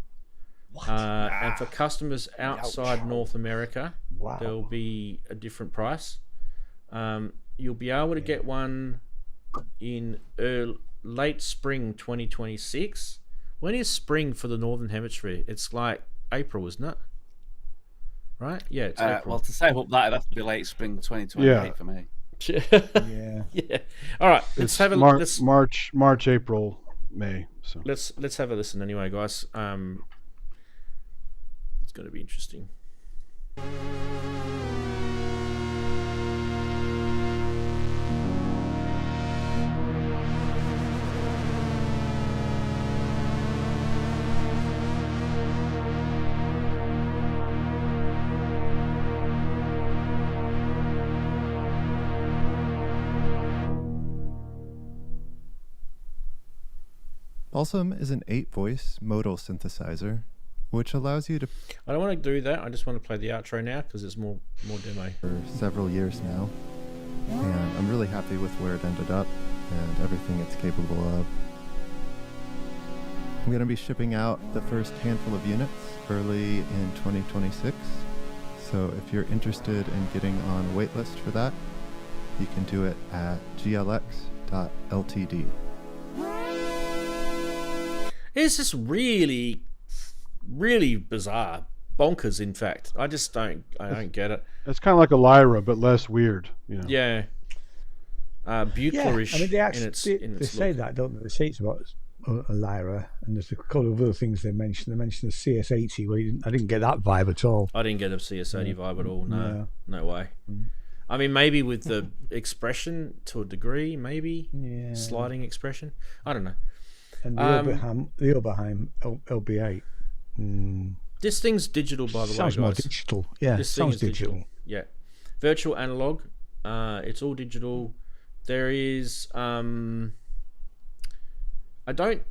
And for customers outside North America, there'll be a different price. You'll be able to get one in late spring 2026. When is spring for the Northern Hemisphere? It's like April, isn't it? Right? Yeah, it's April. Well, to save up that, it'd have to be late spring 2028 for me. Yeah. All right. Let's have a March, April, May. So let's have a listen anyway, guys. It's going to be interesting. BALSAM is an 8-voice modal synthesizer, which allows you to... I don't want to do that. I just want to play the outro now because it's more demo. For several years now, and I'm really happy with where it ended up. and everything it's capable of. I'm going to be shipping out the first handful of units early in 2026. So if you're interested in getting on a waitlist for that, you can do it at glx.ltd. It's just really, really bizarre. Bonkers, in fact. I don't get it. It's kind of like a Lyra, but less weird. You know? Yeah. Butlerish. I mean, they actually in its say look. that, don't they? They say it's about a Lyra, and there's a couple of other things they mentioned. They mentioned the CS80, where I didn't get that vibe at all. I didn't get a CS80 vibe at all. No, Yeah. no way. I mean, maybe with the expression to a degree, maybe sliding expression. I don't know. And the Oberheim LB8. This thing's digital, by the way, Sounds guys. more digital. Yeah, This thing sounds is digital. Yeah, virtual analog. It's all digital. There is I don't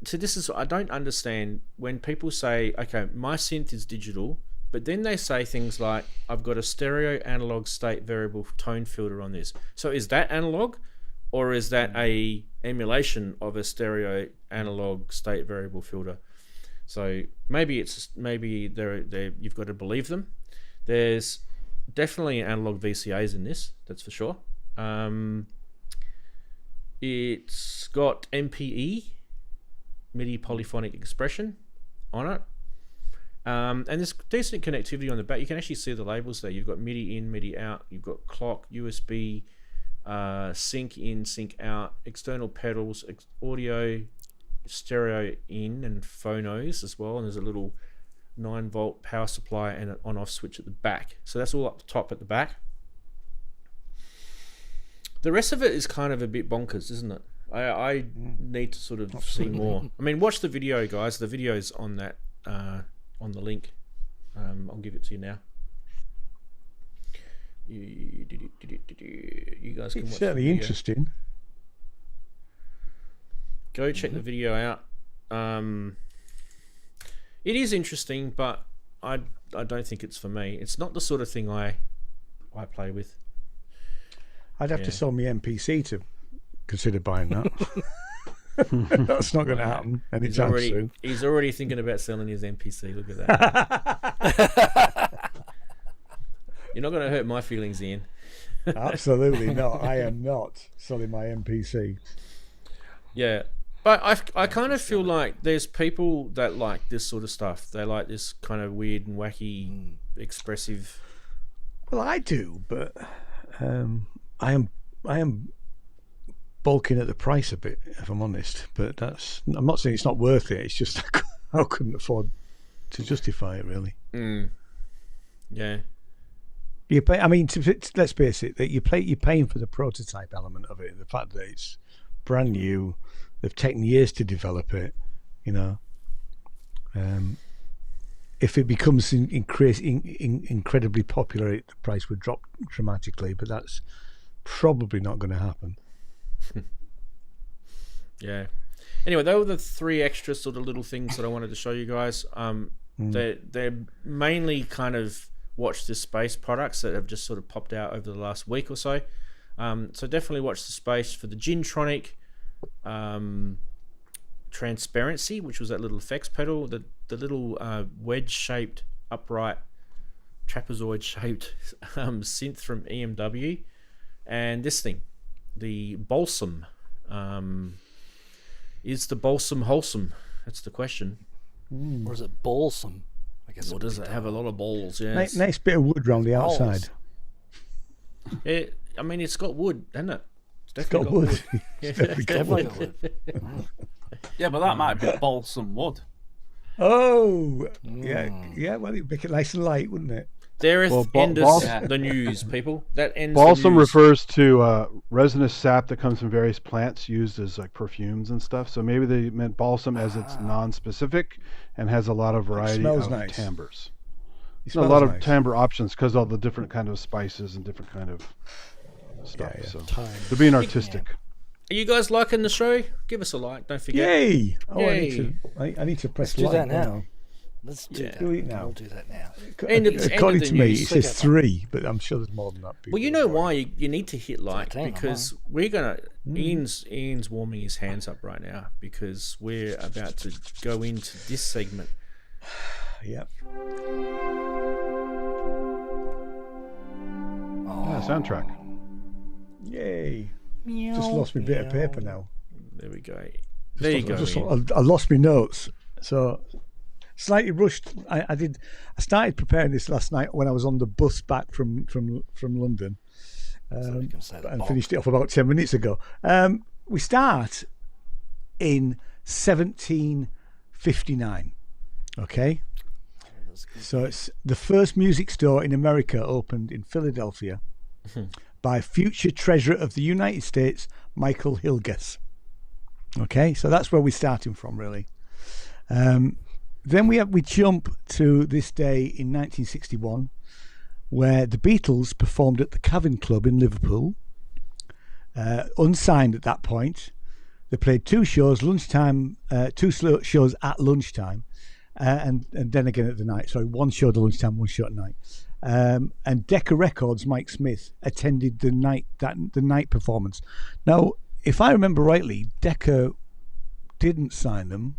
understand when people say, okay, my synth is digital, but then they say things like, I've got a stereo analog state variable tone filter on this. So is that analog, or is that a emulation of a stereo analog state variable filter? So maybe you've got to believe them. There's definitely analog VCAs in this, that's for sure. It's got MPE, MIDI polyphonic expression, on it. And there's decent connectivity on the back. You can actually see the labels there. You've got MIDI in, MIDI out. You've got clock, USB, sync in, sync out, external pedals, audio, stereo in, and phonos as well. And there's a little 9-volt power supply and an on-off switch at the back. So that's all up the top at the back. The rest of it is kind of a bit bonkers, isn't it? I need to sort of see more. I mean, watch the video, guys. The video's on that on the link. I'll give it to you now. You guys can watch. It's certainly interesting. Go check the video out. It is interesting, but I don't think it's for me. It's not the sort of thing I play with. I'd have to sell me MPC to consider buying that. That's not going to happen anytime soon. He's already thinking about selling his MPC. Look at that. You're not going to hurt my feelings, Ian. Absolutely not. I am not selling my MPC. Yeah, but I kind of feel like there's people that like this sort of stuff. They like this kind of weird and wacky, expressive. Well, I do, but I am bulking at the price a bit, if I'm honest. But I'm not saying it's not worth it. It's just I couldn't afford to justify it, really. Yeah. You pay. I mean, let's face it. That you're paying for the prototype element of it. The fact that it's brand new, they've taken years to develop it. You know, if it becomes incredibly popular, the price would drop dramatically. But that's probably not going to happen. Yeah. Anyway, they were the 3 extra sort of little things that I wanted to show you guys. They're mainly kind of watch this space products that have just sort of popped out over the last week or so. So definitely watch the space for the ginTronic TransparentSea, which was that little effects pedal, the little wedge-shaped, upright, trapezoid-shaped synth from EMW, and this thing, the BALSAM. Is the BALSAM wholesome? That's the question. Or is it balsam? I guess. Or does it have a lot of balls? Yeah. Nice bit of wood round the outside. I mean, it's got wood, hasn't it? It's got wood. Yeah. It's definitely got wood. Yeah, but that might be balsam wood. Oh, yeah. Well, it'd make it nice and light, wouldn't it? There is the news, people. That ends. Balsam the news. refers to resinous sap that comes from various plants used as like perfumes and stuff. So maybe they meant balsam as it's non-specific and has a lot of variety of nice. timbres. A lot of timbre options because all the different kind of spices and different kind of stuff. Yeah. So they're being artistic. Are you guys liking the show? Give us a like. Don't forget. Yay! Oh, Yay. I need to press Let's do like that now. Let's do that. Do it now. We'll do that now. According to me, news. it says 3, but I'm sure there's more than that. Well, you know why you need to hit like, Damn, because we're gonna. Ian's warming his hands up right now because we're about to go into this segment. Yep. Soundtrack. Yay. Just lost my bit of paper now. There we go. There you go. I lost my notes, so slightly rushed. I started preparing this last night when I was on the bus back from London, and finished it off about 10 minutes ago. We start in 1759. Okay, so it's the first music store in America opened in Philadelphia by future Treasurer of the United States, Michael Hilgers. Okay, so that's where we're starting from, really. Then we jump to this day in 1961, where the Beatles performed at the Cavern Club in Liverpool, unsigned at that point. They played 2 shows, lunchtime, 2 shows at lunchtime, and then again at the night. Sorry, 1 show at lunchtime, 1 show at night. And Decca Records, Mike Smith, attended the night performance. Now, if I remember rightly, Decca didn't sign them,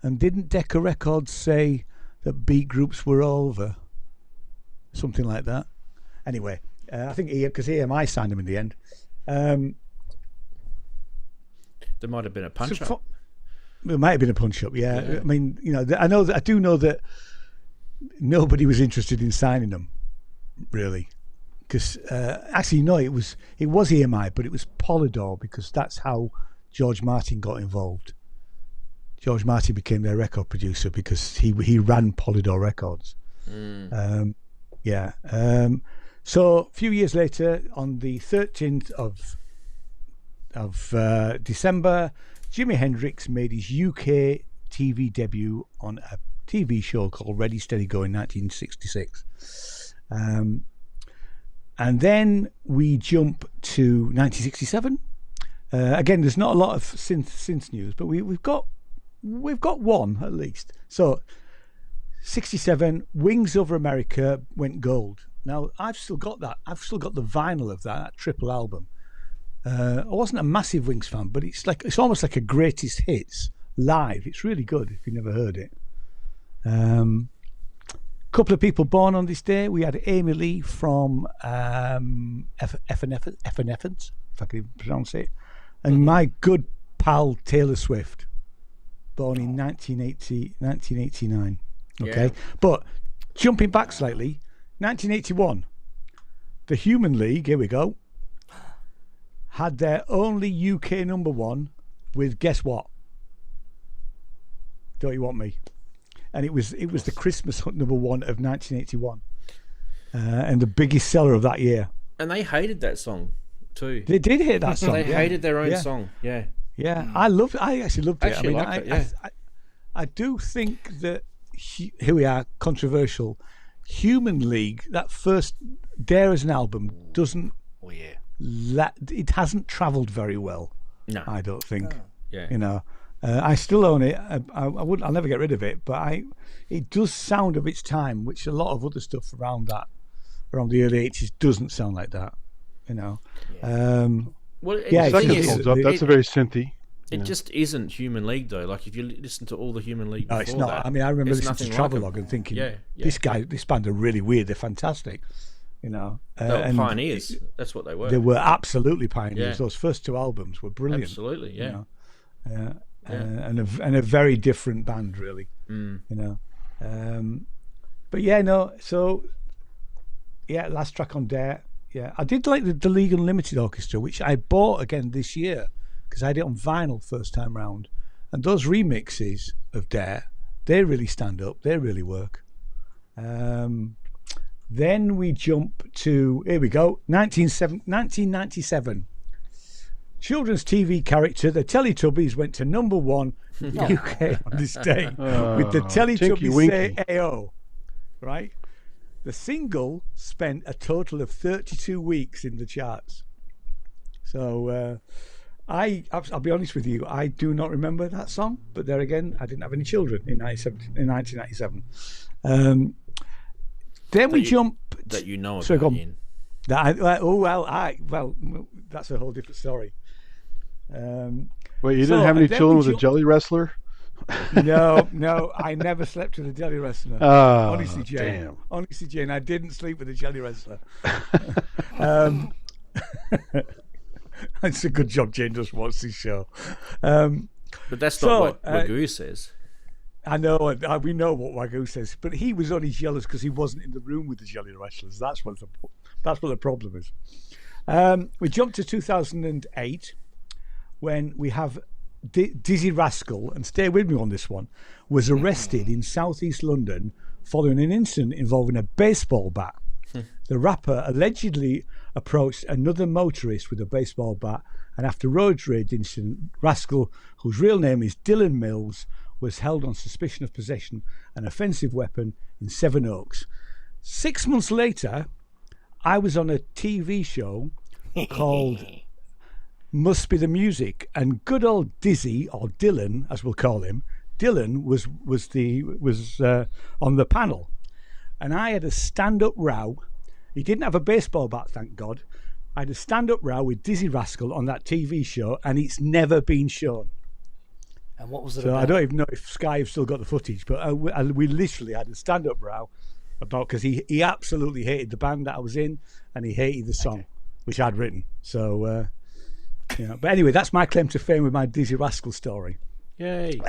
and didn't Decca Records say that beat groups were over? Something like that. Anyway, I think because EMI signed them in the end. There might have been a punch-up. There might have been a punch-up, yeah. I mean, I do know that nobody was interested in signing them, really. Because actually, no, it was EMI, but it was Polydor, because that's how George Martin got involved. George Martin became their record producer because he ran Polydor Records. So a few years later, on the 13th of December, Jimi Hendrix made his UK TV debut on a TV show called Ready Steady Go in 1966. And then we jump to 1967. Again, there's not a lot of synth news, but we've got one at least. So 67, Wings Over America went gold. Now I've still got that. I've still got the vinyl of that triple album. I wasn't a massive Wings fan, but it's almost like a greatest hits live. It's really good if you've never heard it. Couple of people born on this day. We had Amy Lee from Evanescence, if I can even pronounce it, and my good pal Taylor Swift, born in 1989. Okay, yeah. But jumping back slightly, 1981, the Human League, here we go, had their only UK number 1 with, guess what? Don't you want me? And it was the Christmas number 1 of 1981, and the biggest seller of that year. And they hated that song too. They did hate that song. They hated their own song. Yeah. Yeah, I actually loved it. I do think that here we are, controversial. Human League, that first Dare as an album, doesn't. Oh yeah. It hasn't travelled very well. No, I don't think. Oh. Yeah. I still own it. I'll never get rid of it. But it does sound of its time, which a lot of other stuff around the early 80s doesn't sound like that. Well, that's a very synthy. It just isn't Human League though. Like if you listen to all the Human League before it's not. that, I mean, I remember listening to Travelogue and thinking, this band are really weird. They're fantastic. They were pioneers. That's what they were. They were absolutely pioneers. Yeah. Those first 2 albums were brilliant. Absolutely, yeah. And a very different band, really. But last track on Dare. Yeah, I did like the League Unlimited Orchestra, which I bought again this year because I had it on vinyl first time round, and those remixes of Dare, they really stand up. They really work. Then we jump to, here we go, 1997. Children's TV character, the Teletubbies, went to number 1 in the UK on this day with the Teletubbies Say AO, right? The single spent a total of 32 weeks in the charts. So I'll be honest with you, I do not remember that song. But there again, I didn't have any children in 1997. Then we jump that you know so about. Ian. Well, that's a whole different story. Wait, you didn't have any children with a jelly wrestler? No, I never slept with a jelly wrestler. Honestly, Jane. Damn. Honestly, Jane, I didn't sleep with a jelly wrestler. It's a good job Jane just watched this show. But that's not what Wagyu says. I know, we know what Wagyu says, but he was only jealous because he wasn't in the room with the jelly wrestlers. That's what the problem is. We jump to 2008 when we have Dizzy Rascal, and stay with me on this one, was arrested in southeast London following an incident involving a baseball bat. The rapper allegedly approached another motorist with a baseball bat, and after road rage incident, Rascal, whose real name is Dylan Mills, was held on suspicion of possession of an offensive weapon in Sevenoaks. 6 months later, I was on a TV show called Must Be the Music, and good old Dizzy, or Dylan as we'll call him, Dylan was on the panel, and I had a stand-up row. He didn't have a baseball bat, thank God. I had a stand-up row with Dizzy Rascal on that TV show, and it's never been shown. And what was it so about? I don't even know if Sky have still got the footage, but we literally had a stand-up row about, because he absolutely hated the band that I was in, and he hated the song, which I'd written. So, but anyway, that's my claim to fame with my Dizzy Rascal story. Yay.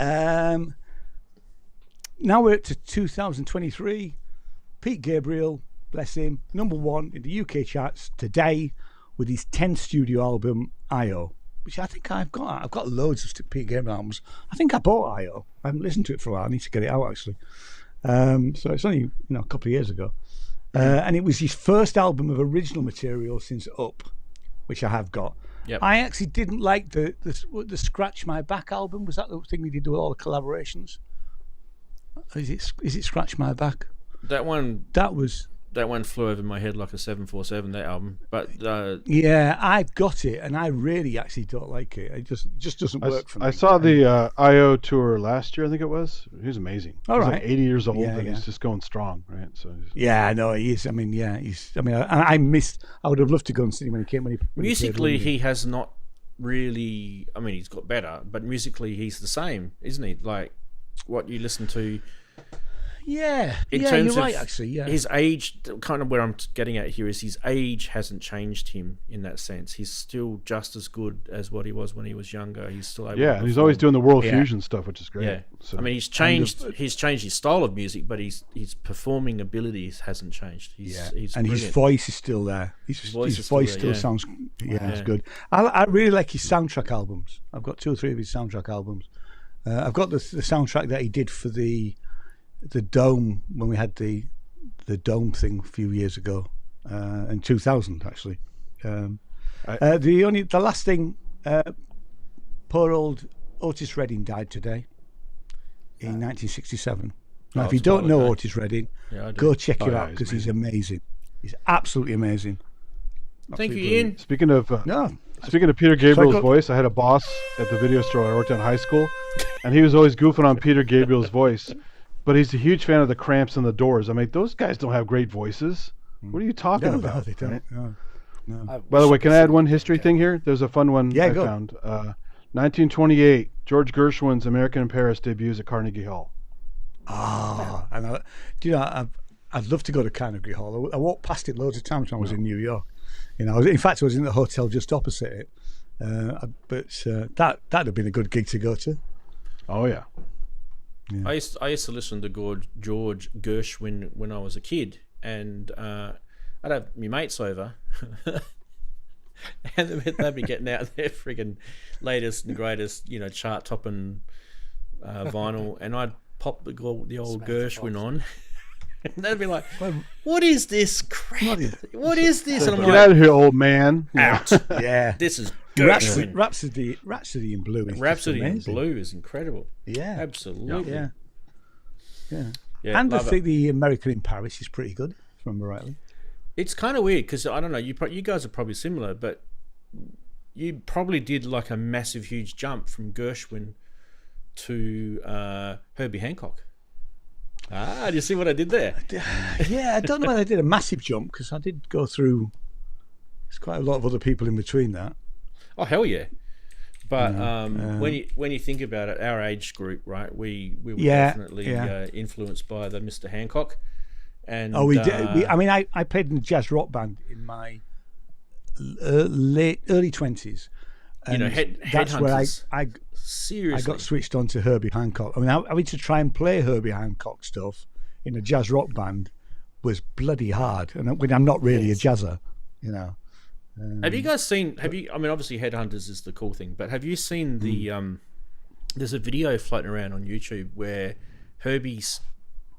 Now we're up to 2023. Pete Gabriel, bless him, #1 in the UK charts today with his 10th studio album, I.O., which I think I've got. I've got loads of Pete Gabriel albums. I think I bought I.O. I haven't listened to it for a while. I need to get it out, actually. So it's only a couple of years ago. And it was his first album of original material since Up, which I have got. Yep. I actually didn't like the Scratch My Back album. Was that the thing he did with all the collaborations? Is it Scratch My Back? That one flew over my head like a 747. That album, but yeah, I've got it, and I really actually don't like it. It just doesn't work for me. I saw the I.O. tour last year. I think it was. He was amazing. All he's right. like 80 years old, and he's just going strong, right? So I know he is. I mean, I missed. I would have loved to go and see him when he came. Musically, he has not really. I mean, he's got better, but musically, he's the same, isn't he? Like what you listen to. Yeah, in terms you're of right, actually. Yeah, his age, kind of where I'm getting at here is his age hasn't changed him in that sense. He's still just as good as what he was when he was younger. He's still able to and he's always doing the world fusion stuff, which is great. Yeah, so, I mean, he's changed his style of music, but his performing abilities hasn't changed. He's and brilliant. his voice is still there. His voice still sounds it's good. I really like his soundtrack albums. I've got 2 or 3 of his soundtrack albums. I've got the soundtrack that he did for the Dome, when we had the Dome thing a few years ago, in 2000 actually. The last thing, poor old Otis Redding died today in 1967. Now, if you don't know Otis Redding, go check him out, because he's amazing. He's absolutely amazing. Thank you, Ian. Speaking of Peter Gabriel's voice, I had a boss at the video store I worked at in high school, and he was always goofing on Peter Gabriel's voice. But he's a huge fan of the Cramps and the Doors. I mean, those guys don't have great voices. What are you talking about? No, they don't. Right? No. By the way, can I add one history thing here? There's a fun one I found. 1928, George Gershwin's American in Paris debuts at Carnegie Hall. And I'd love to go to Carnegie Hall. I walked past it loads of times when I was in New York. In fact, I was in the hotel just opposite it. But that'd have been a good gig to go to. Oh yeah. Yeah. I used to listen to George Gershwin when I was a kid, and I'd have my mates over, and they'd be getting out their friggin' latest and greatest, chart-topping vinyl, and I'd pop the old Gershwin on, and they'd be like, "What is this crap? What is this?" And I'm Get out of here, old man! Out! Yeah, this is Gershwin. Rhapsody in Blue. Rhapsody in Blue is incredible. Yeah, absolutely. Yeah. And I think the American in Paris is pretty good, if I remember rightly. It's kind of weird because I don't know. You guys are probably similar, but you probably did like a massive, huge jump from Gershwin to Herbie Hancock. Do you see what I did there? Yeah, I don't know whether I did a massive jump because I did go through. There's quite a lot of other people in between that. Oh hell yeah! But when you think about it, our age group, right? We were definitely influenced by the Mr. Hancock. And we did. I played in a jazz rock band in my early 20s. You know, that's where I seriously got switched on to Herbie Hancock. I mean, having to try and play Herbie Hancock stuff in a jazz rock band was bloody hard. And when I'm not really a jazzer, you know. Have you guys seen? I mean, obviously, Headhunters is the cool thing, but have you seen the? There's a video floating around on YouTube where Herbie's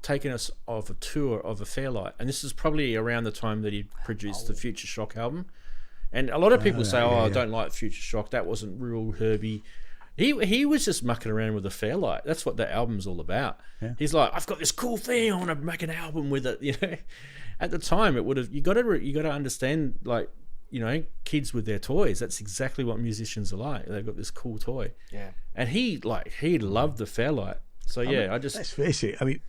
taken us off a tour of a Fairlight, and this is probably around the time that he produced the Future Shock album. And a lot of people say, I don't like Future Shock. That wasn't real Herbie. He was just mucking around with a Fairlight. That's what the album's all about. Yeah. He's like, I've got this cool thing. I want to make an album with it. You know, at the time, it would have. You got to understand, like, you know, kids with their toys. That's exactly what musicians are like. They've got this cool toy. Yeah. And he loved the Fairlight. So let's face it. I mean,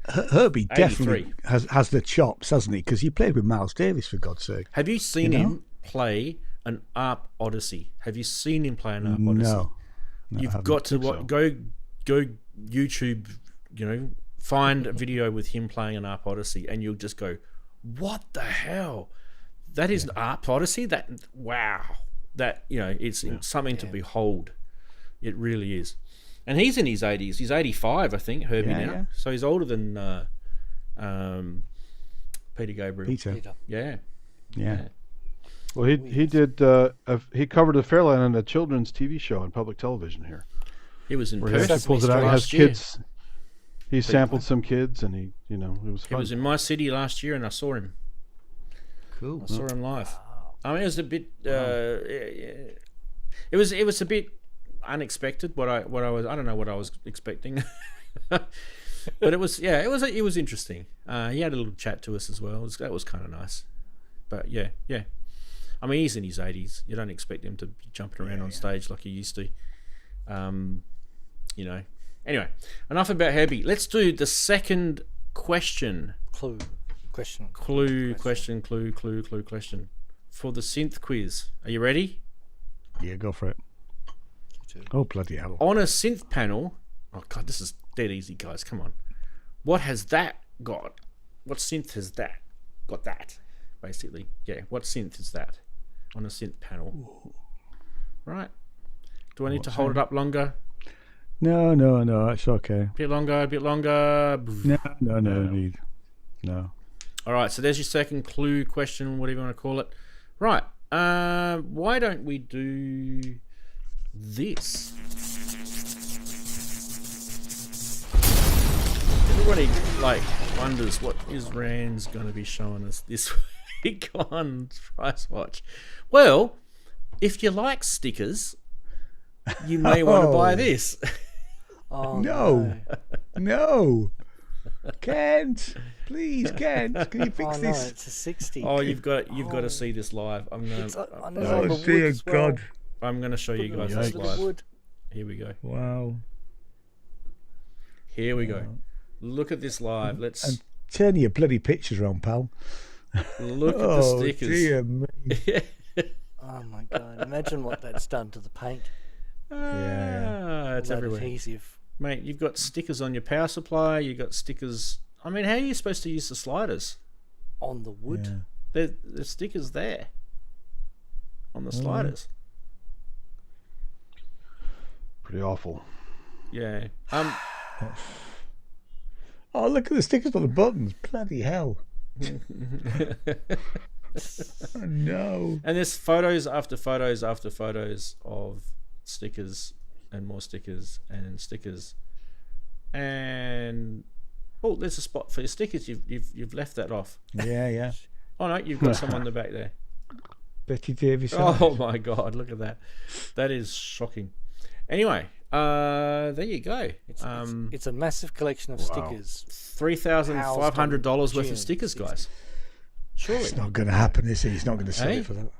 Herbie definitely has the chops, hasn't he? Because he played with Miles Davis, for God's sake. Have you seen him play an ARP Odyssey? Have you seen him play an ARP Odyssey? No, you've got to go YouTube. You know, find a video with him playing an ARP Odyssey, and you'll just go, "What the hell? That is an ARP Odyssey? That wow! That, you know, it's something to behold. It really is." And he's in his 80s. He's 85, I think, Herbie now. Yeah. So he's older than Peter Gabriel. Peter. Yeah. Well, he did. He covered the Fairlight on a children's TV show on public television here. He was in Perth. He actually pulls it out. He has kids. He sampled some kids, and it was fun. He was in my city last year, and I saw him. Cool. I saw him live. I mean, it was a bit. It was a bit unexpected. What I don't know what I was expecting, but it was interesting. He had a little chat to us as well. That was kind of nice. But yeah. I mean, he's in his 80s. You don't expect him to be jumping around on stage like he used to. You know. Anyway, enough about Herbie. Let's do the second question. Clue question for the Synth Quiz. Are you ready? Yeah, go for it. Oh, bloody hell. On a synth panel, oh God, this is dead easy, guys. Come on. What has that got? What synth has that got that? Basically, yeah. What synth is that on a synth panel? Ooh. Right. Do I need to hold it up longer? No, it's okay. A bit longer. No. All right, so there's your second clue question, whatever you want to call it. Right. Why don't we do this? Everybody wonders what is Rand's going to be showing us this week on Price Watch. Well, if you like stickers, you may want to buy this. Oh no. Kent, please, Kent, can you fix this? No, it's a 60. Oh, you've got to see this live. I'm gonna. Oh dear God! I'm gonna show you guys this live. Here we go. Wow. Here we go. Look at this live. And turn your bloody pictures around, pal. Look at the stickers. Dear me. Oh my God! Imagine what that's done to the paint. It's everywhere. Adhesive. Mate, you've got stickers on your power supply. You've got stickers. I mean, how are you supposed to use the sliders? On the wood? Yeah. There's stickers there. On the sliders. Pretty awful. Yeah. Oh, look at the stickers on the buttons. Bloody hell. Oh, no. And there's photos after photos after photos of stickers and more stickers and stickers, and there's a spot for your stickers. You've left that off. Yeah. Oh no, you've got some on the back there. Betty Davis. Oh my God, look at that. That is shocking. Anyway, there you go. It's a massive collection of stickers. $3,500 worth of stickers, guys. Surely it's not going to happen, is it? He's not going to sell it for that.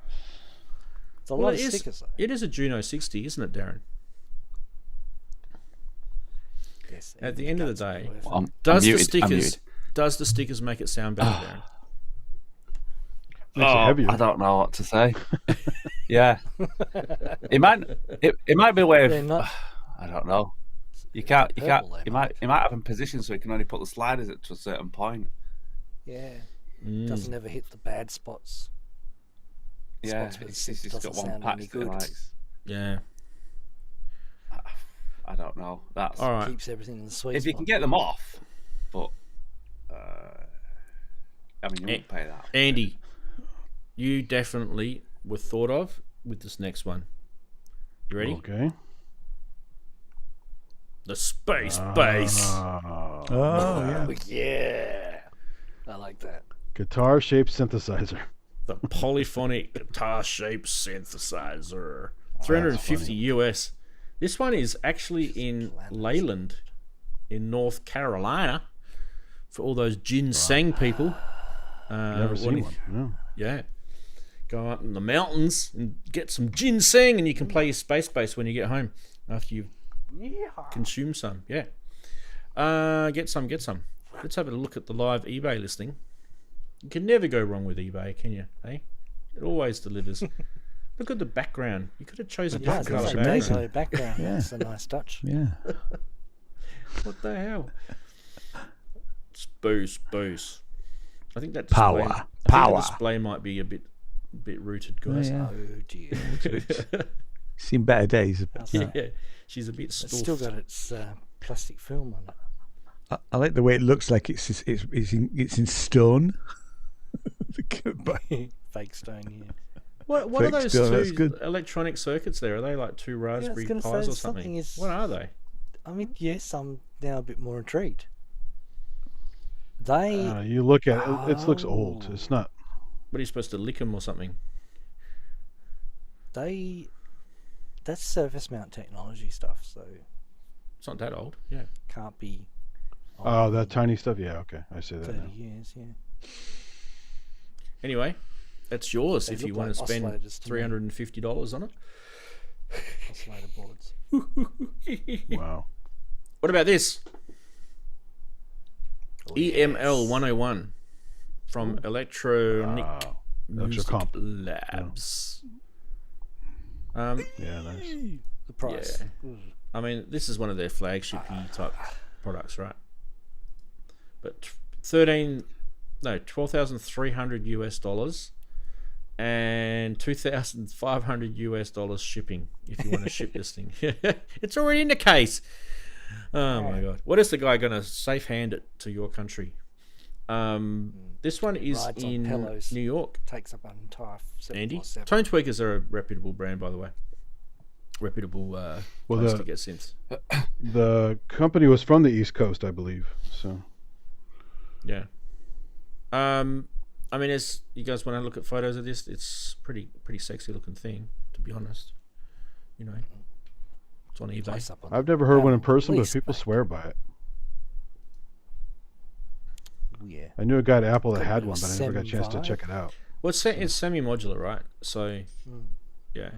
It's a lot of stickers. It is a Juno 60, isn't it, Daren? Yes, At the end of the day, I'm does muted. the stickers make it sound better, Daren? Makes it heavier. I don't know what to say. Yeah, it might be a way of. They're not- I don't know. You can't. Purple, they You might have them positioned so you can only put the sliders at to a certain point. Yeah. Doesn't ever hit the bad spots. Yeah, Spots where it's it just got doesn't one sound patch any that good. it likes. Yeah. I don't know. That's All right. Keeps everything in the sweet if you spot. can get them off, but I mean, you wouldn't pay that. Andy, you definitely were thought of with this next one. You ready? Okay. The space bass. Oh, yeah. Yeah. I like that. Guitar-shaped synthesizer. The polyphonic guitar-shaped synthesizer. 350 US. This one is actually in Leyland, in North Carolina, for all those ginseng people. Never seen one. No. Yeah. Go up in the mountains and get some ginseng, and you can play your space bass when you get home after you've consumed some. Yeah. Get some. Let's have a look at the live eBay listing. You can never go wrong with eBay, can you? Hey, it always delivers. Look at the background. You could have chosen a Yeah, different it's colour a background. amazing background. Yeah. That's a nice touch. Yeah. What the hell? Boost. I think that display, Power. I think Power. the display might be a bit rooted, guys. Yeah. Oh dear. Seen better days. How's Yeah, that? she's a bit It's stuffed. still got its plastic film on it. I like the way it looks like it's in stone. Fake stone, yeah. What are those Fixed, that's two good. electronic circuits there? Are they like two Raspberry gonna Pis say or something? something is- What are they? I mean, yes, I'm now a bit more intrigued. They You look at it, it looks old. Oh. It's not. What are you supposed to lick them or something? that's surface mount technology stuff, so It's not that old. Yeah. can't be. Oh, that tiny stuff. Yeah, okay, I see that 30 now. years, yeah. Anyway, that's yours They if you look want like to spend oscillators to me. $350 on it. Oscillator boards. Wow. What about this? Oh, EML 101 from Electronic Wow. Music Electrocomp. Labs. Yeah, nice. The price. Yeah. I mean, this is one of their flagship-y type products, right? But $12,300 US and $2,500 US shipping if you want to ship this thing. It's already in the case. Oh my god! What is the guy going to safe hand it to your country? This one is Rides on in pillows. New York. Takes up an entire Andy, 747. Tone Tweakers are a reputable brand, by the way. Reputable place to get synths. The company was from the East Coast, I believe. So Yeah. I mean, as you guys want to look at photos of this, it's pretty sexy looking thing, to be honest. You know, it's on eBay. Close up on I've never heard one in at person, but least people back. swear by it. Yeah. I knew a guy at Apple that Got a had bit one, of but I never got a chance to semi-vibe. check it out. Well, it's semi-modular, right? So, yeah.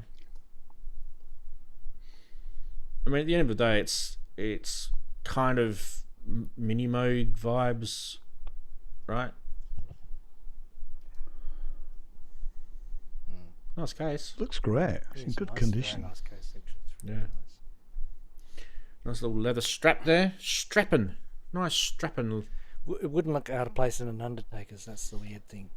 I mean, at the end of the day, it's kind of mini Moog vibes, right? Nice case. Looks great. It's in It's good nice, condition. very nice case, actually. It's really Yeah. nice. Nice little leather strap there. Strapping. Nice strapping. It wouldn't look out of place in an Undertaker's. That's the weird thing.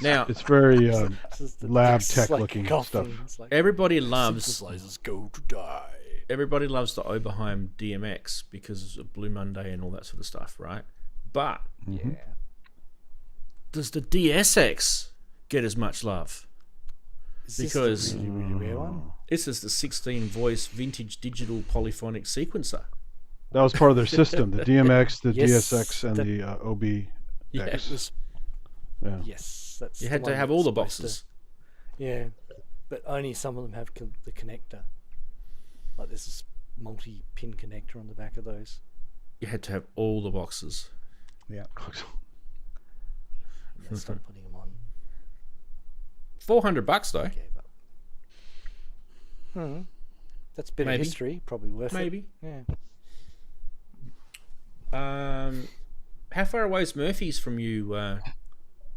Now, It's very This is the lab big tech slack looking coffin. stuff. It's like, everybody loves synthesizers go to die. everybody loves the Oberheim DMX because of Blue Monday and all that sort of stuff, right? But Yeah. does the DSX get as much love? Is this Because- the really, really rare one? This is the 16 voice vintage digital polyphonic sequencer. That was part of their system: the DMX, the Yes, DSX, and that- the OBX. Yeah. It was, Yeah. yes, that's You the had to one have that's all the supposed to- boxes. Yeah, but only some of them have the connector. Like there's this multi-pin connector on the back of those. You had to have all the boxes. Yeah. They stopped putting them on. $400 though. That's a bit Maybe. of history. Probably worth Maybe. it. Yeah. How far away is Murphy's from you,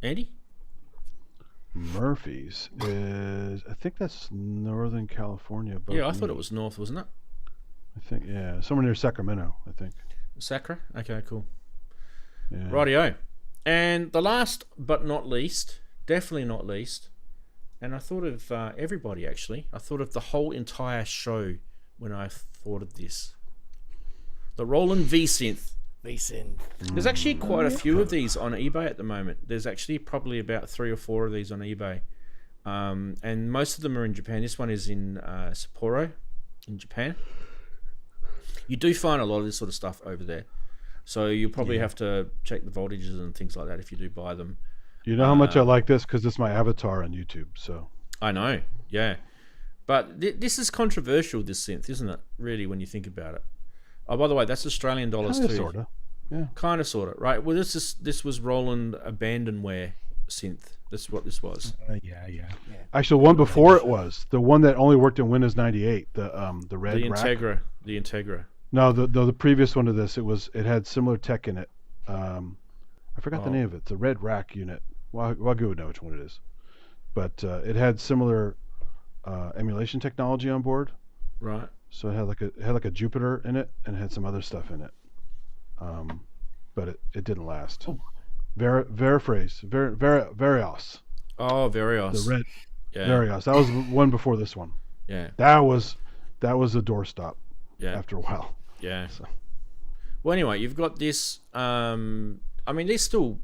Andy? Murphy's is, I think that's Northern California. Yeah, I thought it was north, wasn't it? I think, yeah, somewhere near Sacramento, I think. Sacra? Okay, cool. Yeah. Rightio. And the last but not least, definitely not least, and I thought of everybody actually. I thought of the whole entire show when I thought of this. The Roland V-Synth. There's actually quite a few of these on eBay at the moment. There's actually probably about 3 or 4 of these on eBay. And most of them are in Japan. This one is in Sapporo in Japan. You do find a lot of this sort of stuff over there. So you'll probably have to check the voltages and things like that if you do buy them. You know how much I like this because it's my avatar on YouTube. So I know, yeah. But this is controversial, this synth, isn't it? Really, when you think about it. Oh, by the way, that's Australian dollars kinda, too. sorta. Yeah. Kind of, sort of, right? Well, this was Roland Abandonware synth. That's what this was. Yeah. Actually, one before it was the one that only worked in Windows 98. The red The rack. Integra. The Integra. No, the previous one to this, it had similar tech in it. I forgot the name of it. The red rack unit. Wagyu would know which one it is, but it had similar emulation technology on board. Right. So it had like a Jupiter in it, and it had some other stuff in it. But it didn't last. Varios. Oh, Varios. The red. Yeah. Varios. That was one before this one. Yeah. That was a doorstop. Yeah. After a while. Yeah. So. Well, anyway, you've got this. I mean, they're still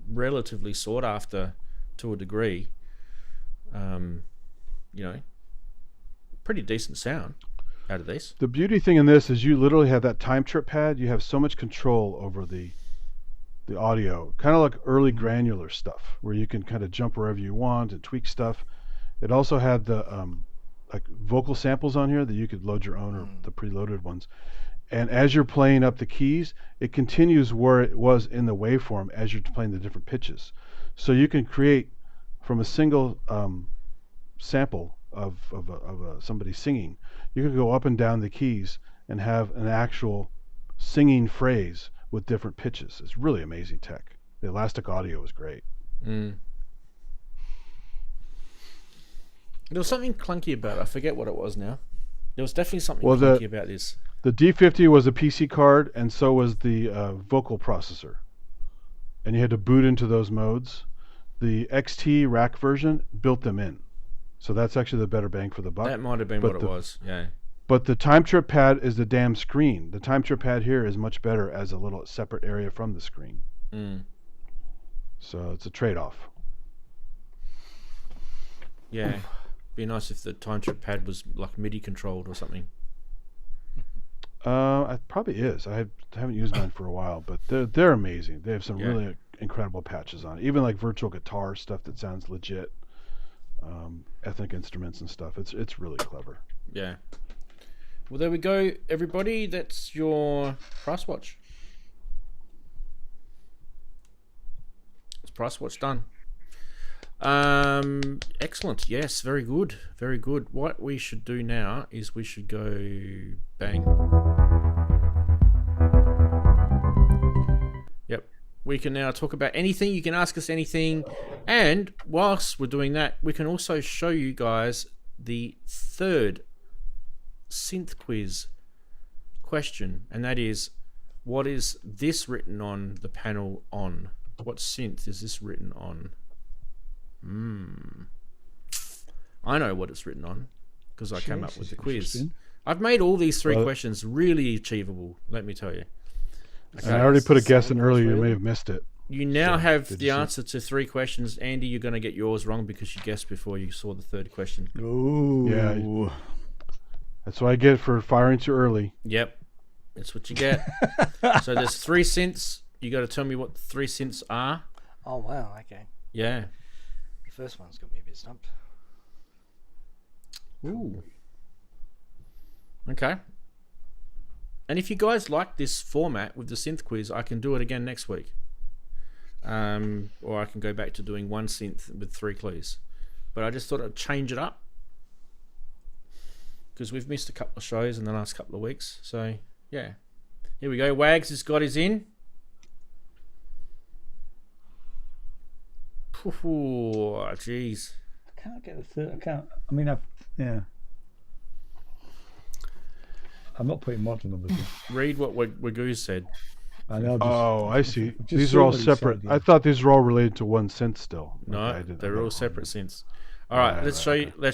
relatively sought after to a degree. Pretty decent sound out of this. The beauty thing in this is you literally have that time trip pad. You have so much control over the audio, kind of like early granular stuff, where you can kind of jump wherever you want and tweak stuff. It also had the like vocal samples on here that you could load your own or the preloaded ones. And as you're playing up the keys, it continues where it was in the waveform as you're playing the different pitches. So you can create from a single sample of somebody singing, you can go up and down the keys and have an actual singing phrase with different pitches. It's really amazing tech. The elastic audio is great. There was something clunky about it. I forget what it was now. There was definitely something clunky about this. The D50 was a PC card, and so was the vocal processor. And you had to boot into those modes. The XT rack version built them in. So that's actually the better bang for the buck. That might have been what it was, yeah. But the time trip pad is the damn screen. The time trip pad here is much better as a little separate area from the screen. So it's a trade-off. Yeah. Be nice if the time trip pad was like MIDI controlled or something. It probably is. I haven't used mine for a while, but they're amazing. They have some really incredible patches on it. Even like virtual guitar stuff that sounds legit. Ethnic instruments and stuff. It's really clever. Yeah. Well, there we go, everybody. That's your price watch. It's price watch done. Excellent. Yes, very good. Very good. What we should do now is we should go bang. Yep. We can now talk about anything. You can ask us anything. And whilst we're doing that, we can also show you guys the third Synth Quiz question. And that is, what is this written on the panel on? What synth is this written on? I know what it's written on because I came up with the quiz. I've made all these three questions really achievable, let me tell you. Okay. I already put a guess in earlier. You may have missed it. You now have the answer to 3 questions. Andy, you're going to get yours wrong because you guessed before you saw the third question. Ooh. Yeah. That's what I get for firing too early. Yep. That's what you get. So there's 3 synths. You got to tell me what the 3 synths are. Oh, wow. Okay. Yeah. The first one's got me a bit stumped. Ooh. Okay. And if you guys like this format with the synth quiz, I can do it again next week. Or I can go back to doing 1 synth with 3 clues. but I just thought I'd change it up because we've missed a couple of shows in the last couple of weeks. So yeah, here we go. Wags has got his in. Oh, jeez. I can't get the third. I can't. I mean, yeah. I'm not putting model numbers in. Read what Wagoo said. I know. I see. These are all separate. I thought these were all related to one synth still. No, Okay, they're all separate synths. All right, let's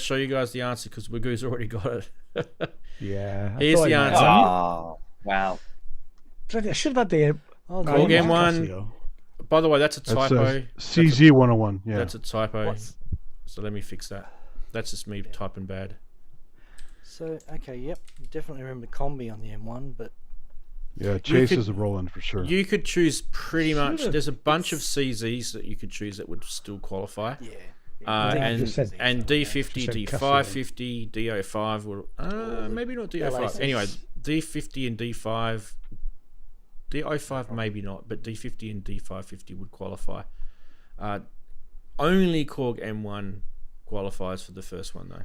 show you guys the answer because Wagoo's already got it. Yeah. Here's the answer. Oh, wow. I should have had the Korg M1. By the way, that's a typo. CZ 101. Yeah. That's a typo. So let me fix that. That's just me typing bad. So, okay, yep. Definitely remember Combi on the M1, but... Yeah, Chase is a roll-in for sure. You could choose pretty much... There's a bunch of CZs that you could choose that would still qualify. Yeah. And D50, D550, D05 were... maybe not D05. Anyway, D50 and D5... D05 maybe not, but D50 and D550 would qualify. Only Korg M1 qualifies for the first one, though.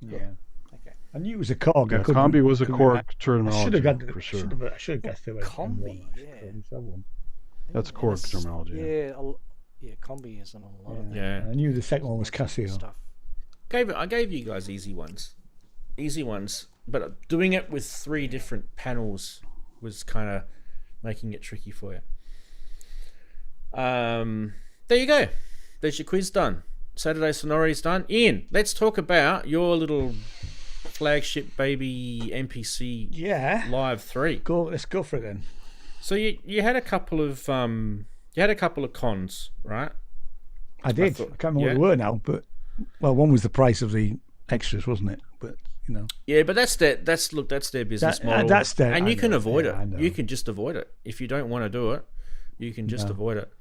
Yeah. Okay. I knew it was a Korg. Yeah, Combi was a Korg terminology. I should have got for sure. I should have guessed it was Combi. M1. That's Korg terminology. Yeah, Combi is on a lot of Yeah. I knew the second one was Casio. stuff. I gave you guys easy ones, but doing it with 3 different panels was kind of making it tricky for you. There you go. There's your quiz done. Saturday Sonority's done. Ian, let's talk about your little flagship baby MPC Live 3. Let's go for it then. So you had a couple of cons, right? I did. I can't remember what they were now, but one was the price of the extras, wasn't it? But you know. Yeah, but that's their business model. That's their, and you can avoid it. I know. You can just avoid it if you don't want to do it. You can just avoid it.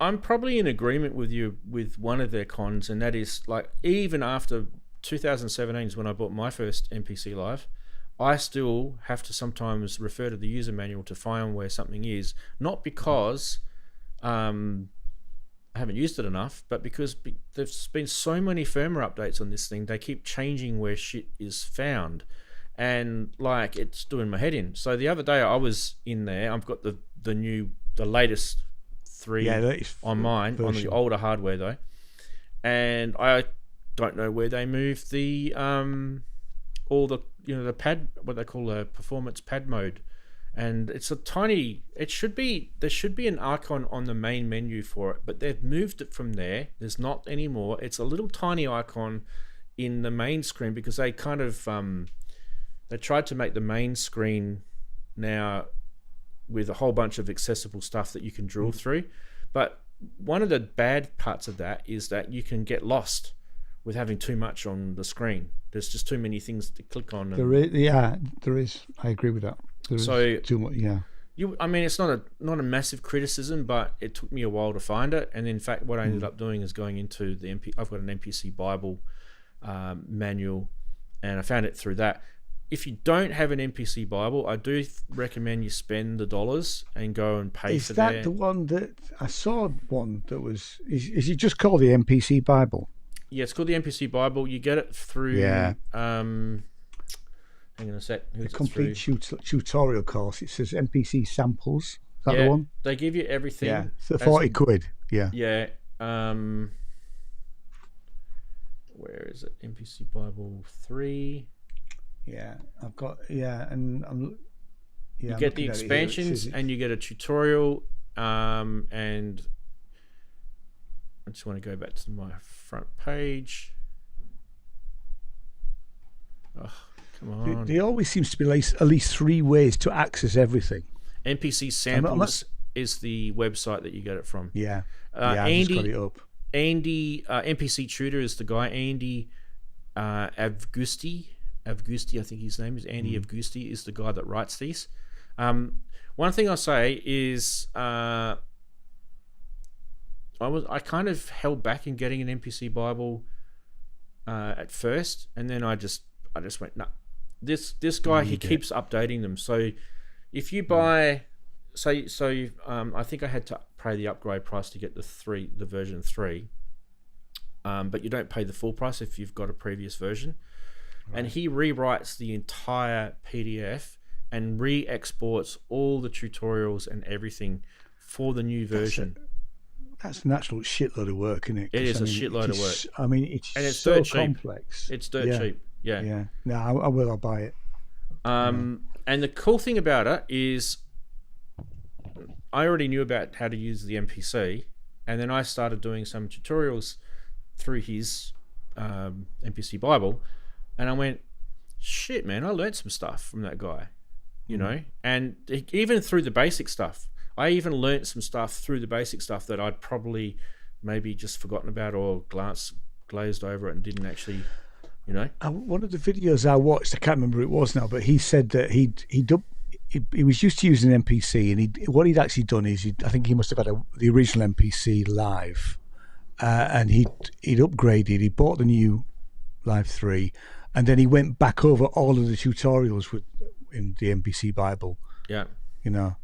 I'm probably in agreement with you with one of their cons, and that is like even after 2017 is when I bought my first MPC Live, I still have to sometimes refer to the user manual to find where something is, not because I haven't used it enough, but because there's been so many firmware updates on this thing, they keep changing where shit is found, and like it's doing my head in. So the other day I was in there, I've got the latest 3 on mine version. On the older hardware though, and I don't know where they moved the all the the pad, what they call a performance pad mode, and it's a tiny. There should be an icon on the main menu for it, but they've moved it from there. There's not anymore. It's a little tiny icon in the main screen because they kind of they tried to make the main screen now with a whole bunch of accessible stuff that you can drill through. But one of the bad parts of that is that you can get lost with having too much on the screen. There's just too many things to click on. There is. I agree with that. There is too much. Yeah. I mean, it's not a massive criticism, but it took me a while to find it. And in fact, what I ended up doing is going into I've got an MPC Bible manual, and I found it through that. If you don't have an MPC Bible, I do recommend you spend the dollars and go and pay for that. Is that the one that I saw? One that was is it just called the MPC Bible? Yeah, it's called the MPC Bible. You get it through. Yeah. Hang on a sec. The complete tutorial course. It says MPC samples. Is that the one? They give you everything. Yeah. So 40 quid. Yeah. Yeah. Where is it? MPC Bible 3. Yeah, I've got and I'm. Yeah, you get the expansions and you get a tutorial, and I just want to go back to my front page. Oh, come on! There always seems to be at least 3 ways to access everything. MPC Samples is the website that you get it from. Yeah, Andy, I've just got it up. Andy, MPC Tutor is the guy. Andy Avgusti, I think his name is Andy Avgusti, is the guy that writes these. One thing I'll say is I kind of held back in getting an MPC Bible at first, and then I just went, no. This guy, he keeps updating them. So if you buy I think I had to pay the upgrade price to get the version 3. But you don't pay the full price if you've got a previous version. Right. And he rewrites the entire PDF and re-exports all the tutorials and everything for the new version. That's an absolute shitload of work, isn't it? It is a shitload of work. I mean, it's so complex. It's dirt cheap. Yeah. Yeah. No, I'll buy it. And the cool thing about it is I already knew about how to use the MPC, and then I started doing some tutorials through his MPC Bible, and I went, shit, man, I learned some stuff from that guy, you know, and even through the basic stuff. I even learnt some stuff through the basic stuff that I'd probably maybe just forgotten about or glazed over it and didn't actually, you know. One of the videos I watched, I can't remember who it was now, but he said that he was used to using MPC, and what he'd actually done is I think he must have had the original MPC live, and he'd upgraded. He bought the new Live 3, and then he went back over all of the tutorials in the MPC Bible. Yeah, you know.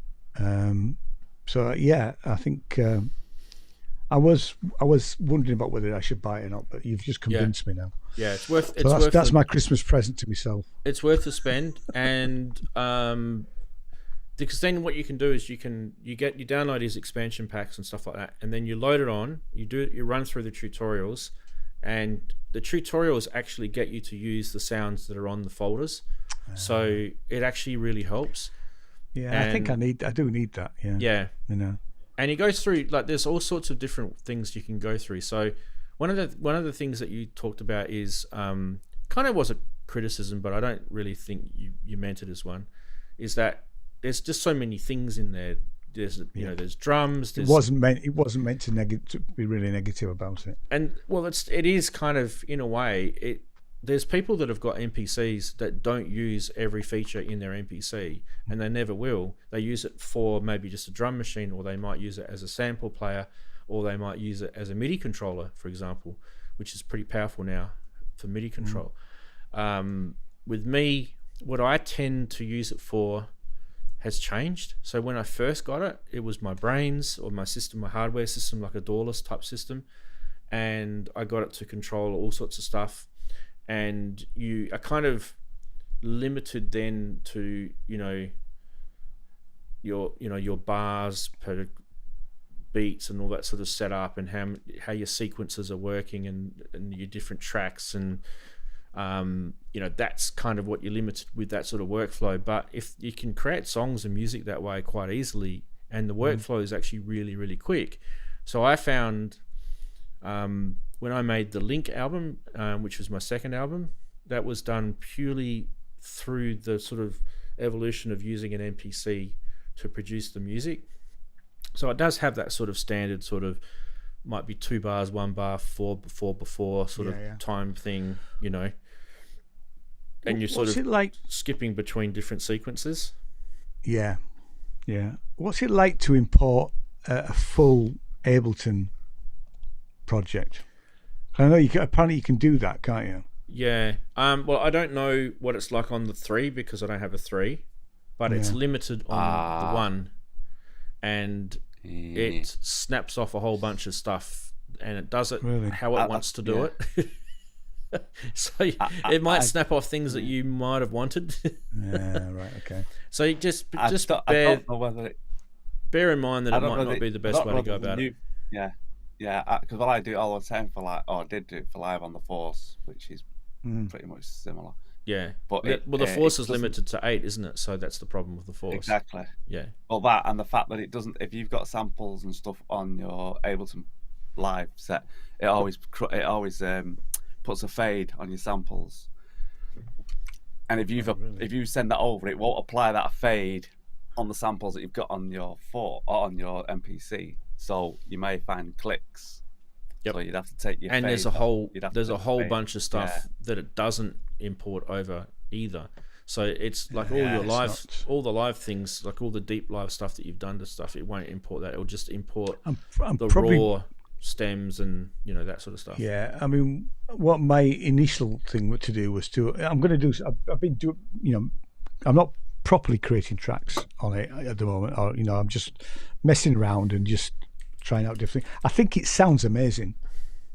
So yeah, I think I was wondering about whether I should buy it or not, but you've just convinced me now. Yeah, it's worth. That's my Christmas present to myself. It's worth the spend, and because then what you can do is you download his expansion packs and stuff like that, and then you load it on. You run through the tutorials, and the tutorials actually get you to use the sounds that are on the folders. So it actually really helps. Yeah, and I think I do need that. Yeah. Yeah. You know. And he goes through, like, there's all sorts of different things you can go through. So one of the things that you talked about is kind of was a criticism, but I don't really think you meant it as one, is that there's just so many things in there. There's there's drums. It wasn't meant to be really negative about it. And well, it is kind of, in a way, there's people that have got MPCs that don't use every feature in their MPC, and they never will. They use it for maybe just a drum machine, or they might use it as a sample player, or they might use it as a MIDI controller, for example, which is pretty powerful now for MIDI control. With me, what I tend to use it for has changed. So when I first got it, it was my brains or my system, my hardware system, like a doorless type system, and I got it to control all sorts of stuff. And you are kind of limited then to your bars per beats and all that sort of setup, and how your sequences are working, and your different tracks, and that's kind of what you're limited with, that sort of workflow. But if you can create songs and music that way quite easily, and the workflow is actually really, really quick. So I found when I made the Link album, which was my second album, that was done purely through the sort of evolution of using an MPC to produce the music. So it does have that sort of standard sort of, might be 2 bars, 1 bar, 4 before sort of time thing, and you're sort of like skipping between different sequences. Yeah. What's it like to import a full Ableton project? I know apparently you can do that, can't you? Yeah. Well, I don't know what it's like on the 3 because I don't have a 3, but it's limited on the 1, and it snaps off a whole bunch of stuff, and it does it how it wants to do it. So it might snap off things that you might have wanted. Yeah, right, okay. So just bear in mind that it might not be the best way to go about it. Yeah, because I do it all the time I did do it for Live on the Force, which is pretty much similar. Yeah, but the Force is limited to 8, isn't it? So that's the problem with the Force. Exactly. Yeah. Well, that and the fact that it doesn't. If you've got samples and stuff on your Ableton Live set, it always puts a fade on your samples. And if you send that over, it won't apply that fade on the samples that you've got on your MPC. So you may find clicks. Yep. So you'd have to take your and fade there's a whole bunch of stuff Yeah. that it doesn't import over either. So it's like all the live things, like all the deep live stuff that you've done to stuff, it won't import that. It'll just import the raw stems and that sort of stuff. Yeah, I mean, what my initial thing to do was I'm not properly creating tracks on it at the moment, or I'm just messing around and just trying out different things. I think it sounds amazing.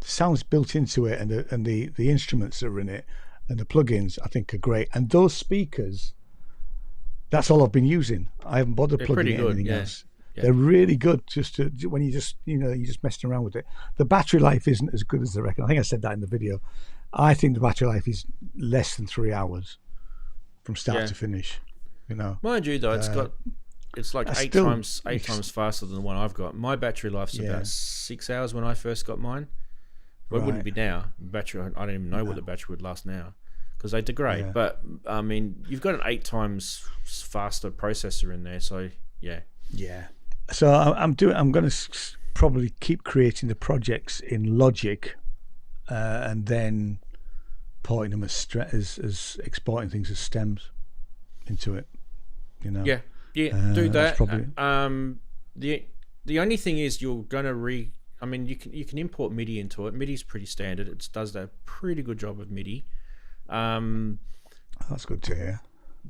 The sounds built into it, and the instruments that are in it, and the plugins, I think are great. And those speakers, that's all I've been using. I haven't bothered plugging in anything else. Yeah. They're really good. When you just you're just messing around with it. The battery life isn't as good as the record. I think I said that in the video. I think the battery life is less than 3 hours from start to finish. Mind you, though, it's like eight times faster than the one I've got. My battery life's about 6 hours when I first got mine. Well, it wouldn't be now. Battery, I don't even know what the battery would last now because they degrade. Yeah. But I mean, you've got an 8 times faster processor in there, so yeah. Yeah. So I'm going to probably keep creating the projects in Logic, and then porting them as exporting things as stems into it. Yeah. Do that. Probably... the only thing is you're going to I mean, you can import MIDI into it. MIDI's pretty standard. It does a pretty good job of MIDI. That's good to hear.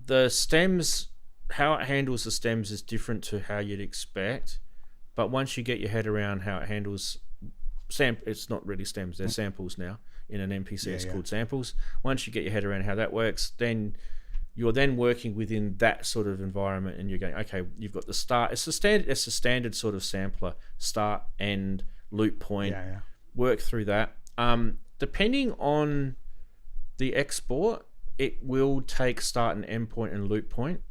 The stems, how it handles the stems is different to how you'd expect. But once you get your head around how it handles it's not really stems, they're samples now. In an MPC, it's called samples. Once you get your head around how that works, then you're then working within that sort of environment, and you're going, okay, you've got the start. It's a standard sort of sampler, start, end, loop point. Work through that. Depending on the export, it will take start and end point and loop point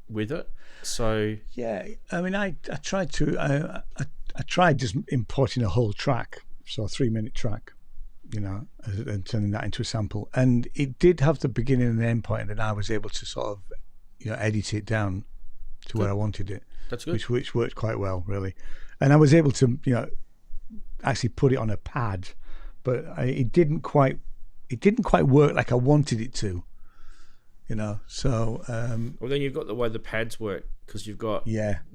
with it. So I mean, I tried just importing a whole track, so a 3-minute track, and turning that into a sample, and it did have the beginning and the end point, and then I was able to sort of edit it down to where I wanted it. That's good. Which worked quite well, really. And I was able to actually put it on a pad, but it didn't quite work like I wanted it to. So well, then you've got the way the pads work, because you've got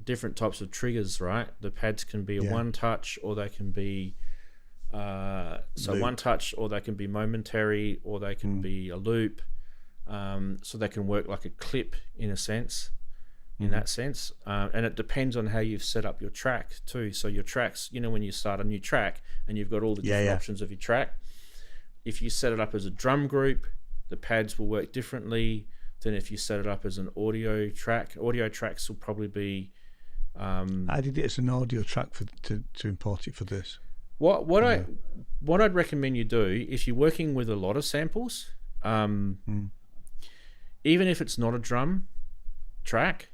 different types of triggers, right? The pads can be a one touch, or they can be one touch, or they can be momentary, or they can be a loop. So they can work like a clip in a sense, in that sense. And it depends on how you've set up your track too. So your tracks, when you start a new track and you've got all the different options of your track, if you set it up as a drum group, the pads will work differently than if you set it up as an audio track. Audio tracks will probably be... I did it as an audio track to import it for this. What I'd recommend you do, if you're working with a lot of samples, even if it's not a drum track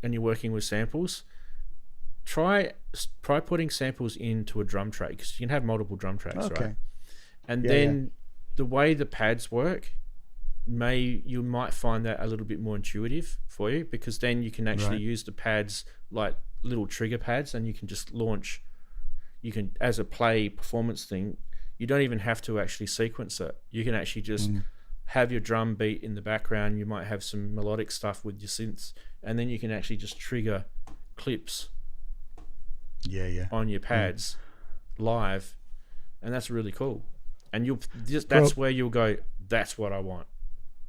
and you're working with samples, try putting samples into a drum track, because you can have multiple drum tracks, right? And then the way the pads work, you might find that a little bit more intuitive for you, because then you can actually use the pads like little trigger pads, and you can just launch. You can, as a play performance thing, you don't even have to actually sequence it. You can actually just have your drum beat in the background. You might have some melodic stuff with your synths, and then you can actually just trigger clips on your pads live, and that's really cool. And that's where you'll go, that's what I want.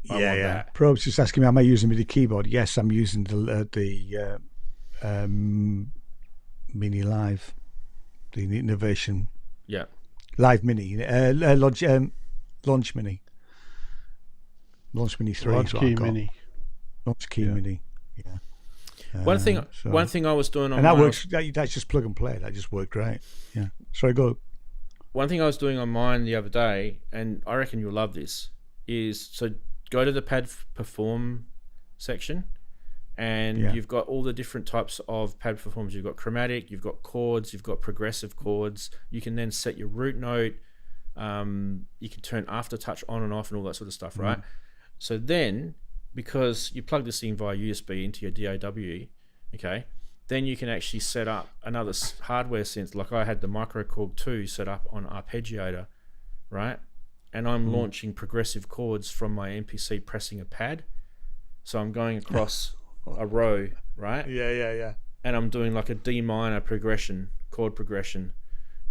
I want that. Probe's just asking me, am I using MIDI keyboard? Yes, I'm using the Mini Live, the Innovation Live Mini, Launch Mini. Launch Mini 3 Launch Key Mini. Launch Key Mini, One thing I was doing on and that works. That's just plug and play. That just worked great. Yeah. Sorry, go. One thing I was doing on mine the other day, and I reckon you'll love this, is go to the pad perform section, and you've got all the different types of pad performs. You've got chromatic, you've got chords, you've got progressive chords. You can then set your root note. You can turn aftertouch on and off and all that sort of stuff, right? So then, because you plug this in via USB into your DAW, then you can actually set up another hardware synth. Like I had the Microkorg 2 set up on Arpeggiator, right? And I'm launching progressive chords from my MPC pressing a pad. So I'm going across a row, right? Yeah. And I'm doing like a D minor progression, chord progression,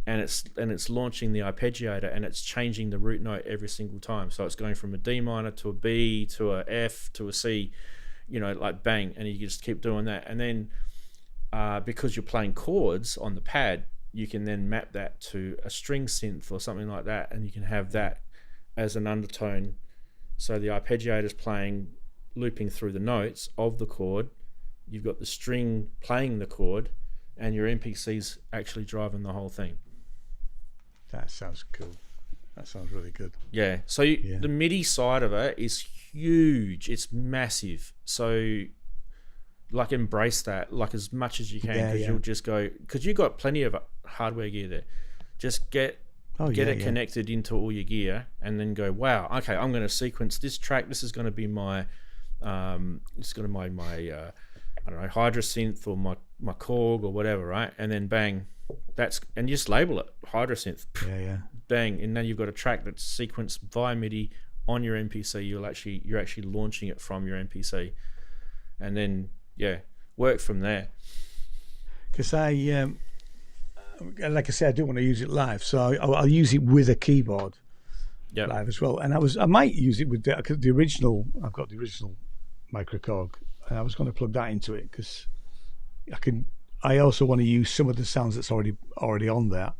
and it's launching the arpeggiator, and it's changing the root note every single time. So it's going from a D minor to a B to a F to a C, you know, like bang, and you just keep doing that. And then because you're playing chords on the pad, you can then map that to a string synth or something like that, and you can have that as an undertone. So the arpeggiator is playing, looping through the notes of the chord. You've got the string playing the chord, and your MPC's actually driving the whole thing. That sounds cool. That sounds really good. Yeah. So the MIDI side of it is huge. It's massive. So like embrace that like as much as you can, because you'll just go, because you've got plenty of hardware gear there. Just get it connected into all your gear, and then go, wow, okay, I'm going to sequence this track. This is going to be my it's going to be my I don't know, Hydra synth or my Korg or whatever, right? And then bang, and you just label it Hydra synth. Bang, and then you've got a track that's sequenced via MIDI on your MPC. You're actually launching it from your MPC, and then work from there. Because like I said, I do want to use it live, so I'll use it with a keyboard live as well. And I might use it with the original. I've got the original microKOG, and I was going to plug that into it because I also want to use some of the sounds that's already on there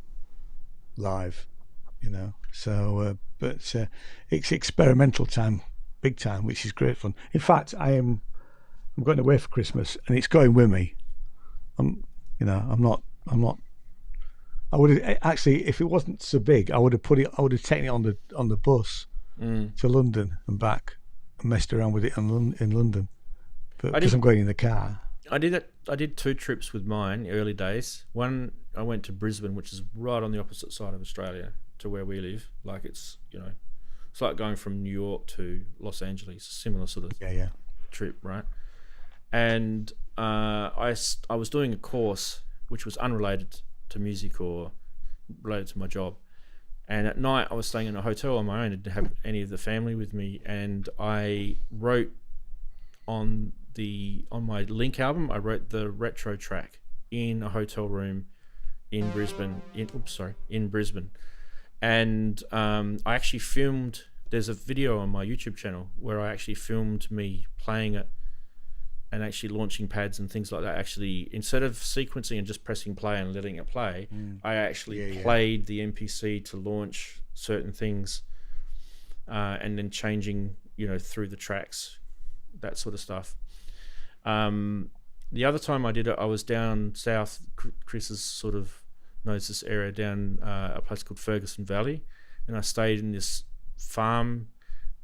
live, you know. So, but it's experimental time, big time, which is great fun. In fact, I'm going away for Christmas, and it's going with me. I'm not. I would have actually, if it wasn't so big, I would have taken it on the bus to London and back, and messed around with it in London. But because I'm going in the car. I did 2 trips with mine early days. One, I went to Brisbane, which is right on the opposite side of Australia to where we live. Like it's like going from New York to Los Angeles, a similar sort of trip, right? And I was doing a course which was unrelated to music or related to my job. And at night I was staying in a hotel on my own. I didn't have any of the family with me, and I wrote on my Link album, I wrote the retro track in a hotel room in Brisbane. In Brisbane, and I actually filmed. There's a video on my YouTube channel where I actually filmed me playing it and actually launching pads and things like that. Actually, instead of sequencing and just pressing play and letting it play, I actually played the MPC to launch certain things, and then changing, through the tracks, that sort of stuff. The other time I did it, I was down south. Chris sort of knows this area, down a place called Ferguson Valley, and I stayed in this farm,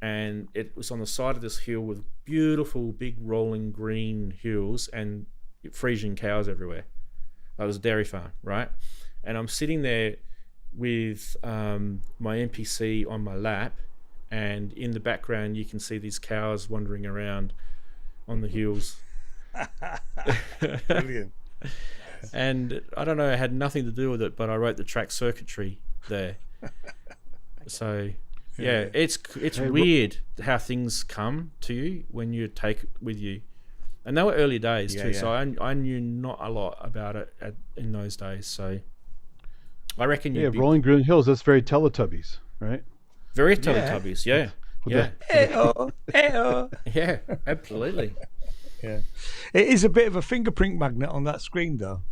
and it was on the side of this hill with beautiful big rolling green hills and Frisian cows everywhere. It was a dairy farm, right? And I'm sitting there with my MPC on my lap, and in the background you can see these cows wandering around on the hills. Brilliant. And I don't know, it had nothing to do with it, but I wrote the track circuitry there. So it's weird how things come to you when you take it with you. And they were early days too, so I knew not a lot about it in those days. So I reckon Rolling Green Hills, that's very Teletubbies, right? Very Teletubbies, yeah. Hey-oh, hey-oh. Yeah, absolutely. Yeah, it is a bit of a fingerprint magnet on that screen, though.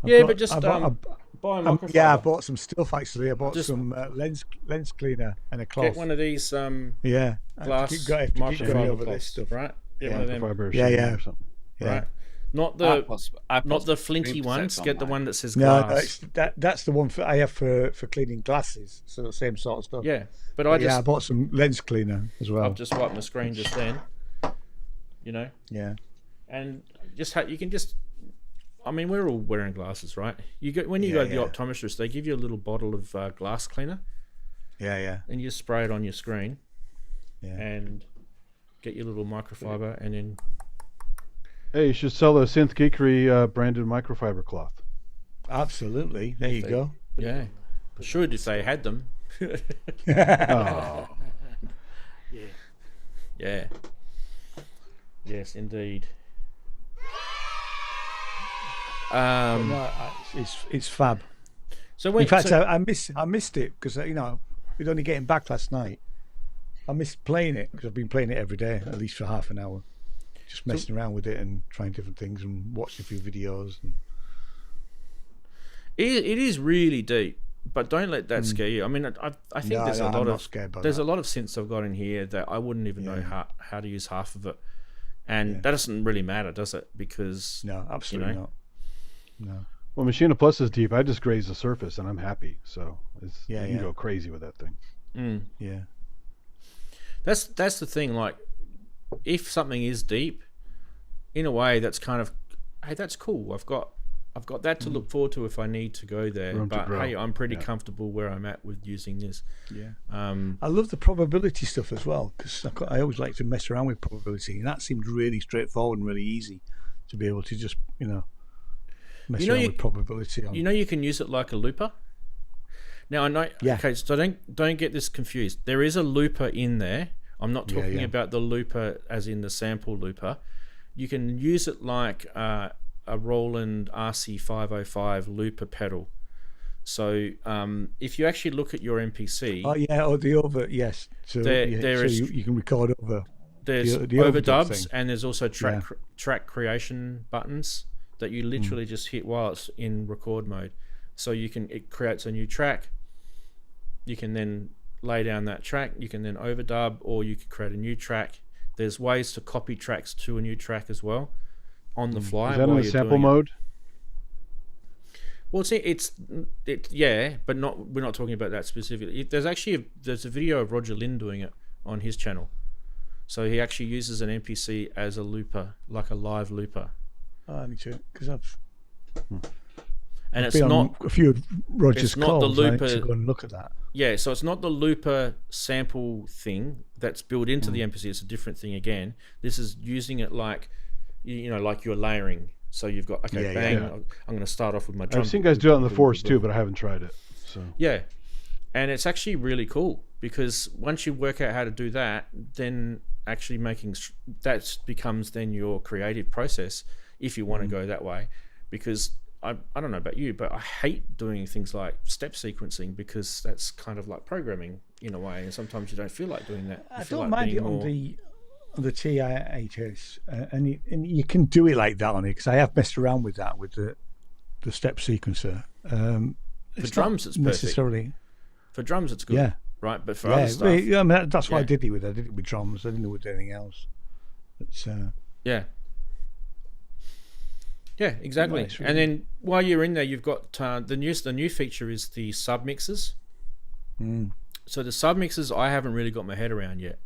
But just buy a microphone. I bought some stuff actually. I bought some lens cleaner and a cloth. Get one of these glass microfiber over this stuff, right? Get one of them. Or something. Right. Not the flinty ones. Get the one that says glass. No, that's the one I have for cleaning glasses. So the same sort of stuff. Yeah, but I bought some lens cleaner as well. I've just wiped my screen just then. Yeah. And you can just. I mean, we're all wearing glasses, right? When you go to the optometrist, they give you a little bottle of glass cleaner. Yeah. And you spray it on your screen. Yeah. And get your little microfiber, and then. Hey, you should sell a Synth Geekery branded microfiber cloth. Absolutely. There you go. Yeah. Should if they had them. Oh. Yeah. Yes, indeed. It's fab. So in fact, I missed it because we'd only getting back last night. I missed playing it because I've been playing it every day, at least for half an hour. just messing around with it and trying different things and watching a few videos. And... It is really deep, but don't let that scare you. I mean, I think there's a lot of synths I've got in here that I wouldn't even know how to use half of it, and that doesn't really matter, does it? Because no, absolutely not. No. Well, Machina Plus is deep. I just graze the surface and I'm happy. So you can go crazy with that thing. Yeah. That's the thing. Like, if something is deep, in a way, that's kind of, hey, that's cool. I've got that to look forward to if I need to go there. But hey, I'm pretty comfortable where I'm at with using this. Yeah. I love the probability stuff as well, because I always like to mess around with probability, and that seemed really straightforward and really easy to be able to just mess around with probability. You can use it like a looper. Now I know. Yeah. Okay, so don't get this confused. There is a looper in there. I'm not talking about the looper as in the sample looper. You can use it like a Roland RC505 looper pedal. So if you actually look at your MPC, so you can record over. There's the overdubs, and there's also track creation buttons that you literally just hit while it's in record mode. So it creates a new track. You can then lay down that track. You can then overdub, or you can create a new track. There's ways to copy tracks to a new track as well on the fly. Is that in the sample mode? Well, but we're not talking about that specifically. There's a video of Roger Lynn doing it on his channel. So he actually uses an MPC as a looper, like a live looper. Oh, I need to, because I've it's not a few of Roger's not the calls. looper. I need to go and look at that. Yeah, so it's not the looper sample thing that's built into the MPC. It's a different thing again. This is using it like, like you're layering. So you've got I'm going to start off with my drum. I've seen guys do it on the Force too, but I haven't tried it. So yeah, and it's actually really cool because once you work out how to do that, then actually that becomes then your creative process if you want to go that way. Because I don't know about you, but I hate doing things like step sequencing because that's kind of like programming in a way, and sometimes you don't feel like doing that. I don't mind it on the TI-HS, and you can do it like that on it, because I have messed around with that with the step sequencer. For drums, it's perfect. For drums, it's good. Yeah. Right, but for other stuff, I mean, that's why I did it with. I did it with drums. I didn't do it with anything else. It's yeah, exactly. Nice, really. And then while you're in there, you've got the new feature is the submixers. So the submixers I haven't really got my head around yet.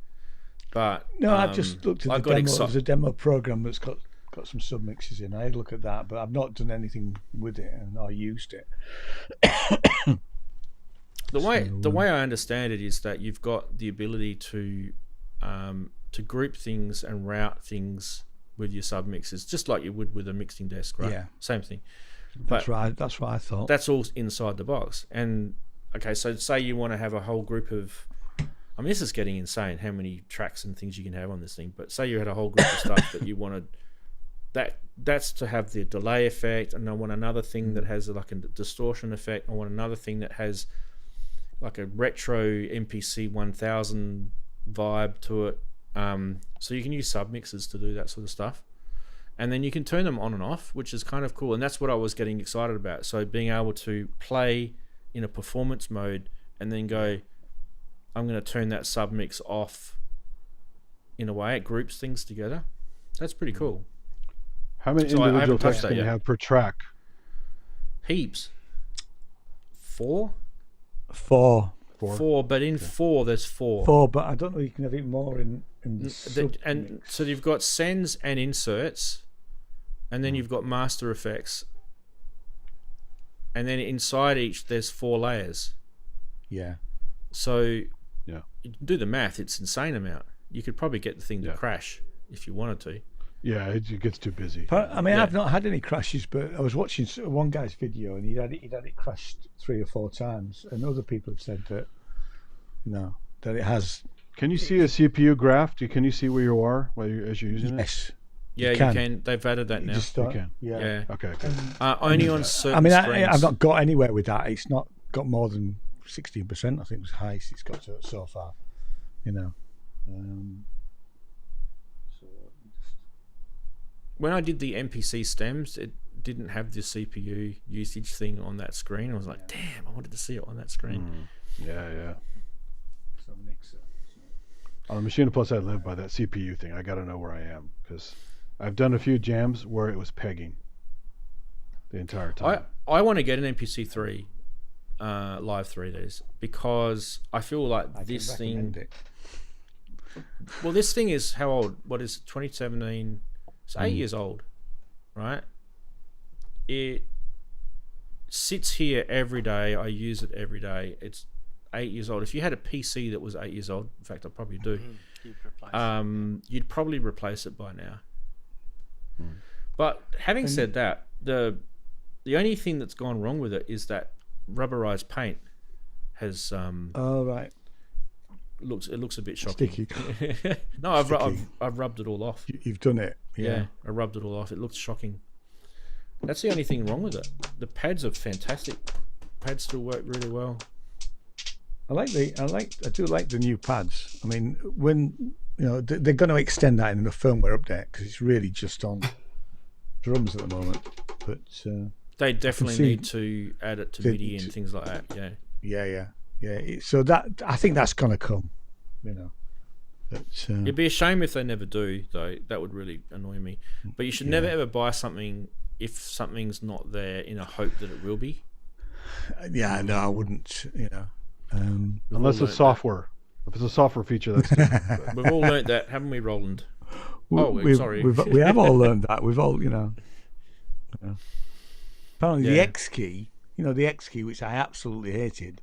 But no, I've just looked at the demo. There's a demo program that's got some submixers in. I had a look at that, but I've not done anything with it, and I used it. The way I understand it is that you've got the ability to group things and route things with your submixers, just like you would with a mixing desk, right? Yeah, same thing. That's right. That's what I thought. That's all inside the box. And okay, so say you want to have a whole group of. I mean, this is getting insane how many tracks and things you can have on this thing. But say you had a whole group of stuff that you wanted. That's to have the delay effect, and I want another thing that has like a distortion effect. I want another thing that has like a retro MPC 1000 vibe to it. So you can use submixers to do that sort of stuff, and then you can turn them on and off, which is kind of cool. And that's what I was getting excited about. So being able to play in a performance mode and then go, I'm going to turn that submix off. In a way, it groups things together. That's pretty cool. How many individual tracks can you have per track? Heaps. Four, but in four there's four. Four, but I don't know. You can have it more in and so you've got sends and inserts, and then you've got master effects, and then inside each there's 4 layers. Yeah. So you can do the math. It's insane amount. You could probably get the thing to crash if you wanted to. Yeah, it gets too busy. But, I mean, I've not had any crashes, but I was watching one guy's video and he'd had it crashed 3 or 4 times, and other people have said that that it has. Can you see a CPU graph? Can you see where you are as you're using it? Yes. Yeah, you can. They've added that now. You can. Yeah. Okay. Only on certain. I mean, screens. I've not got anywhere with that. It's not got more than 16%. I think was highest it's got to so far. when I did the MPC stems, it didn't have the CPU usage thing on that screen. I was like, damn, I wanted to see it on that screen. Yeah. On the Machine Plus, I live by that CPU thing. I got to know where I am because I've done a few jams where it was pegging the entire time. I want to get an MPC3 Live 3 days because I feel like this thing. Well, this thing is how old? What is it? 2017? It's 8 years old, right? It sits here every day. I use it every day. It's 8 years old. If you had a PC that was 8 years old, in fact, I probably do. You'd probably replace it by now. But having said that, the only thing that's gone wrong with it is that rubberized paint has right. It looks a bit shocking. Sticky. No, I've rubbed it all off. You've done it. Yeah, I rubbed it all off. It looks shocking. That's the only thing wrong with it. The pads are fantastic. Pads still work really well. I do like the new pads. I mean, when they're going to extend that in the firmware update because it's really just on drums at the moment. But they definitely need to add it to MIDI and things like that. Yeah. So that I think that's going to come. But, it'd be a shame if they never do, though. That would really annoy me. But you should never ever buy something if something's not there in a hope that it will be. Yeah, no, I wouldn't. Unless it's software. If it's a software feature, that's different. We've all learnt that, haven't we, Roland? Sorry. We have all learned that. We've all, Apparently, the X key, the X key, which I absolutely hated,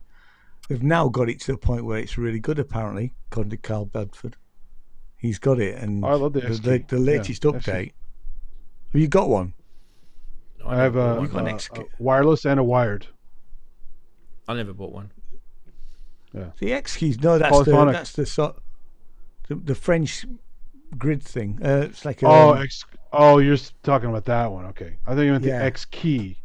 they've now got it to the point where it's really good. Apparently, according to Carl Bedford, he's got it, and I love the X key. The latest update. Have you got one? I have a wireless and a wired. I never bought one. Yeah. The X keys, no, that's the French grid thing. It's like you're talking about that one. Okay, I thought you meant the X key.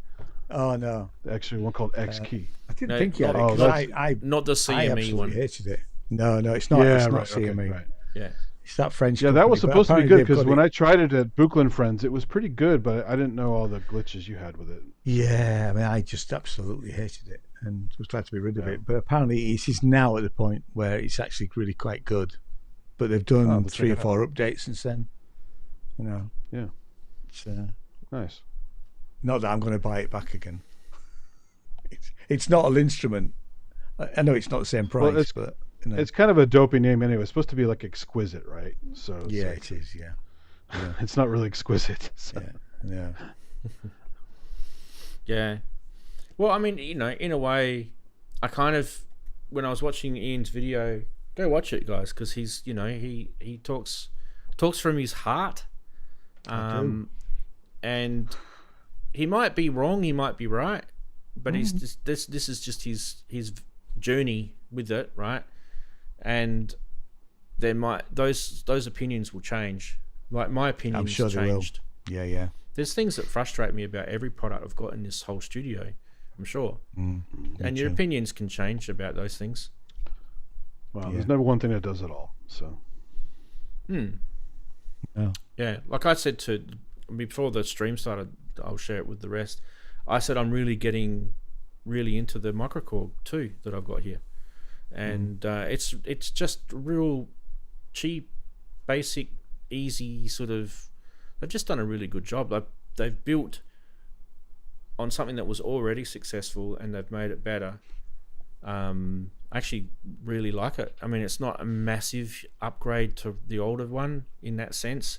Oh no, the actual one called X key. I didn't think you had it. Not the CME one. I hated it. No, it's not. Yeah, it's not CME. Okay, right. Yeah, it's that French. Yeah, that was supposed to be good because when I tried it at Brooklyn Friends, it was pretty good, but I didn't know all the glitches you had with it. Yeah, I mean, I just absolutely hated it and was glad to be rid of it. But apparently, it is now at the point where it's actually really quite good. But they've done 3 or 4 updates since then. Yeah. It's, nice. Not that I'm going to buy it back again. It's not an instrument. I know it's not the same price, but it's kind of a dopey name anyway. It's supposed to be like exquisite, right? So it is. Yeah. It's not really exquisite. So. Yeah. Yeah. Well, I mean, in a way, I kind of, when I was watching Ian's video, go watch it, guys, because he's, he talks from his heart, and he might be wrong, he might be right, but he's just, this is just his journey with it, right? And there might those opinions will change. Like my opinions changed. Yeah. There's things that frustrate me about every product I've got in this whole studio, I'm sure. And your opinions can change about those things. Well, there's never one thing that does it all. So. Yeah, like I said before the stream started, I'll share it with the rest. I said I'm really getting into the microKORG too that I've got here, and it's just real cheap, basic, easy sort of. They've just done a really good job. They've built on something that was already successful and they've made it better. I actually really like it. I mean, it's not a massive upgrade to the older one in that sense,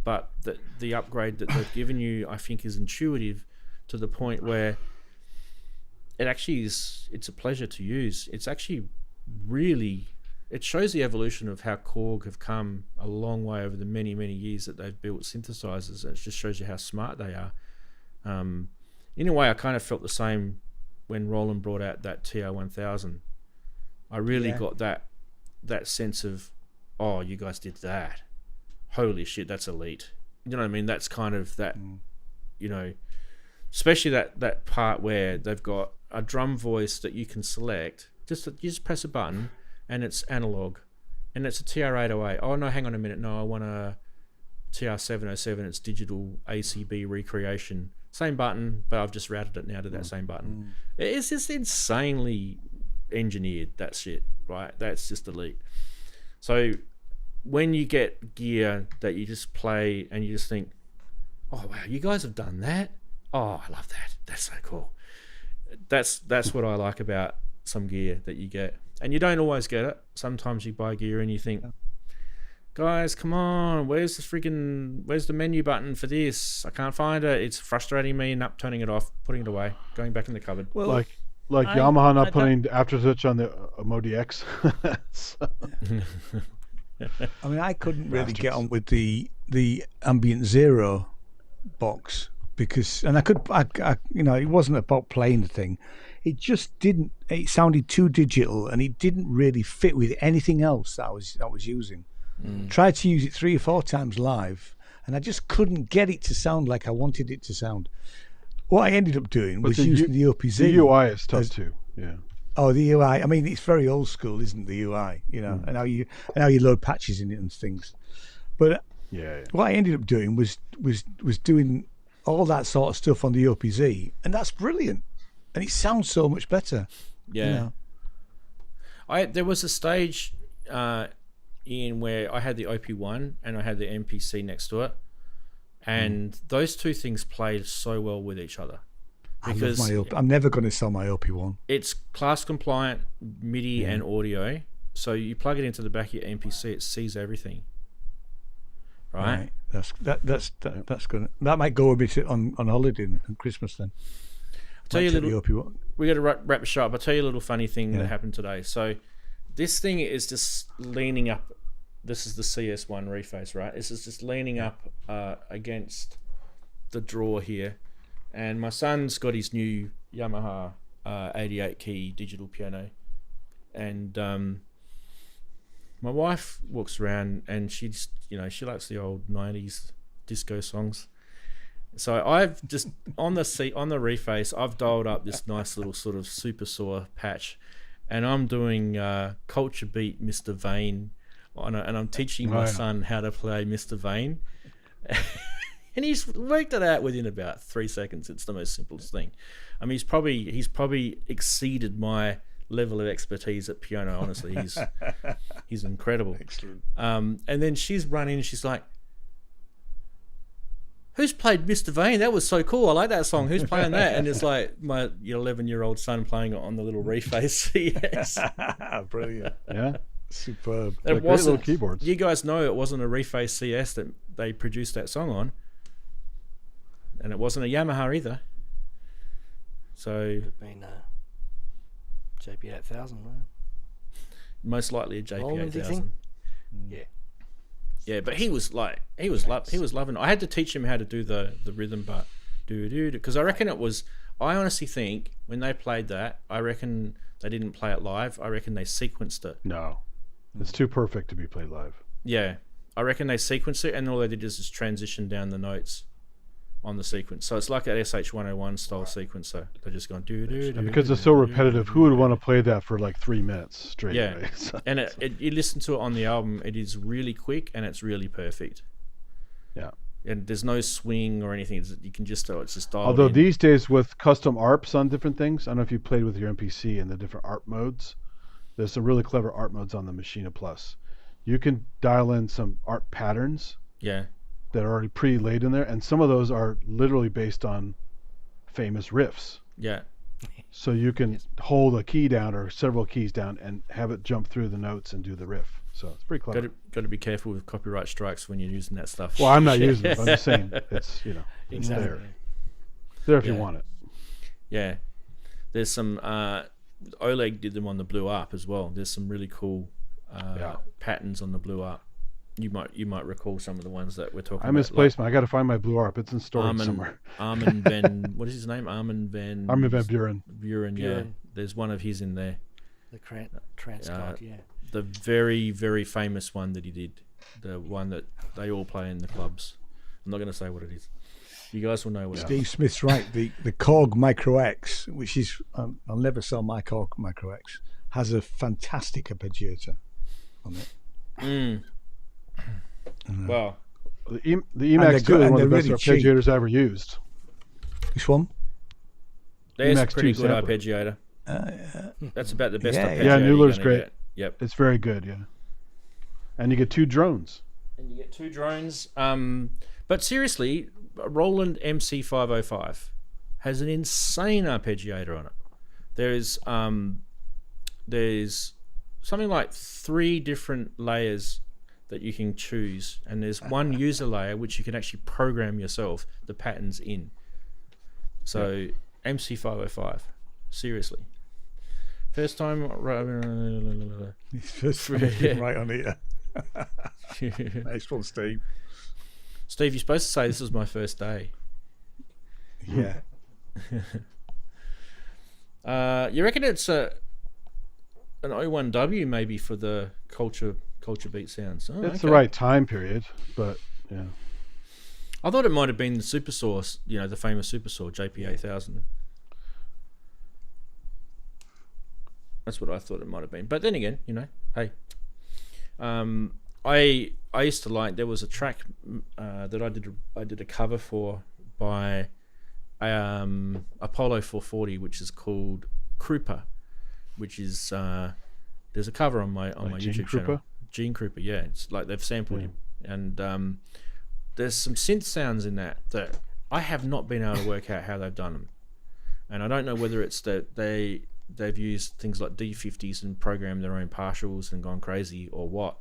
but the upgrade that they've given you, I think, is intuitive to the point where it actually is. It's a pleasure to use. It's actually really. It shows the evolution of how Korg have come a long way over the many, many years that they've built synthesizers. And it just shows you how smart they are. In a way, I kind of felt the same when Roland brought out that TR-1000. I really got that sense of, oh, you guys did that. Holy shit, that's elite. You know what I mean? That's kind of that, especially that part where they've got a drum voice that you can select. You just press a button and it's analog, and it's a TR-808. Oh no, hang on a minute. No, I want a TR707, it's digital ACB recreation. Same button, but I've just routed it now to that same button. It's just insanely engineered, that shit, right? That's just elite. So when you get gear that you just play and you just think, oh wow, you guys have done that? Oh, I love that. That's so cool. That's what I like about some gear that you get. And you don't always get it. Sometimes you buy gear and you think, guys, come on, where's the menu button for this? I can't find it. It's frustrating me, and turning it off, putting it away, going back in the cupboard. Well, like Yamaha not putting afterswitch on the Modi X. I mean, I couldn't really get on with the Ambient Zero box because, and I it wasn't about playing the thing. It just didn't. It sounded too digital, and it didn't really fit with anything else that I was using. Tried to use it 3 or 4 times live, and I just couldn't get it to sound like I wanted it to sound. What I ended up doing was using the OPZ. The UI is tough too. Yeah. Oh, the UI. I mean, it's very old school, isn't the UI? You know, and how you load patches in it and things. But what I ended up doing was doing all that sort of stuff on the OPZ, and that's brilliant. And it sounds so much better. Yeah. There was a stage in where I had the OP1 and I had the MPC next to it, and those two things played so well with each other. Because I'm never going to sell my OP1. It's class compliant MIDI and audio, so you plug it into the back of your MPC, it sees everything. Right. That's good. That might go a bit on holiday and Christmas then. I'll tell you a little. We got to wrap the show up. I'll tell you a little funny thing that happened today. So, this thing is just leaning up. This is the CS1 reface, right? This is just leaning up against the drawer here, and my son's got his new Yamaha 88 key digital piano, and my wife walks around and she's she likes the old 90s disco songs. So I've just on the reface, I've dialed up this nice little sort of super saw patch, and I'm doing Culture Beat Mr. Vane and I'm teaching my son how to play Mr. Vane, and he's worked it out within about 3 seconds. It's the most simplest thing. I mean, he's probably exceeded my level of expertise at piano. Honestly, he's incredible. Excellent. And then she's run in and she's like, who's played Mr. Vane? That was so cool. I like that song. Who's playing that? And it's like my 11-year-old son playing it on the little reface. Yes. Brilliant. Yeah. Superb. It great wasn't, little keyboards. You guys know it wasn't a reface CS that they produced that song on. And it wasn't a Yamaha either. So Could have been JP 8000, right? Most likely a JP Roland, 8000. Yeah. Yeah, but he was loving it. I had to teach him how to do the rhythm part, because I reckon I honestly think when they played that, I reckon they didn't play it live. I reckon they sequenced it. No, it's too perfect to be played live. Yeah, I reckon they sequenced it, and all they did is just transition down the notes on the sequence. So it's like an SH101 style sequencer. They're just going And because it's so repetitive, who would want to play that for like 3 minutes straight? Yeah, Right? So, and you listen to it on the album. It is really quick and it's really perfect. Yeah, and there's no swing or anything. You can just it's just dialed although in. these days with custom ARPs on different things, I don't know if you played with your MPC and the different ARP modes. There's some really clever ARP modes on the Machina Plus. You can dial in some ARP patterns. Yeah. That are already pre-laid in there, and some of those are literally based on famous riffs. Yeah. So you can hold a key down or several keys down and have it jump through the notes and do the riff. So it's pretty clever. Got to be careful with copyright strikes when you're using that stuff. Well, I'm not using it. I'm just saying it's it's exactly. there. It's there if you want it. Yeah. There's some Oleg did them on the Blue Arp as well. There's some really cool patterns on the Blue Arp. You might recall some of the ones that we're talking about. I misplaced I got to find my Blue Arp. It's in storage somewhere. Armin van, what is his name? Armin van Buren. Buren, yeah. There's one of his in there. The Transcard, yeah. The very, very famous one that he did. The one that they all play in the clubs. I'm not going to say what it is. You guys will know what it is. Steve Smith's right. The Korg Micro X, which is, I'll never sell my Korg Micro X, has a fantastic arpeggiator on it. Well, The Emax 2 is one of the best arpeggiators I ever used. Which one? There's a Emax pretty 2 good sampler. arpeggiator. That's about the best arpeggiator. Yeah, you're Noodler's gonna great. get. Yep. It's very good, yeah. And you get 2 drones. And you get 2 drones. But seriously, Roland MC505 has an insane arpeggiator on it. There's something like 3 different layers that you can choose, and there's one user layer which you can actually program yourself the patterns in. So MC505, seriously. First time right on it. Nice one, Steve. Steve, you're supposed to say this was my first day. Yeah. You reckon it's an O1W maybe for the culture beat sounds? Oh, It's the right time period, but yeah. I thought it might have been the Supersaw, the famous Supersaw JP8000. That's what I thought it might have been. But then again, hey. I used to like, there was a track that I did a cover for by Apollo 440, which is called Krupa, which is there's a cover on my YouTube channel. Gene Krupa, yeah. It's like they've sampled him. And there's some synth sounds in that I have not been able to work out how they've done them. And I don't know whether it's that they've used things like D50s and programmed their own partials and gone crazy or what,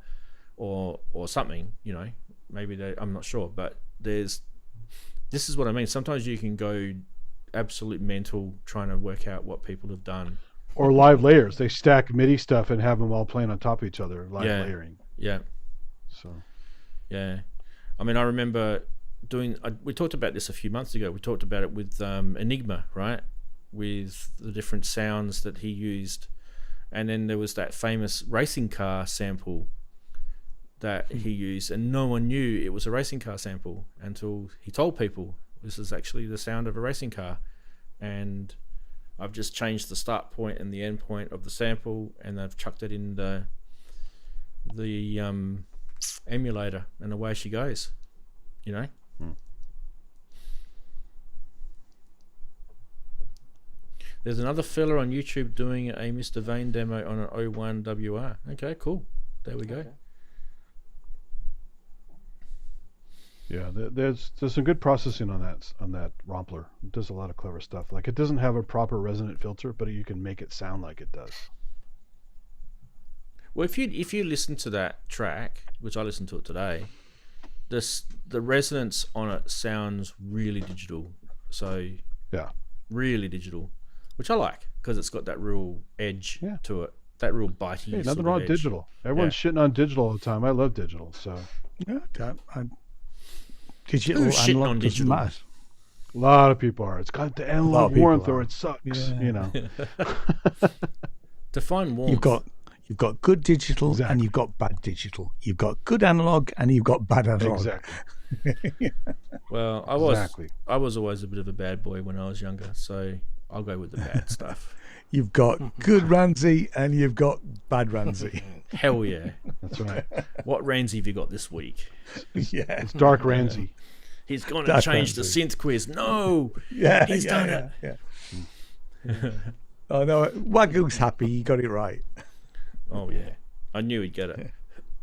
or something, maybe I'm not sure, but this is what I mean. Sometimes you can go absolute mental trying to work out what people have done. Or live layers. They stack MIDI stuff and have them all playing on top of each other, layering. Yeah. So. Yeah. I mean, I remember we talked about this a few months ago. We talked about it with Enigma, right? With the different sounds that he used. And then there was that famous racing car sample that he used, and no one knew it was a racing car sample until he told people this is actually the sound of a racing car. And I've just changed the start point and the end point of the sample, and I've chucked it in the emulator, and away she goes. There's another fella on YouTube doing a Mr. Vane demo on an O1 WR. Okay, cool. There we go. Yeah, there's some good processing on that Rompler. It does a lot of clever stuff. Like, it doesn't have a proper resonant filter, but you can make it sound like it does. Well, if you listen to that track, which I listened to it today, the resonance on it sounds really digital. So yeah, really digital, which I like because it's got that real edge to it, that real bitey. Hey, nothing wrong with digital. Everyone's shitting on digital all the time. I love digital, so yeah, digital shitting on digital. Matter. A lot of people are. It's got the analog warmth, or it sucks. Yeah. Define warmth. You've got good digital and you've got bad digital. You've got good analog and you've got bad analog. Exactly. Well, I was always a bit of a bad boy when I was younger, so I'll go with the bad stuff. You've got good Ranzee and you've got bad Ranzee. Hell yeah. That's right. What Ranzee have you got this week? Yeah. It's Dark Ranzee. He's going to change the synth quiz. No. Yeah. He's done it. Yeah. Oh no, Wagoo's happy. You got it right. Oh yeah, I knew he'd get it.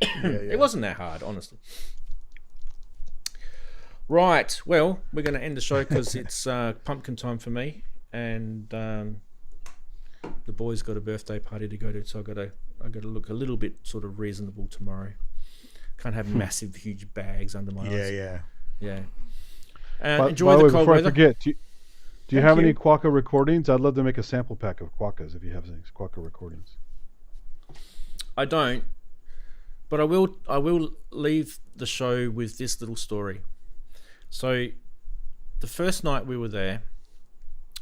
It wasn't that hard, honestly. Right, well, we're going to end the show because it's pumpkin time for me, and the boys got a birthday party to go to, so I got to look a little bit sort of reasonable tomorrow. Can't have massive, huge bags under my eyes. Yeah. Enjoy the cold weather. I forget, do you have any Quokka recordings? I'd love to make a sample pack of Quokkas if you have any Quokka recordings. I don't, but I will leave the show with this little story. So the first night we were there,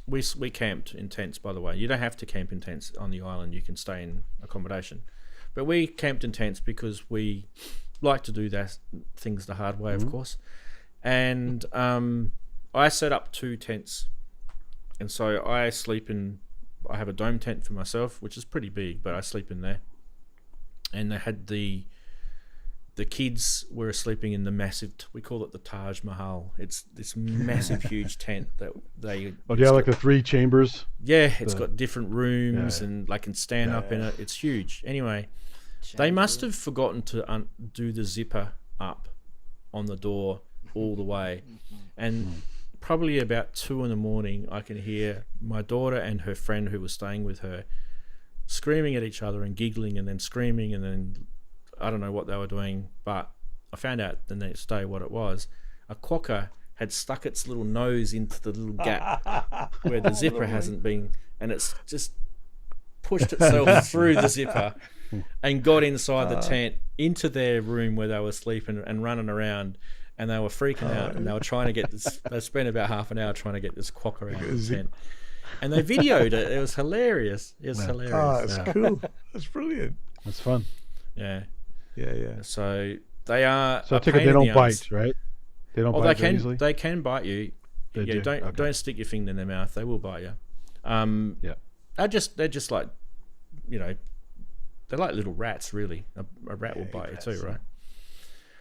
we camped in tents, by the way. You don't have to camp in tents on the island. You can stay in accommodation. But we camped in tents because we like to do things the hard way, of course. And I set up 2 tents. And so I have a dome tent for myself, which is pretty big, but I sleep in there. And they had the the kids were sleeping in the massive, we call it the Taj Mahal. It's this massive, huge tent that they... Oh, do you have like the 3 chambers? Yeah, it's got different rooms and they can stand up in it. It's huge. Anyway, they must have forgotten to do the zipper up on the door all the way. And probably about 2 a.m, I can hear my daughter and her friend who was staying with her screaming at each other and giggling and then screaming, and then I don't know what they were doing, but I found out the next day what it was. A quokka had stuck its little nose into the little gap where the zipper hasn't been, and it's just pushed itself through the zipper and got inside the tent into their room where they were sleeping and running around, and they were freaking out, and they were trying to get this. They spent about half an hour trying to get this quokka out of the tent, and they videoed it. It was hilarious. It was hilarious. Oh, that's cool. That's brilliant. That's fun. Yeah. Yeah. So they are. So I take it they don't bite, right? They don't bite easily? They can bite you. Don't stick your finger in their mouth. They will bite you. They're just like, they're like little rats, really. A rat will bite you too, right?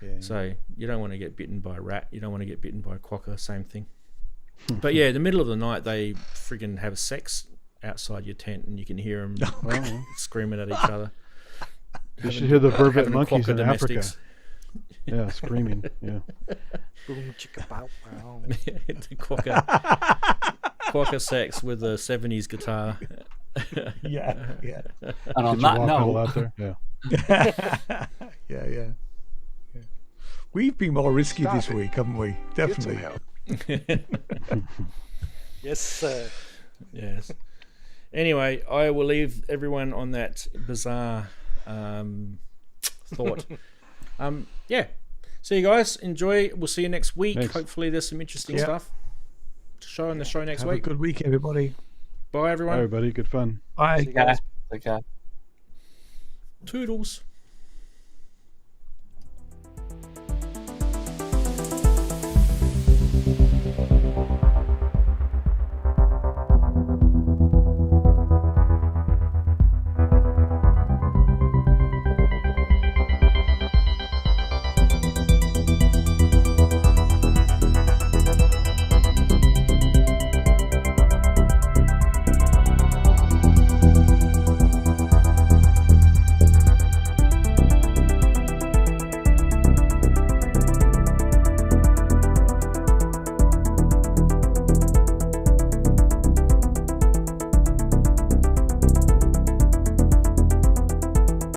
Yeah. So you don't want to get bitten by a rat. You don't want to get bitten by a quokka. Same thing. But yeah, in the middle of the night, they friggin' have sex outside your tent, and you can hear them screaming at each other. You should hear the vervet monkeys in Africa. Yeah, screaming. Yeah. Boom, chicka, bow, bow. The quokka sex with a 70s guitar. Yeah. And on that note, out there. Yeah. We've been more risky this week, haven't we? Definitely. Yes, sir. Yes. Anyway, I will leave everyone on that bizarre thought. See you guys. Enjoy. We'll see you next week. Thanks. Hopefully there's some interesting stuff to show on the show next Have week. a good week, everybody. Bye, everyone. Bye, everybody. Good fun. Bye. take care. Toodles.